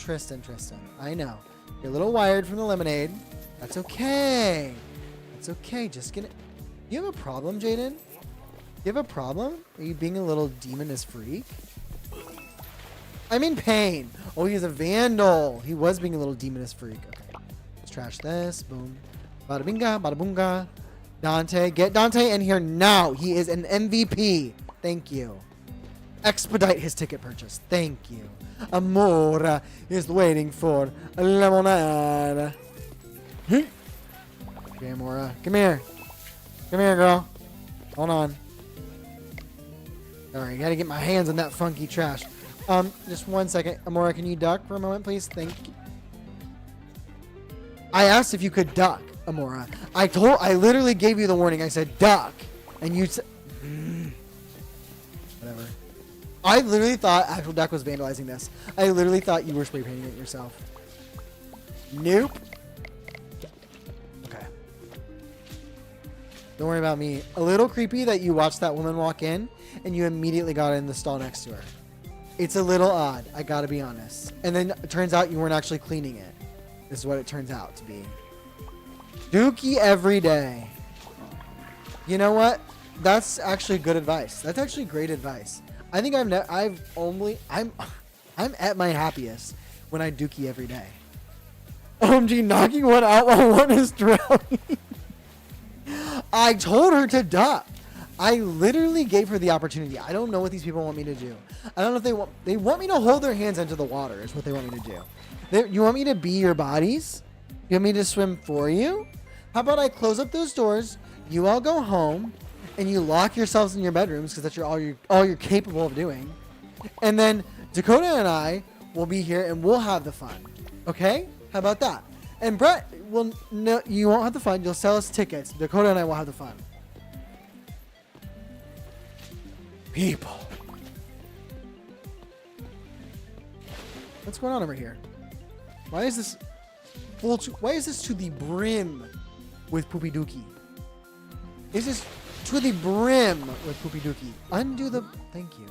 I know. You're a little wired from the lemonade. That's okay. That's okay. Just get it. You have a problem, Jaden? You have a problem? Are you being a little demoness freak? I'm in pain. Oh, he's a vandal. He was being a little demoness freak. Okay. Let's trash this. Boom. Bada binga, bada boonga. Dante. Get Dante in here now. He is an MVP. Thank you. Expedite his ticket purchase. Thank you. Amora is waiting for a lemonade. Okay, Amora. Come here. Come here, girl. Hold on. Alright, gotta get my hands on that funky trash. Just 1 second. Amora, can you duck for a moment, please? Thank you. I asked if you could duck, Amora. I literally gave you the warning. I said duck. And you said... Whatever. I literally thought Actual Duck was vandalizing this. I literally thought you were spray painting it yourself. Nope. Okay. Don't worry about me. A little creepy that you watched that woman walk in and you immediately got in the stall next to her. It's a little odd, I gotta be honest. And then it turns out you weren't actually cleaning it. This is what it turns out to be. Dookie every day. You know what? That's actually good advice. That's actually great advice. I think I'm at my happiest when I dookie every day. OMG, knocking one out while one is drowning. I told her to duck. I literally gave her the opportunity. I don't know what these people want me to do. I don't know if they want me to hold their hands into the water is what they want me to do. You want me to be your bodies? You want me to swim for you? How about I close up those doors, you all go home, and you lock yourselves in your bedrooms because that's all you're capable of doing. And then Dakota and I will be here and we'll have the fun. Okay? How about that? And Brett you won't have the fun. You'll sell us tickets. Dakota and I will have the fun. People. What's going on over here? Why is this to the brim with Poopy Dookie? Is this to the brim with Poopy Dookie? Undo the... Thank you.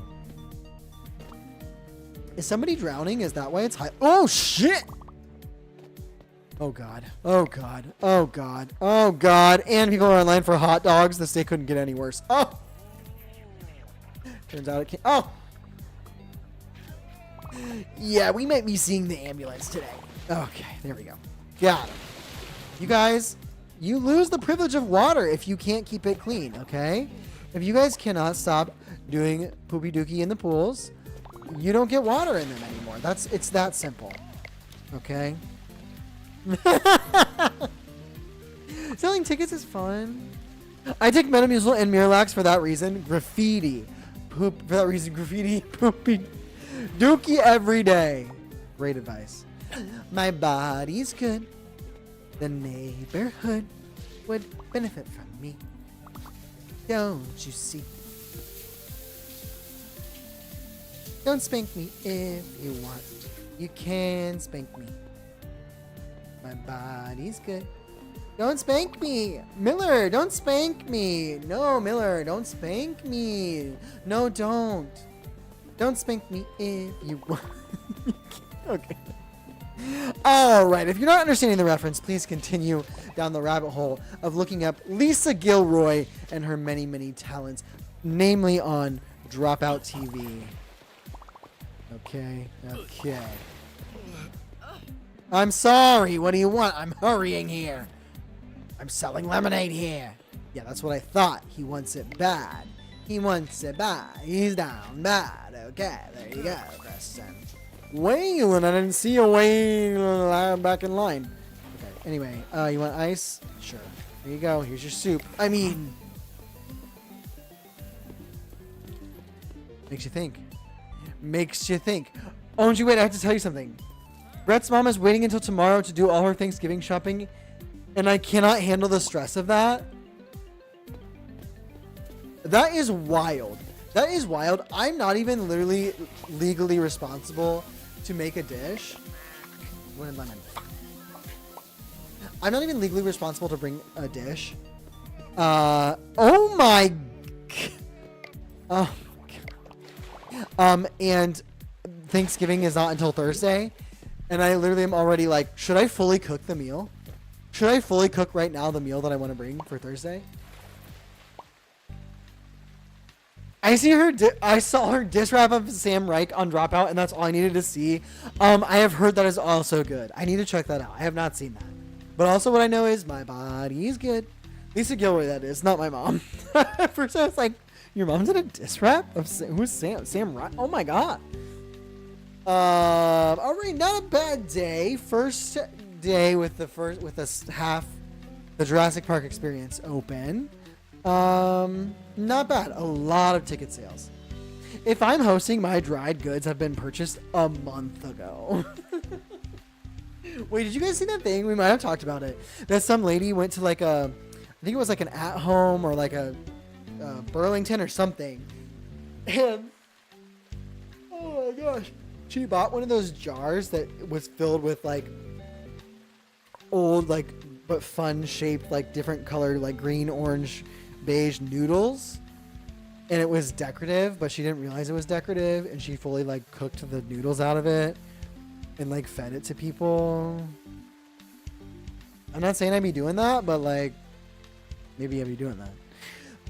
Is somebody drowning? Is that why it's high? Oh, shit! Oh God. Oh God. Oh God. Oh God. And people are online for hot dogs. This day couldn't get any worse. Oh. Turns out it can't. Oh. Yeah, we might be seeing the ambulance today. Okay, there we go. Got it. You guys, you lose the privilege of water if you can't keep it clean, okay? If you guys cannot stop doing poopy dookie in the pools, you don't get water in them anymore. It's that simple. Okay? Selling tickets is fun. I take Metamucil and Miralax for that reason. Graffiti. Poop for that reason. Graffiti. Poopy dookie every day. Great advice. My body's good. The neighborhood would benefit from me. Don't you see? Don't spank me if you want. You can spank me. My body's good. Don't spank me. Miller, don't spank me. No, Miller, don't spank me. No, don't. Don't spank me if you want. Okay. All right. If you're not understanding the reference, please continue down the rabbit hole of looking up Lisa Gilroy and her many, many talents, namely on Dropout TV. Okay. Okay. I'm sorry. What do you want? I'm hurrying here. I'm selling lemonade here. Yeah, that's what I thought. He wants it bad. He wants it bad. He's down bad. Okay, there you go, Preston. Waylon, I didn't see you, Waylon, back in line. Okay, anyway, you want ice? Sure. Here you go. Here's your soup. I mean, makes you think. Makes you think. Oh, don't you wait, I have to tell you something. Brett's mom is waiting until tomorrow to do all her Thanksgiving shopping, and I cannot handle the stress of that. That is wild. That is wild. I'm not even literally legally responsible to make a dish. Lemon. I'm not even legally responsible to bring a dish. Oh my. Oh. And Thanksgiving is not until Thursday, and I literally am already like, should I fully cook the meal? Should I fully cook right now the meal that I want to bring for Thursday? I saw her dish wrap of Sam Reich on Dropout, and that's all I needed to see. I have heard that is also good. I need to check that out. I have not seen that. But also what I know is my body is good. Lisa Gilroy, that is, not my mom. At first I was like, your mom's in a dish wrap of who's Sam? Sam Reich? Oh my god. All right, not a bad day. First day with half the Jurassic Park experience open. Not bad. A lot of ticket sales. If I'm hosting, my dried goods have been purchased a month ago. Wait, did you guys see that thing? We might have talked about it. That some lady went to like I think it was like an At Home or like a Burlington or something. And oh my gosh, she bought one of those jars that was filled with like old but fun shaped different colored green, orange, beige noodles, and it was decorative, but she didn't realize it was decorative, and she fully cooked the noodles out of it and fed it to people. I'm not saying I'd be doing that, but maybe I'd be doing that.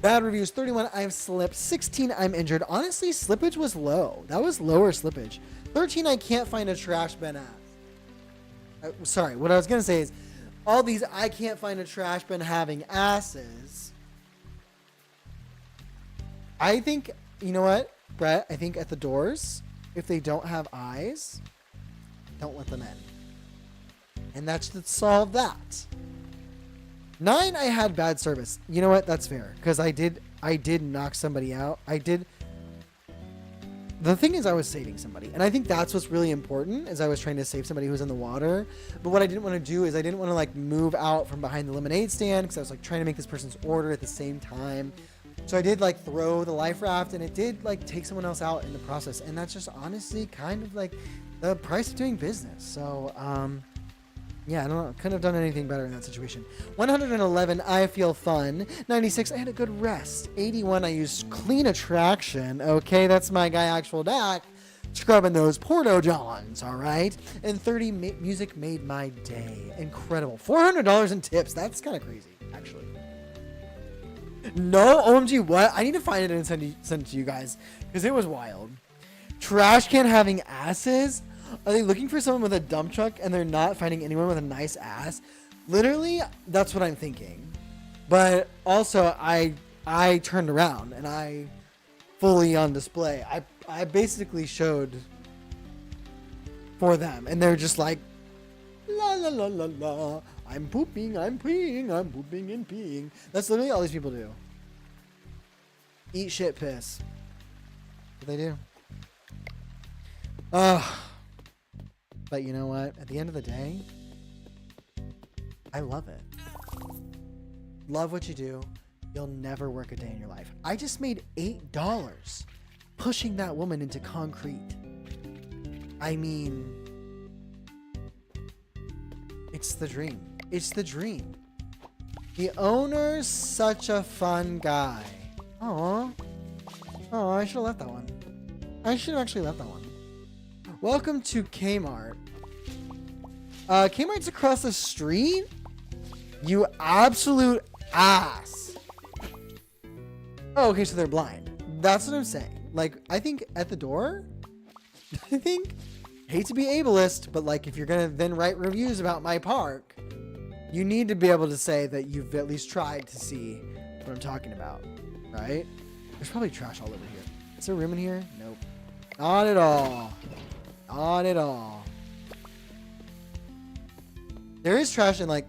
Bad reviews 31. I've slipped. 16. I'm injured. Honestly, slippage was low. That was lower slippage. 13. I can't find a trash bin ass. Sorry, what I was gonna say is all these I can't find a trash bin having asses. I think, you know what, Brett? I think at the doors, if they don't have eyes, don't let them in. And that should solve that. 9, I had bad service. You know what? That's fair. Because I did knock somebody out. The thing is, I was saving somebody. And I think that's what's really important, is I was trying to save somebody who's in the water. But what I didn't want to do is I didn't want to move out from behind the lemonade stand, because I was trying to make this person's order at the same time. So I did throw the life raft, and it did take someone else out in the process. And that's just honestly kind of the price of doing business. So, yeah, I don't know. Couldn't have done anything better in that situation. 111, I feel fun. 96, I had a good rest. 81, I used clean attraction. Okay, that's my guy, Actual Dak. scrubbing those Porto Johns, all right? And 30 music made my day. Incredible. $400 in tips. That's kind of crazy, actually. No, OMG, what? I need to find it and send it to you guys because it was wild. Trash can having asses? Are they looking for someone with a dump truck and they're not finding anyone with a nice ass? Literally, that's what I'm thinking. But also, I turned around and I fully on display. I basically showed for them and they're just like, la la la la la. I'm pooping, I'm peeing, I'm pooping and peeing. That's literally all these people do. Eat shit piss. What they do. But you know what? At the end of the day, I love it. Love what you do. You'll never work a day in your life. I just made $8 pushing that woman into concrete. I mean, it's the dream. It's the dream. The owner's such a fun guy. Aw. Oh, I should have left that one. I should have actually left that one. Welcome to Kmart. Kmart's across the street? You absolute ass. Oh, okay, so they're blind. That's what I'm saying. Like, I think at the door, hate to be ableist, but like if you're gonna then write reviews about my park, you need to be able to say that you've at least tried to see what I'm talking about, right? There's probably trash all over here. Is there room in here? Nope. Not at all. Not at all. There is trash in like...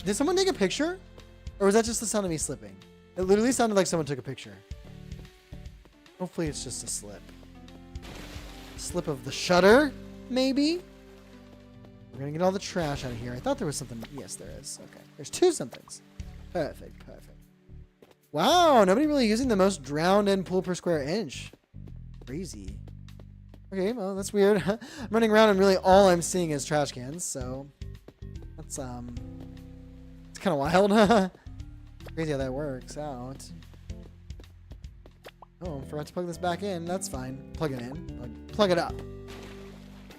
Did someone take a picture? Or was that just the sound of me slipping? It literally sounded like someone took a picture. Hopefully it's just a slip. Slip of the shutter, maybe? We're gonna get all the trash out of here. I thought there was something. Yes, there is. Okay. There's two somethings. Perfect, perfect. Wow, nobody really using the most drowned in pool per square inch. Crazy. Okay, well, that's weird. I'm running around and really all I'm seeing is trash cans, so that's it's kind of wild. Crazy how that works out. Oh, forgot to plug this back in. That's fine. Plug it in. Plug it up.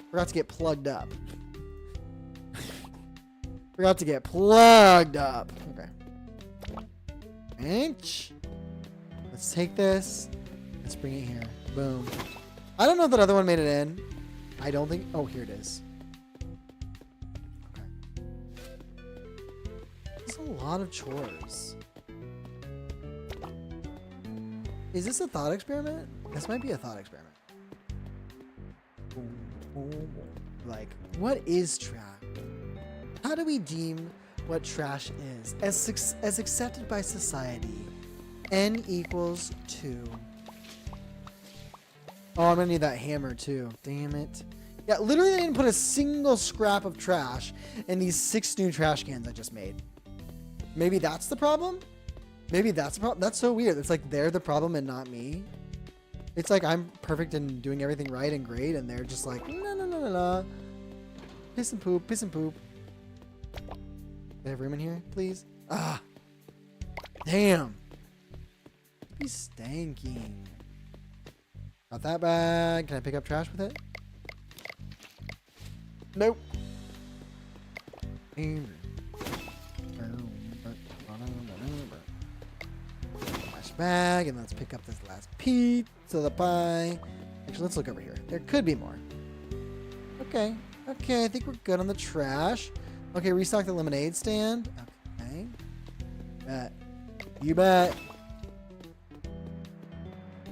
Forgot to get plugged up. Forgot to get plugged up. Okay. Inch. Let's take this. Let's bring it here. Boom. I don't know if that other one made it in. I don't think. Oh, here it is. Okay. There's a lot of chores. Is this a thought experiment? This might be a thought experiment. Like, what is trash? How do we deem what trash is? As accepted by society, N equals 2. Oh, I'm gonna need that hammer too. Damn it. Yeah, literally they didn't put a single scrap of trash in these 6 new trash cans I just made. Maybe that's the problem? Maybe that's the problem. That's so weird. It's like they're the problem and not me. It's like I'm perfect and doing everything right and great, and they're just like, no, no, no, no, no. Piss and poop, piss and poop. Do I have room in here, please? Ah. Damn. Be stanking. Got that bag. Can I pick up trash with it? Nope. Bag, and let's pick up this last piece of the pie. Actually, let's look over here. There could be more. Okay. Okay, I think we're good on the trash. Okay, restock the lemonade stand. Okay. Bet. You bet.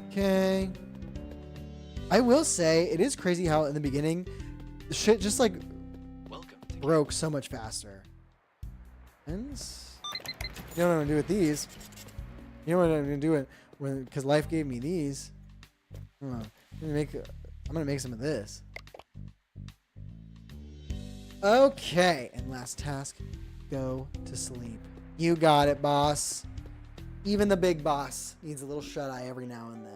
Okay. I will say, it is crazy how in the beginning, the shit just like broke so much faster. And you know what I'm gonna do with these? You know what I'm gonna do it when, because life gave me these. I'm gonna make some of this. Okay, and last task, go to sleep. You got it, boss. Even the big boss needs a little shut eye every now and then.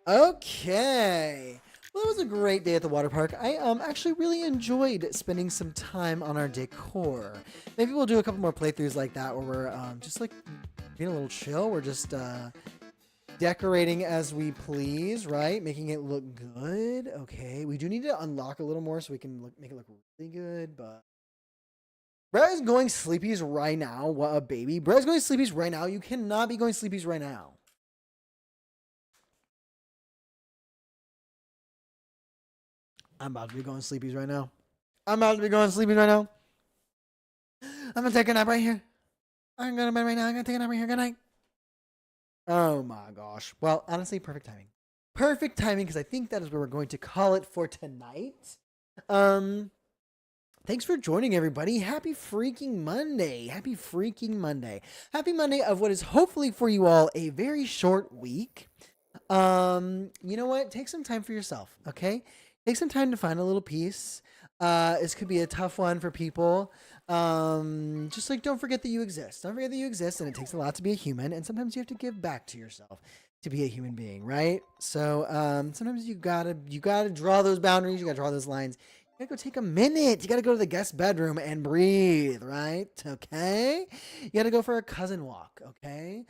Okay. Well, it was a great day at the water park. I actually really enjoyed spending some time on our decor. Maybe we'll do a couple more playthroughs like that where we're just like being a little chill. We're just decorating as we please, right? Making it look good. Okay, we do need to unlock a little more so we can make it look really good, but Brett is going sleepies right now. What a baby. Brett is going sleepies right now. You cannot be going sleepies right now. I'm about to be going sleepies right now. I'm gonna take a nap right here. I'm gonna bed right now. I'm gonna take a nap right here. Good night. Oh my gosh. Well, honestly, perfect timing. Perfect timing because I think that is where we're going to call it for tonight. Thanks for joining, everybody. Happy freaking Monday. Happy freaking Monday. Happy Monday of what is hopefully for you all a very short week. You know what? Take some time for yourself, okay? Take some time to find a little peace. This could be a tough one for people. Just like don't forget that you exist. Don't forget that you exist, and it takes a lot to be a human, and sometimes you have to give back to yourself to be a human being, right? So sometimes you gotta draw those boundaries, you gotta draw those lines. You gotta go take a minute. You gotta go to the guest bedroom and breathe, right? Okay? You gotta go for a cousin walk, okay?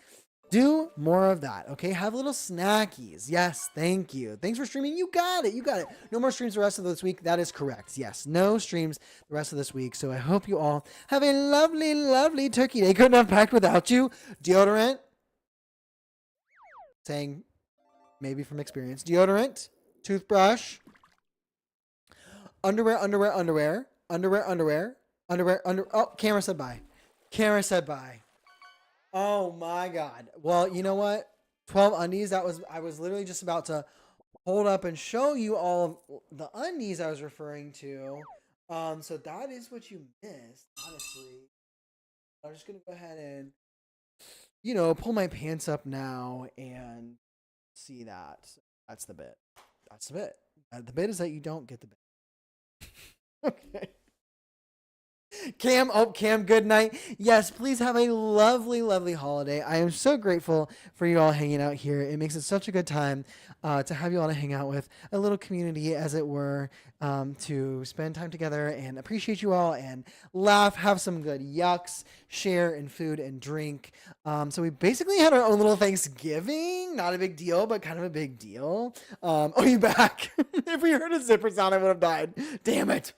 Do more of that, okay? Have little snackies. Yes, thank you. Thanks for streaming. You got it. No more streams the rest of this week. That is correct. Yes, no streams the rest of this week. So I hope you all have a lovely, lovely turkey day. Couldn't have packed without you. Deodorant. Saying maybe from experience. Deodorant. Toothbrush. Underwear. Oh, camera said bye. Oh my God. Well, you know what? 12 undies. I was literally just about to hold up and show you all of the undies I was referring to. So that is what you missed, honestly. I'm just gonna go ahead and, pull my pants up now and see that. That's the bit. The bit is that you don't get the bit. Okay. Cam, good night. Yes, please have a lovely, lovely holiday. I am so grateful for you all hanging out here. It makes it such a good time to have you all to hang out with, a little community, as it were, to spend time together and appreciate you all and laugh, have some good yucks, share in food and drink. So we basically had our own little Thanksgiving. Not a big deal, but kind of a big deal. Oh, you back? If we heard a zipper sound, I would have died. Damn it.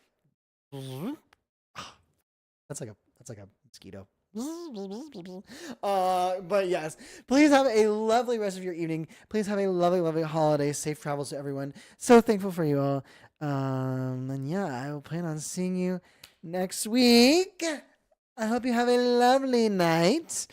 That's like a mosquito. But yes, please have a lovely rest of your evening. Please have a lovely, lovely holiday. Safe travels to everyone. So thankful for you all. And yeah, I will plan on seeing you next week. I hope you have a lovely night.